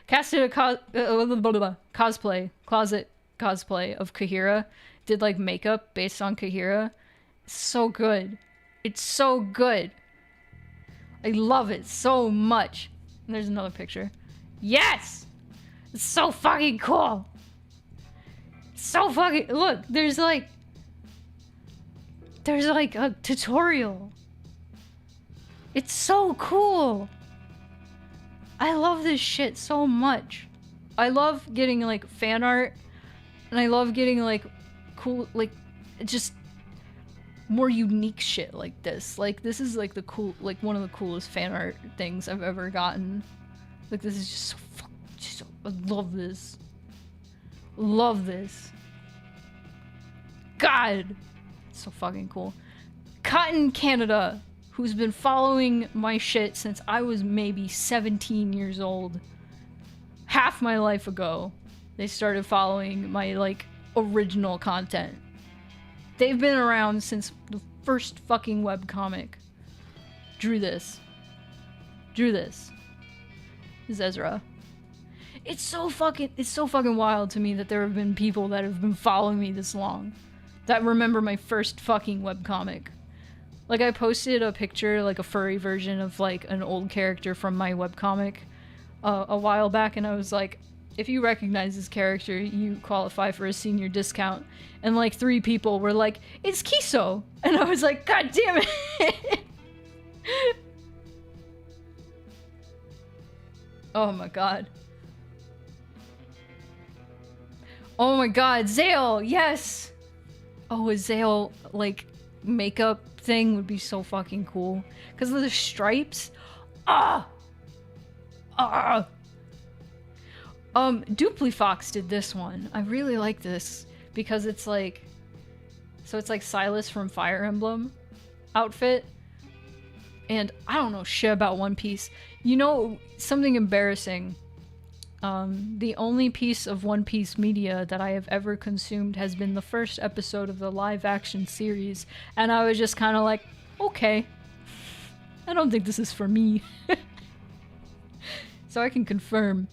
Cass did a cosplay, closet cosplay of Kahira. Did like makeup based on Kahira. It's so good. It's so good. I love it so much. And there's another picture. Yes! It's so fucking cool! So fucking... Look, there's like a tutorial. It's so cool! I love this shit so much. I love getting like fan art, and I love getting like cool, like just more unique shit like this. Like this is like the cool, like one of the coolest fan art things I've ever gotten. Like this is just so I love this. Love this. God, it's so fucking cool. Cotton Canada, who's been following my shit since I was maybe 17 years old. Half my life ago, they started following my, like, original content. They've been around since the first fucking webcomic. Drew this. This is Ezra. It's so fucking wild to me that there have been people that have been following me this long. That remember my first fucking webcomic. Like, I posted a picture, like a furry version of, like, an old character from my webcomic a while back, and I was like, if you recognize this character, you qualify for a senior discount. And, like, 3 people were like, it's Kiso! And I was like, God damn it! Oh my god. Oh my god, Zale! Yes! Oh, a Zale, like, makeup thing would be so fucking cool. Because of the stripes. Duplifox did this one. I really like this. Because it's like... So it's like Silas from Fire Emblem outfit. And I don't know shit about One Piece. You know, something embarrassing. The only piece of One Piece media that I have ever consumed has been the first episode of the live-action series, and I was just kind of like, okay, I don't think this is for me. So I can confirm.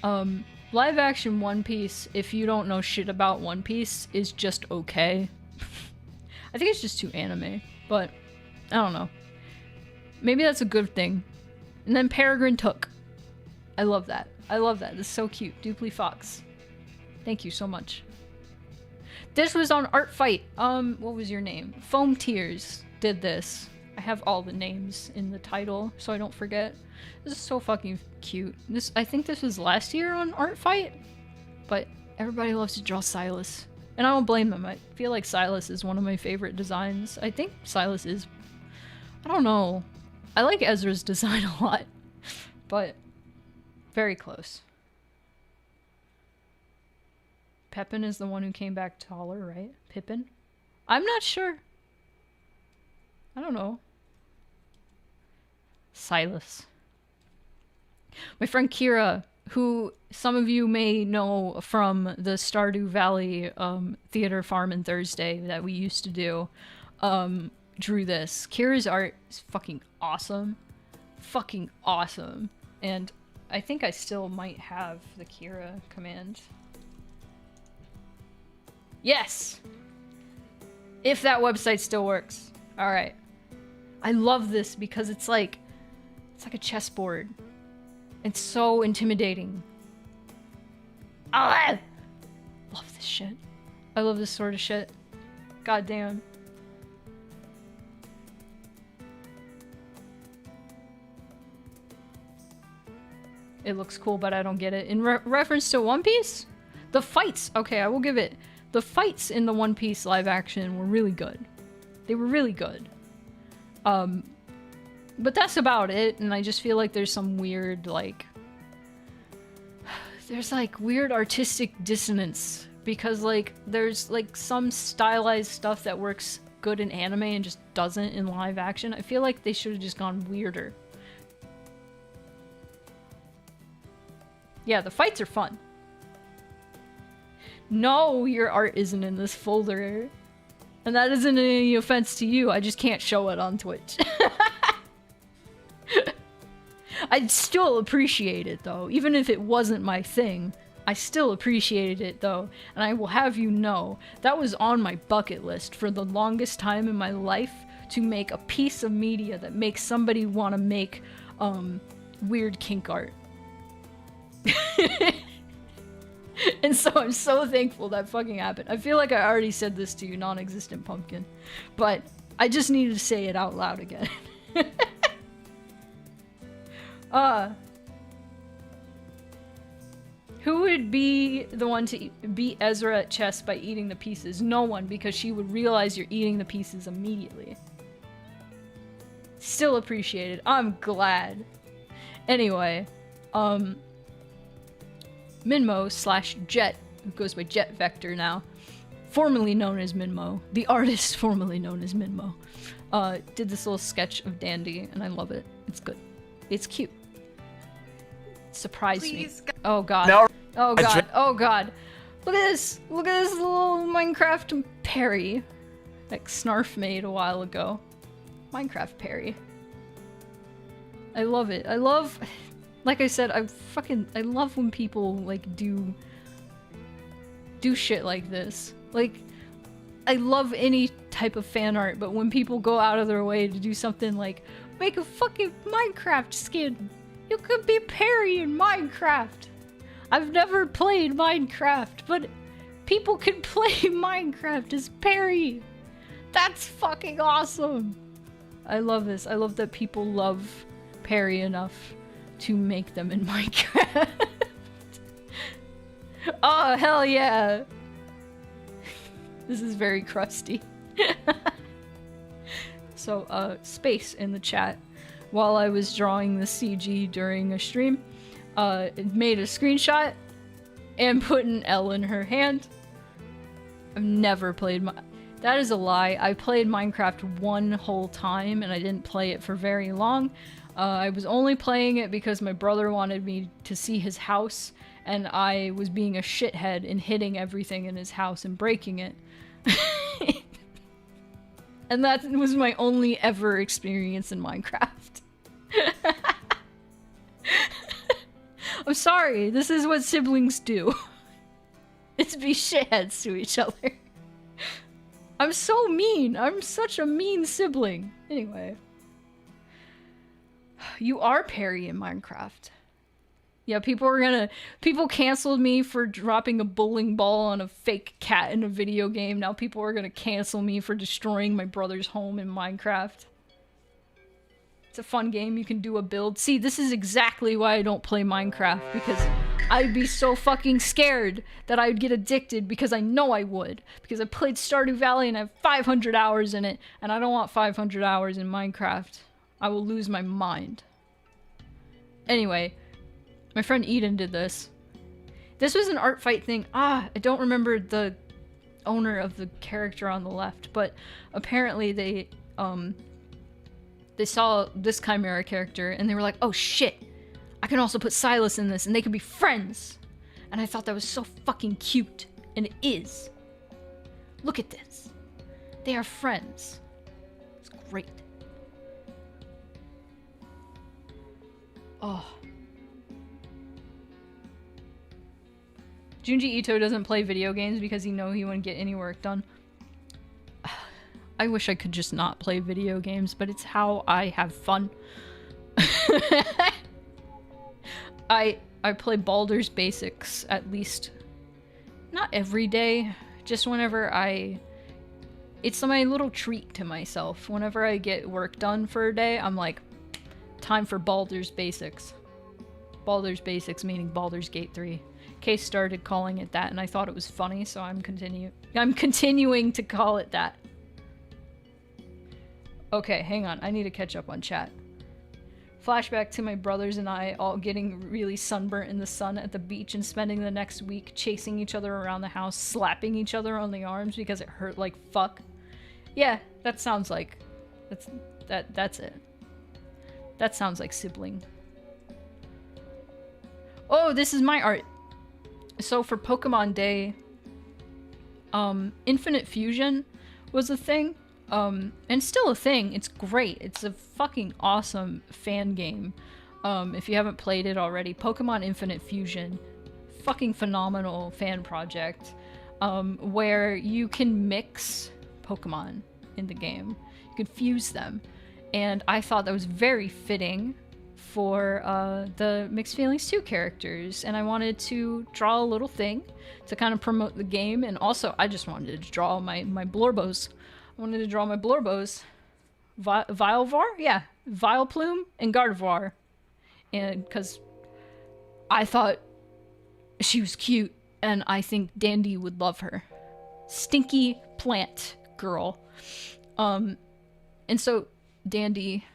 Live-action One Piece, if you don't know shit about One Piece, is just okay. I think it's just too anime, but I don't know. Maybe that's a good thing. And then Peregrine Took. I love that. I love that. This is so cute. Dupli Fox. Thank you so much. This was on Art Fight. What was your name? Foam Tears did this. I have all the names in the title, so I don't forget. This is so fucking cute. I think this was last year on Art Fight, but everybody loves to draw Silas. And I don't blame them. I feel like Silas is one of my favorite designs. I think Silas is... I don't know. I like Ezra's design a lot, but... very close. Pepin is the one who came back taller, right? Pippin? I'm not sure. I don't know. Silas. My friend Kira, who some of you may know from the Stardew Valley theater farm and Thursday that we used to do, drew this. Kira's art is fucking awesome. Fucking awesome. And I think I still might have the Kira command. Yes! If that website still works. Alright. I love this because it's like a chessboard. It's so intimidating. Ah! Love this shit. I love this sort of shit. God damn. It looks cool, but I don't get it. In reference to One Piece? The fights! Okay, I will give it. The fights in the One Piece live action were really good. They were really good. But that's about it, and I just feel like there's some weird, like... There's, like, weird artistic dissonance. Because, like, there's, like, some stylized stuff that works good in anime and just doesn't in live action. I feel like they should have just gone weirder. Yeah, the fights are fun. No, your art isn't in this folder. And that isn't any offense to you, I just can't show it on Twitch. I'd still appreciate it though, even if it wasn't my thing. I still appreciated it though, and I will have you know, that was on my bucket list for the longest time in my life, to make a piece of media that makes somebody want to make weird kink art. And so I'm so thankful that fucking happened. I feel like I already said this to you, non-existent pumpkin, but I just needed to say it out loud again. Who would be the one to beat Ezra at chess by eating the pieces? No one, because she would realize you're eating the pieces immediately. Still appreciated. I'm glad. Anyway, Minmo / Jet, who goes by Jet Vector now, formerly known as Minmo, the artist formerly known as Minmo, did this little sketch of Dandy, and I love it. It's good. It's cute. It surprised me. Oh god. No. Oh god. Oh god. Look at this. Look at this little Minecraft Perry that Snarf made a while ago. Minecraft Perry. I love it. I love, like I said, I love when people like do shit like this. Like, I love any type of fan art, but when people go out of their way to do something like make a fucking Minecraft skin, you could be Perry in Minecraft. I've never played Minecraft, but people can play Minecraft as Perry. That's fucking awesome. I love this. I love that people love Perry enough to make them in Minecraft. Oh, hell yeah. This is very crusty. So, space in the chat. While I was drawing the CG during a stream, made a screenshot and put an L in her hand. I've never played that is a lie. I played Minecraft one whole time and I didn't play it for very long. I was only playing it because my brother wanted me to see his house and I was being a shithead and hitting everything in his house and breaking it. And that was my only ever experience in Minecraft. I'm sorry, this is what siblings do. It's be shitheads to each other. I'm so mean. I'm such a mean sibling. Anyway. You are Perry in Minecraft. Yeah, people canceled me for dropping a bowling ball on a fake cat in a video game. Now people are gonna cancel me for destroying my brother's home in Minecraft. It's a fun game. You can do a build. See, this is exactly why I don't play Minecraft, because I'd be so fucking scared that I would get addicted, because I know I would. Because I played Stardew Valley and I have 500 hours in it, and I don't want 500 hours in Minecraft. I will lose my mind. Anyway, my friend Eden did this. This was an art fight thing. I don't remember the owner of the character on the left, but apparently they saw this Chimera character and they were like, oh shit, I can also put Silas in this and they could be friends. And I thought that was so fucking cute. And it is. Look at this. They are friends. It's great. Oh. Junji Ito doesn't play video games because he knows he wouldn't get any work done. I wish I could just not play video games, but it's how I have fun. I play Baldur's Basics at least, not every day, just whenever it's my little treat to myself. Whenever I get work done for a day, I'm like, time for Baldur's Basics. Baldur's Basics meaning Baldur's Gate 3. Case started calling it that and I thought it was funny, so I'm continuing to call it that. Okay, hang on. I need to catch up on chat. Flashback to my brothers and I all getting really sunburnt in the sun at the beach and spending the next week chasing each other around the house, slapping each other on the arms because it hurt like fuck. Yeah, that sounds like... That's it. That sounds like sibling. Oh, this is my art! So for Pokemon Day, Infinite Fusion was a thing. And still a thing. It's great. It's a fucking awesome fan game. If you haven't played it already, Pokemon Infinite Fusion, fucking phenomenal fan project, where you can mix Pokemon in the game. You can fuse them. And I thought that was very fitting for the Mixed Feelings 2 characters, and I wanted to draw a little thing to kind of promote the game, and also I just wanted to draw my Blorbos. I wanted to draw my Blorbos. Vilevar? Yeah. Vileplume and Gardevoir. And because I thought she was cute, and I think Dandy would love her. Stinky plant girl. And so Dandy,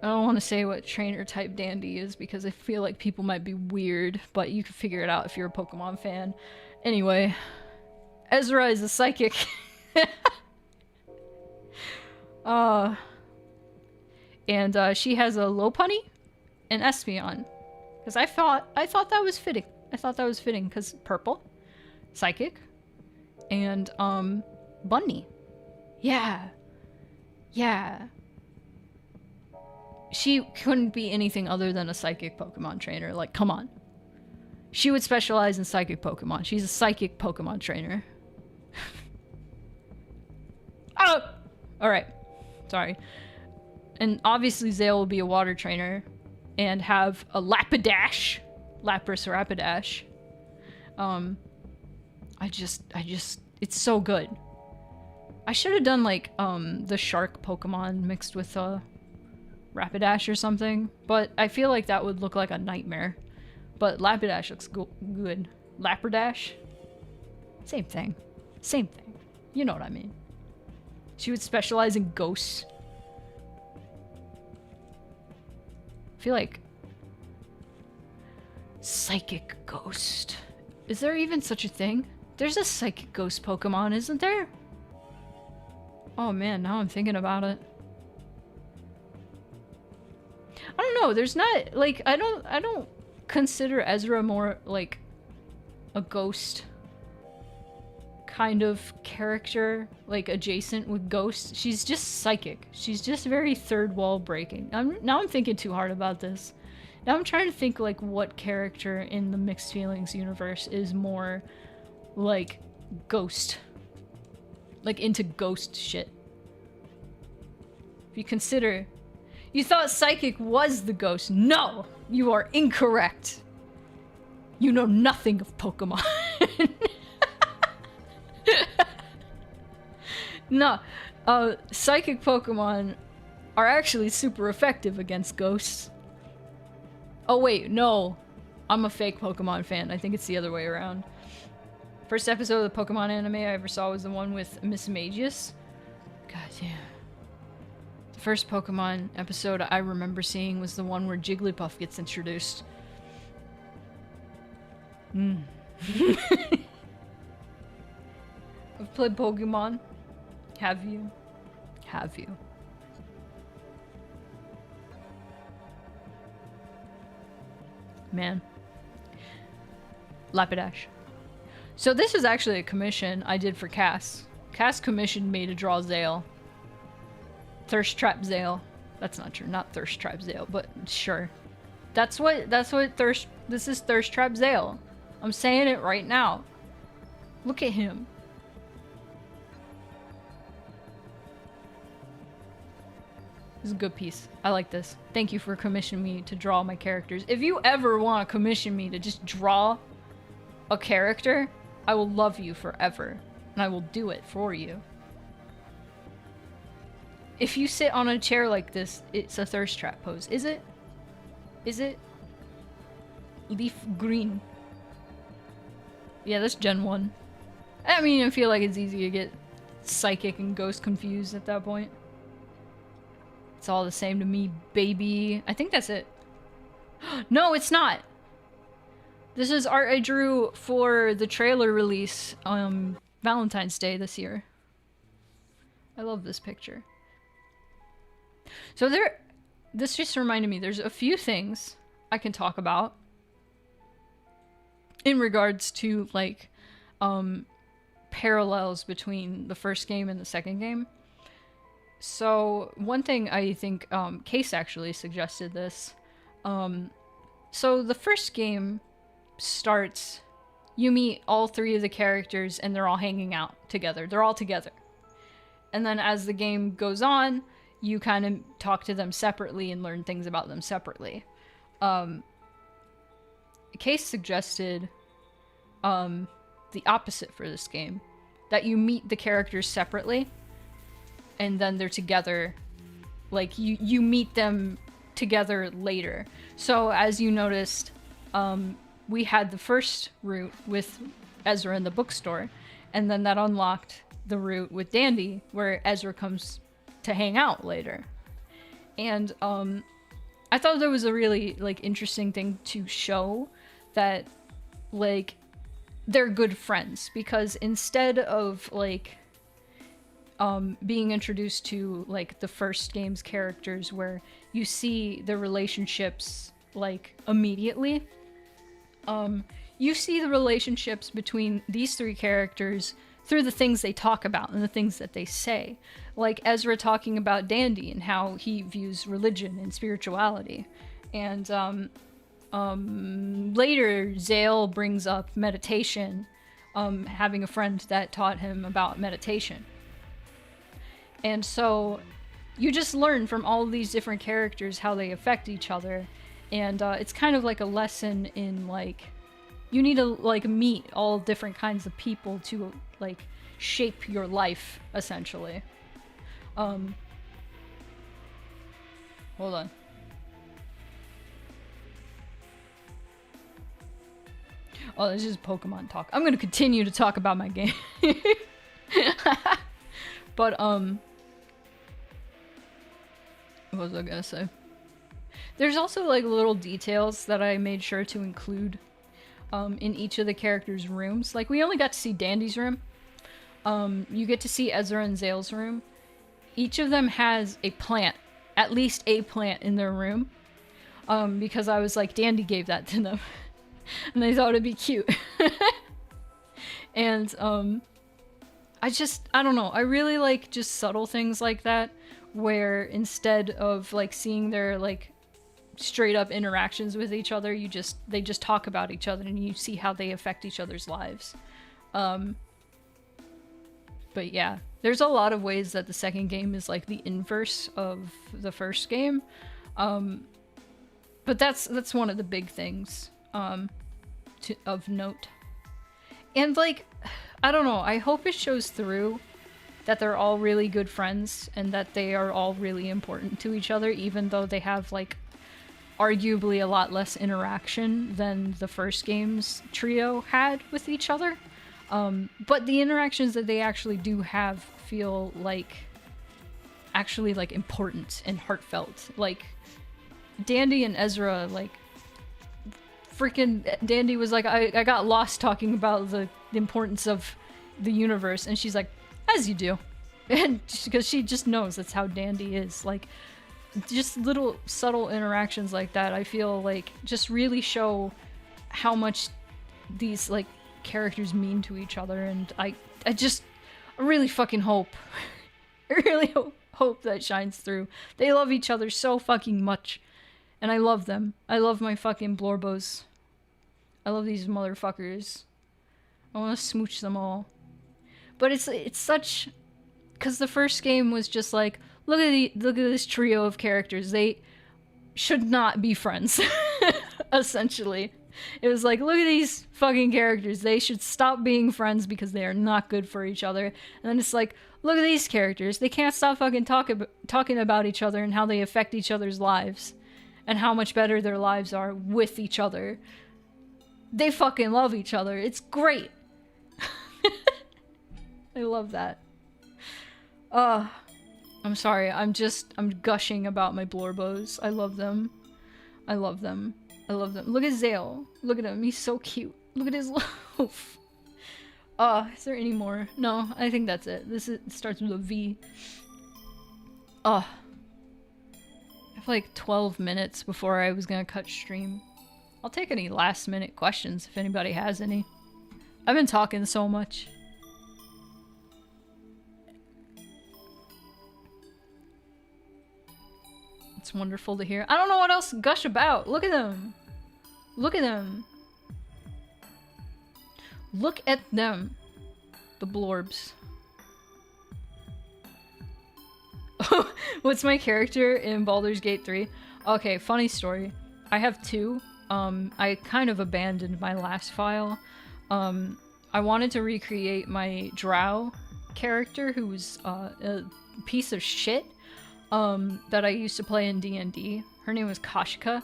I don't want to say what trainer type Dandy is because I feel like people might be weird, but you can figure it out if you're a Pokemon fan. Anyway, Ezra is a psychic. And she has a Lopunny and Espeon. Because I thought that was fitting. I thought that was fitting because purple, psychic, and Bunny. Yeah. Yeah. She couldn't be anything other than a psychic Pokemon trainer. Like, come on. She would specialize in psychic Pokemon. She's a psychic Pokemon trainer. Oh! Alright. Sorry. And obviously Zale will be a water trainer and have a Lapidash. Lapras Rapidash. It's so good. I should have done like the shark Pokemon mixed with Rapidash or something, but I feel like that would look like a nightmare. But Lapidash looks good. Lapidash? Same thing. Same thing. You know what I mean. She would specialize in ghosts. I feel like psychic ghost. Is there even such a thing? There's a psychic ghost Pokemon, isn't there? Oh man, now I'm thinking about it. I don't know, there's not, like, I don't consider Ezra more like a ghost kind of character, like adjacent with ghosts. She's just psychic. She's just very third wall breaking. Now I'm thinking too hard about this. Now I'm trying to think like what character in the Mixed Feelings universe is more like ghost. Like into ghost shit. If you consider... You thought psychic was the ghost. No! You are incorrect. You know nothing of Pokemon. No. Psychic Pokemon are actually super effective against ghosts. Oh wait, no. I'm a fake Pokemon fan. I think it's the other way around. First episode of the Pokemon anime I ever saw was the one with Miss Magius. God damn. The first Pokemon episode I remember seeing was the one where Jigglypuff gets introduced. I've played Pokemon. Have you? Have you? Man. Lapidash. So this is actually a commission I did for Cass. Cass commissioned me to draw Zale. Thirst Trap Zale. That's not true. Not Thirst Trap Zale, but sure. That's what this is Thirst Trap Zale. I'm saying it right now. Look at him. This is a good piece. I like this. Thank you for commissioning me to draw my characters. If you ever want to commission me to just draw a character, I will love you forever. And I will do it for you. If you sit on a chair like this, it's a thirst trap pose. Is it? Is it? Leaf green. Yeah, that's Gen 1. I mean, I feel like it's easy to get psychic and ghost confused at that point. It's all the same to me, baby. I think that's it. No, it's not. This is art I drew for the trailer release Valentine's Day this year. I love this picture. So this just reminded me, there's a few things I can talk about in regards to like parallels between the first game and the second game. So one thing I think Case actually suggested this. So the first game starts, you meet all three of the characters and they're all hanging out together. They're all together. And then as the game goes on, you kind of talk to them separately and learn things about them separately. Case suggested the opposite for this game, that you meet the characters separately and then they're together, like you meet them together later. So as you noticed, we had the first route with Ezra in the bookstore, and then that unlocked the route with Dandy where Ezra comes to hang out later. And I thought that was a really like interesting thing to show, that like they're good friends, because instead of like being introduced to like the first game's characters where you see the relationships like immediately, you see the relationships between these three characters through the things they talk about and the things that they say. Like Ezra talking about Dandy and how he views religion and spirituality. And later, Zale brings up meditation, having a friend that taught him about meditation. And so you just learn from all of these different characters how they affect each other. And it's kind of like a lesson in like, you need to like meet all different kinds of people to like shape your life, essentially. Hold on. Oh, this is Pokemon talk. I'm gonna continue to talk about my game. But, what was I gonna say? There's also, like, little details that I made sure to include, in each of the characters' rooms. Like, we only got to see Dandy's room. You get to see Ezra and Zale's room. Each of them has a plant, at least a plant in their room. Because I was like, Dandy gave that to them. And they thought it'd be cute. And, I don't know. I really like just subtle things like that, where instead of like seeing their like straight up interactions with each other, they just talk about each other and you see how they affect each other's lives. But yeah, there's a lot of ways that the second game is like the inverse of the first game. But that's one of the big things of note. And like, I don't know, I hope it shows through that they're all really good friends and that they are all really important to each other, even though they have like arguably a lot less interaction than the first game's trio had with each other. But the interactions that they actually do have feel like actually like important and heartfelt. Like Dandy and Ezra, like freaking Dandy was like, I got lost talking about the importance of the universe, and she's like, as you do. And because she just knows that's how Dandy is. Like, just little subtle interactions like that, I feel like just really show how much these like characters mean to each other. And I really fucking hope I really hope that shines through. They love each other so fucking much, and I love them. I love my fucking Blorbos. I love these motherfuckers. I want to smooch them all. But it's such, because the first game was just like, look at this trio of characters. They should not be friends. Essentially, it was like, look at these fucking characters. They should stop being friends because they are not good for each other. And then it's like, look at these characters. They can't stop fucking talking about each other and how they affect each other's lives, and how much better their lives are with each other. They fucking love each other. It's great. I love that. I'm sorry. I'm gushing about my Blorbos. I love them. I love them. I love them. Look at Zale. Look at him. He's so cute. Look at his loaf. Is there any more? No, I think that's it. It starts with a V. I have like 12 minutes before I was gonna cut stream. I'll take any last minute questions if anybody has any. I've been talking so much. It's wonderful to hear. I don't know what else to gush about. Look at them. Look at them. Look at them. The blorbs. What's my character in Baldur's Gate 3? Okay, funny story. I have two. I kind of abandoned my last file. I wanted to recreate my drow character, who was a piece of shit, that I used to play in D&D. Her name was Kashka.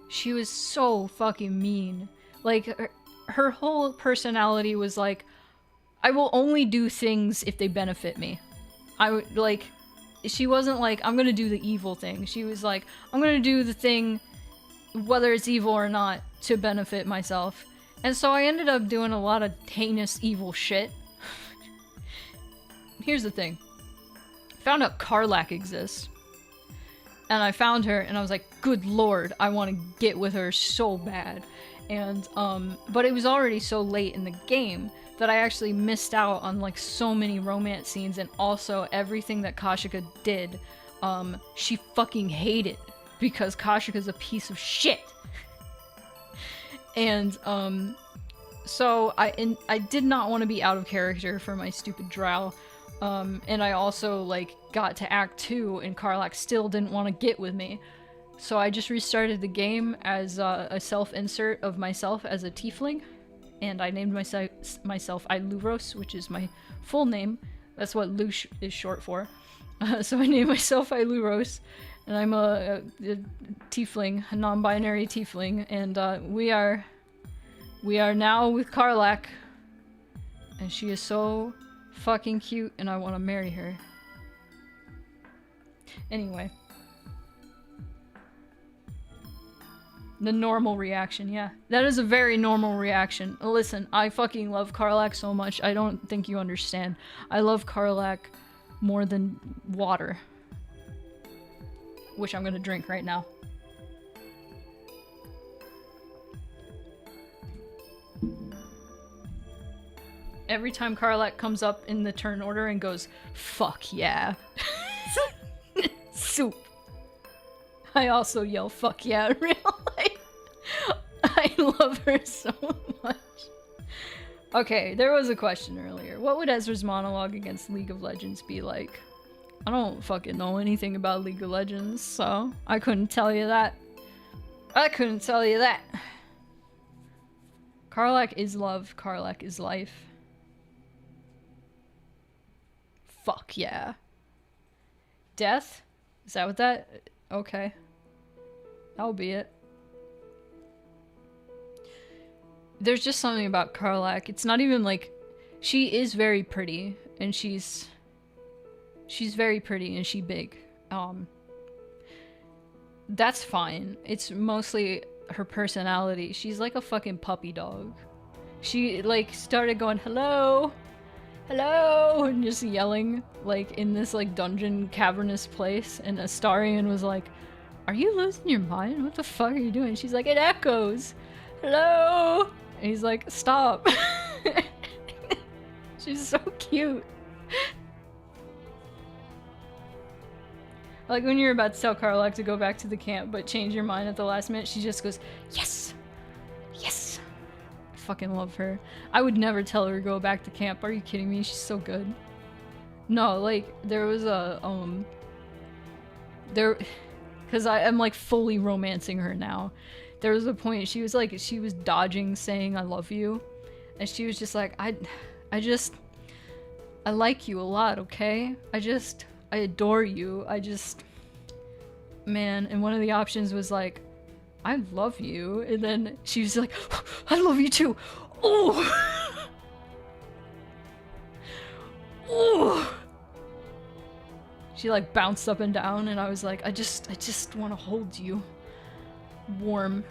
She was so fucking mean. Like, her whole personality was like, I will only do things if they benefit me. I would, like, she wasn't like, I'm gonna do the evil thing. She was like, I'm gonna do the thing, whether it's evil or not, to benefit myself. And so I ended up doing a lot of heinous, evil shit. Here's the thing. Found out Karlach exists. And I found her, and I was like, good lord, I want to get with her so bad. And, but it was already so late in the game that I actually missed out on, like, so many romance scenes, and also everything that Kashika did, she fucking hated, because Kashika's a piece of shit. And, so I did not want to be out of character for my stupid drow. And I also, like, got to Act 2, and Karlach still didn't want to get with me. So I just restarted the game as a self-insert of myself as a tiefling, and I named myself Iluros, which is my full name. That's what Lush is short for. So I named myself Iluros, and I'm a tiefling, a non-binary tiefling, and we are now with Karlach, and she is so fucking cute, and I want to marry her. Anyway. The normal reaction, yeah. That is a very normal reaction. Listen, I fucking love Karlach so much, I don't think you understand. I love Karlach more than water. Which I'm gonna drink right now. Every time Karlach comes up in the turn order and goes, fuck yeah. Soup. I also yell fuck yeah in real life. I love her so much. Okay, there was a question earlier. What would Ezra's monologue against League of Legends be like? I don't fucking know anything about League of Legends, so I couldn't tell you that. I couldn't tell you that. Karlach is love, Karlach is life. Fuck yeah. Death? Is that what that... Okay. That'll be it. There's just something about Karlach. It's not even like... She is very pretty, and she's very pretty, and she's big. That's fine. It's mostly her personality. She's like a fucking puppy dog. She, like, started going, hello! Hello! And just yelling, like, in this, like, dungeon cavernous place. And Astarion was like, are you losing your mind? What the fuck are you doing? She's like, it echoes! Hello! And he's like, stop! She's so cute. Like when you're about to tell Karlach to go back to the camp but change your mind at the last minute, she just goes, yes! Yes! I fucking love her. I would never tell her to go back to camp. Are you kidding me? She's so good. No, like, there was a, because I'm like fully romancing her now. There was a point she was like, she was dodging saying I love you. And she was just like, I like you a lot, okay? I adore you. Man, and one of the options was like, I love you. And then she was like, I love you too. Oh! Oh! She like bounced up and down and I was like, I just want to hold you. Warm.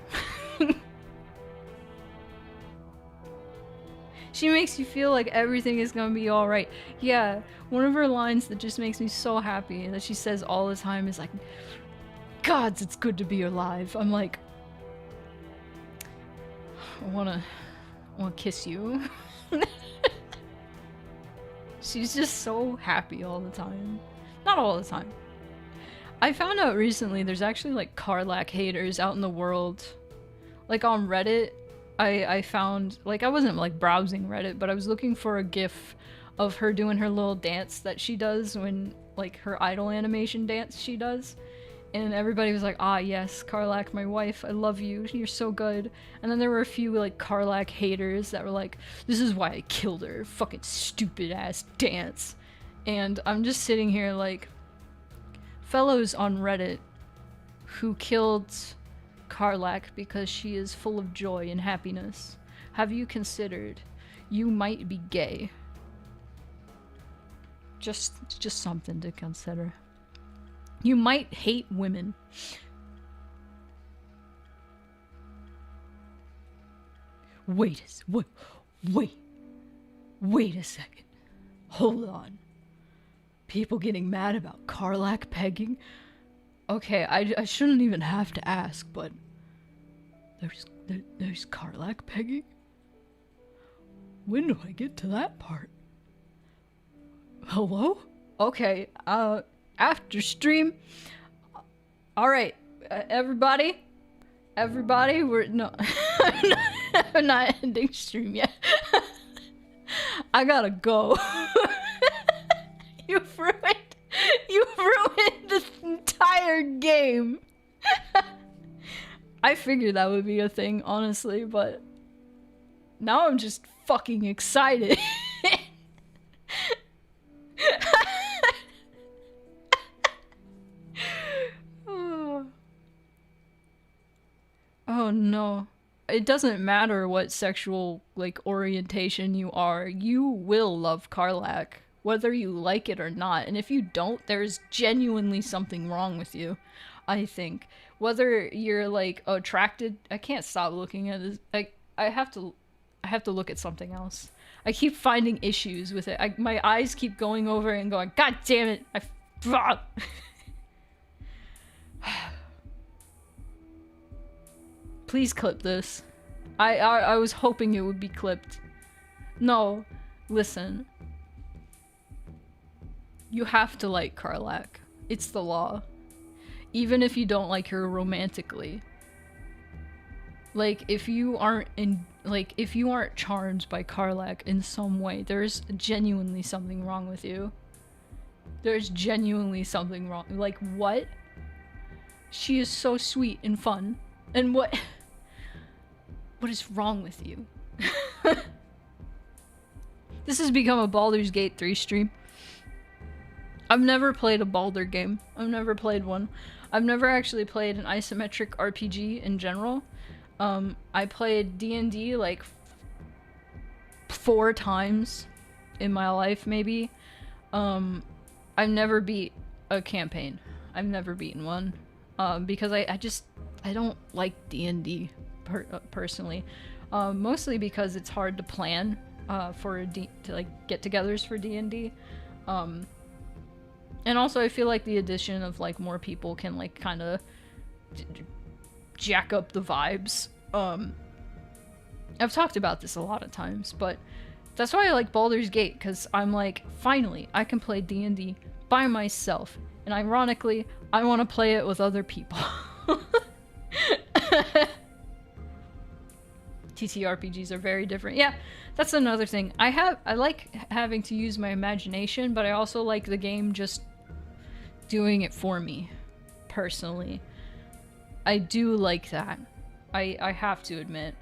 She makes you feel like everything is gonna be alright. Yeah, one of her lines that just makes me so happy and that she says all the time is like, Gods, it's good to be alive. I'm like, I wanna kiss you. She's just so happy all the time. Not all the time. I found out recently there's actually like Karlach haters out in the world. Like on Reddit, I found, like I wasn't like browsing Reddit, but I was looking for a gif of her doing her little dance that she does when, like, her idol animation dance she does. And everybody was like, ah, yes, Karlach, my wife, I love you, you're so good. And then there were a few, like, Karlach haters that were like, this is why I killed her, fucking stupid ass dance. And I'm just sitting here like, fellows on Reddit who killed Karlach because she is full of joy and happiness, have you considered you might be gay? Just something to consider. You might hate women. Wait a second. Hold on. People getting mad about Karlach pegging? Okay, I shouldn't even have to ask, but there's Karlach pegging? When do I get to that part? Hello? Okay, after stream. Alright, everybody, we're no, I'm not ending stream yet. I gotta go. You ruined this entire game. I figured that would be a thing, honestly, but now I'm just fucking excited. Oh no. It doesn't matter what sexual, like, orientation you are, you will love Karlach, whether you like it or not. And if you don't, there's genuinely something wrong with you, I think. Whether you're, like, attracted... I can't stop looking at this. I have to look at something else. I keep finding issues with it. My eyes keep going over it and going, God damn it! Please clip this. I was hoping it would be clipped. No, listen. You have to like Karlach. It's the law. Even if you don't like her romantically. Like, if you aren't charmed by Karlach in some way, there's genuinely something wrong with you. There's genuinely something wrong. Like, what? She is so sweet and fun. And what is wrong with you? This has become a Baldur's Gate 3 stream. I've never played a Baldur game. I've never played one. I've never actually played an isometric RPG in general. I played D&D like 4 times in my life, maybe. I've never beat a campaign. I've never beaten one. Because I don't like D&D personally. Mostly because it's hard to plan to like get-togethers for D&D. And also I feel like the addition of like more people can like kind of jack up the vibes. I've talked about this a lot of times, but that's why I like Baldur's Gate, because I'm like, finally, I can play D&D by myself. And ironically, I want to play it with other people. TTRPGs are very different. Yeah, that's another thing. I like having to use my imagination, but I also like the game just doing it for me, personally. I do like that. I have to admit.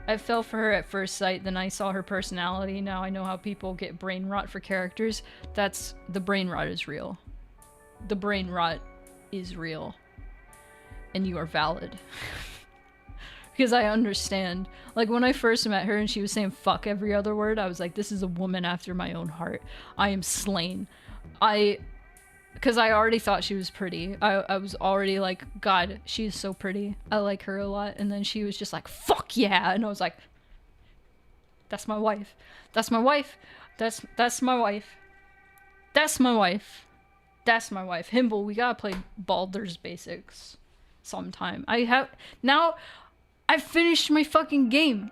I fell for her at first sight, then I saw her personality. Now I know how people get brain rot for characters. The brain rot is real. The brain rot is real. And you are valid. Because I understand. Like, when I first met her and she was saying fuck every other word, I was like, this is a woman after my own heart. I am slain. Because I already thought she was pretty. I was already like, God, she is so pretty. I like her a lot. And then she was just like, fuck yeah. And I was like, that's my wife. That's my wife. That's my wife. That's my wife. That's my wife. Himble, we gotta play Baldur's Basics sometime. I've finished my fucking game.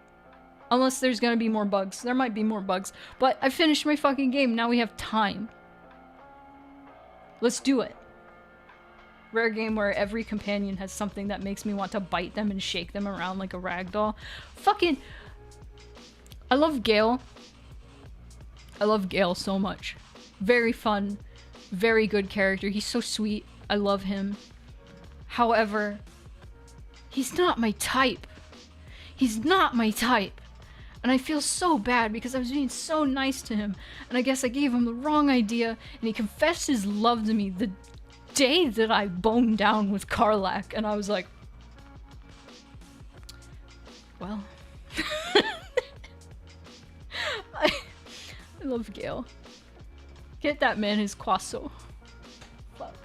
Unless there's gonna be more bugs. There might be more bugs. But I finished my fucking game. Now we have time. Let's do it. Rare game where every companion has something that makes me want to bite them and shake them around like a ragdoll. Fucking... I love Gale. I love Gale so much. Very fun, very good character. He's so sweet. I love him. However, he's not my type. He's not my type. And I feel so bad because I was being so nice to him. And I guess I gave him the wrong idea. And he confessed his love to me the day that I boned down with Karlak. And I was like, well. I love Gale. Get that man his Quasso. Fuck.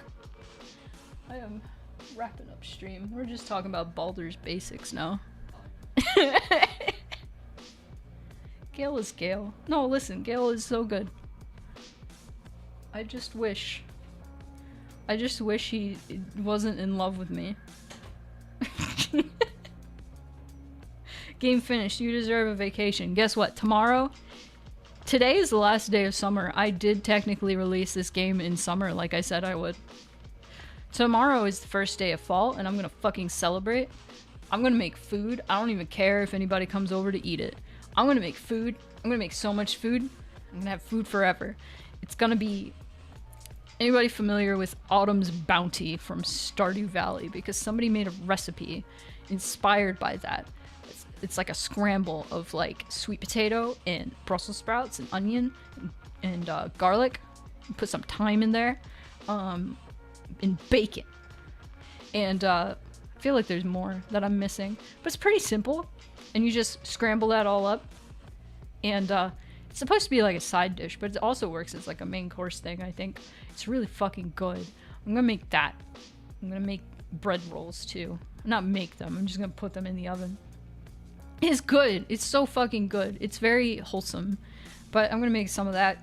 I am wrapping up stream. We're just talking about Baldur's basics now. Gale is Gale. No, listen, Gale is so good. I just wish he wasn't in love with me. Game finished. You deserve a vacation. Guess what? Today is the last day of summer. I did technically release this game in summer like I said I would. Tomorrow is the first day of fall and I'm gonna fucking celebrate. I'm gonna make food. I don't even care if anybody comes over to eat it. I'm gonna make food. I'm gonna make so much food. I'm gonna have food forever. It's gonna be... Anybody familiar with Autumn's Bounty from Stardew Valley? Because somebody made a recipe inspired by that. It's like a scramble of like sweet potato and Brussels sprouts and onion and garlic. You put some thyme in there, and bacon. And I feel like there's more that I'm missing, but it's pretty simple. And you just scramble that all up, and it's supposed to be like a side dish, but it also works as like a main course thing. I think it's really fucking good. I'm gonna make that. I'm gonna make bread rolls too. Not make them. I'm just gonna put them in the oven. It's good. It's so fucking good. It's very wholesome. But I'm gonna make some of that.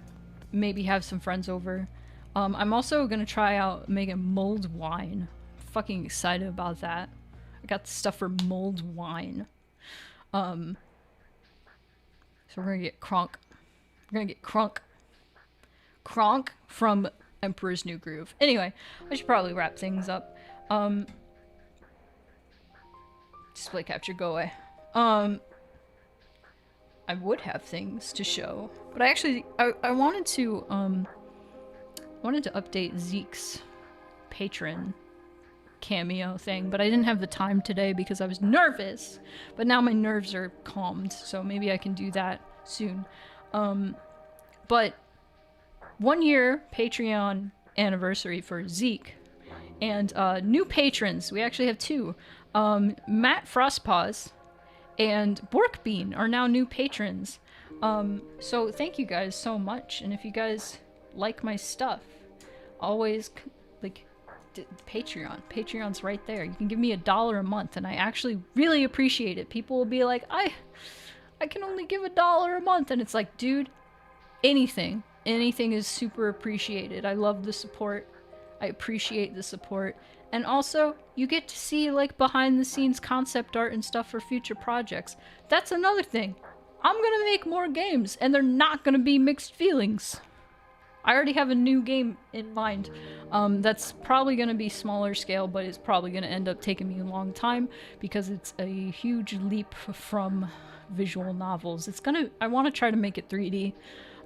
Maybe have some friends over. I'm also gonna try out making mulled wine. Fucking excited about that. I got the stuff for mulled wine. So we're gonna get Kronk. We're gonna get Kronk. Kronk from Emperor's New Groove. Anyway, I should probably wrap things up. Display capture, go away. I would have things to show, but I wanted to update Zeke's patron cameo thing, but I didn't have the time today because I was nervous, but now my nerves are calmed, so maybe I can do that soon. But 1 year Patreon anniversary for Zeke, and new patrons, we actually have two. Matt Frostpaws and Borkbean are now new patrons. So thank you guys so much, and if you guys like my stuff, always like Patreon's right there. You can give me $1 a month, and I actually really appreciate it. People will be like, I can only give $1 a month, and it's like, dude, anything is super appreciated. I love the support. I appreciate the support. And also, you get to see like behind the scenes concept art and stuff for future projects. That's another thing. I'm gonna make more games, and they're not gonna be mixed feelings. I already have a new game in mind. That's probably gonna be smaller scale, but it's probably gonna end up taking me a long time because it's a huge leap from visual novels. I want to try to make it 3D.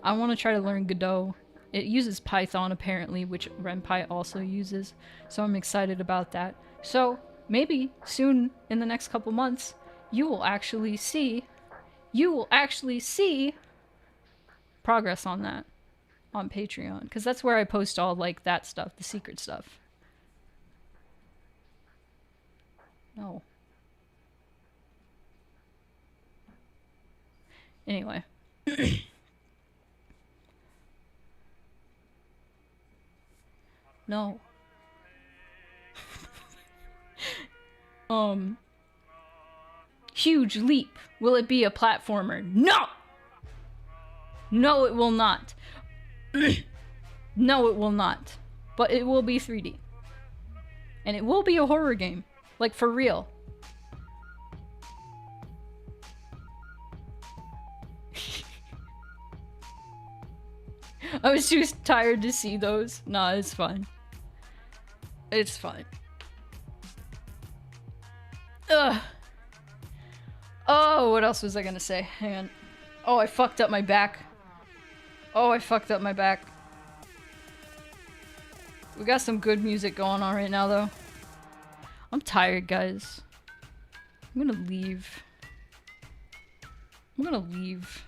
I want to try to learn Godot. It uses Python apparently, which RenPy also uses, so I'm excited about that. So maybe soon in the next couple months, you will actually see progress on that on Patreon, because that's where I post all like that stuff, the secret stuff. No. Anyway. No. Huge leap. Will it be a platformer? No! No, it will not. No, it will not. But it will be 3D. And it will be a horror game. Like, for real. I was too tired to see those. Nah, it's fine. It's fine. Ugh. Oh, what else was I gonna say? Hang on. Oh, I fucked up my back. Oh, I fucked up my back. We got some good music going on right now, though. I'm tired, guys. I'm gonna leave. I'm gonna leave.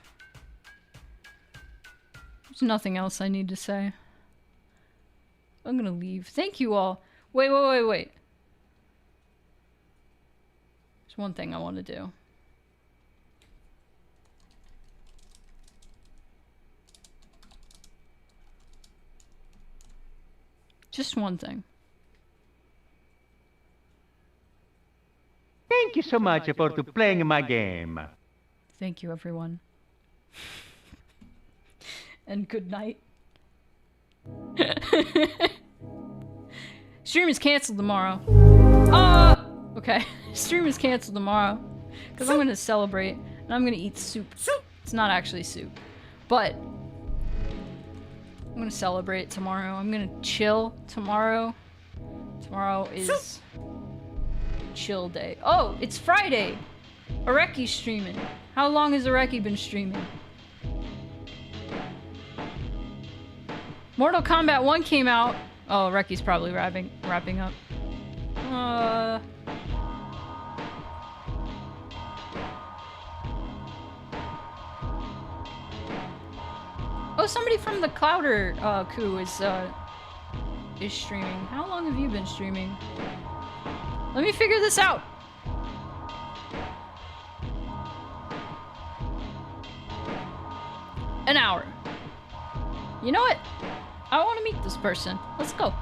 There's nothing else I need to say. I'm gonna leave. Thank you all. Wait. There's one thing I want to do. Just one thing. Thank you so much for playing my game. Thank you, everyone. And good night. Stream is canceled tomorrow. Okay. Stream is canceled tomorrow. Because I'm going to celebrate. And I'm going to eat soup. It's not actually soup. But I'm going to celebrate tomorrow. I'm going to chill tomorrow. Tomorrow is chill day. Oh, it's Friday. Areki's streaming. How long has Areki been streaming? Mortal Kombat 1 came out. Oh, Areki's probably wrapping up. Oh, somebody from the Clouder coup is streaming. How long have you been streaming? Let me figure this out. An hour. You know what? I want to meet this person. Let's go.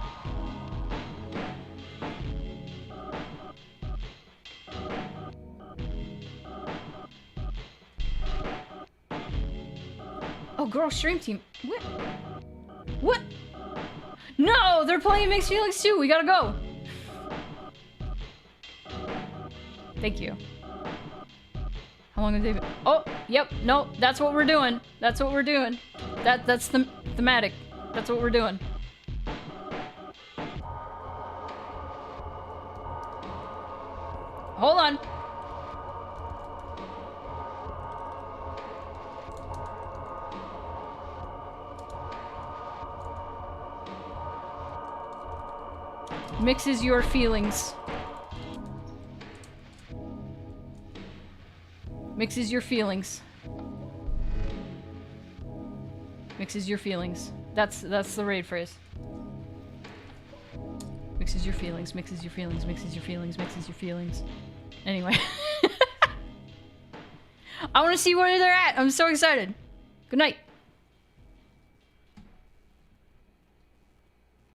Oh, girl, stream team. What? What? No, they're playing Mixed Feelings too. We gotta go. Thank you. How long have they been? Oh, yep. No, that's what we're doing. That's what we're doing. That's the thematic. That's what we're doing. Hold on. Mixes your feelings. Mixes your feelings. Mixes your feelings. That's the raid phrase. Mixes your feelings, mixes your feelings, mixes your feelings, mixes your feelings. Anyway. I want to see where they're at. I'm so excited. Good night.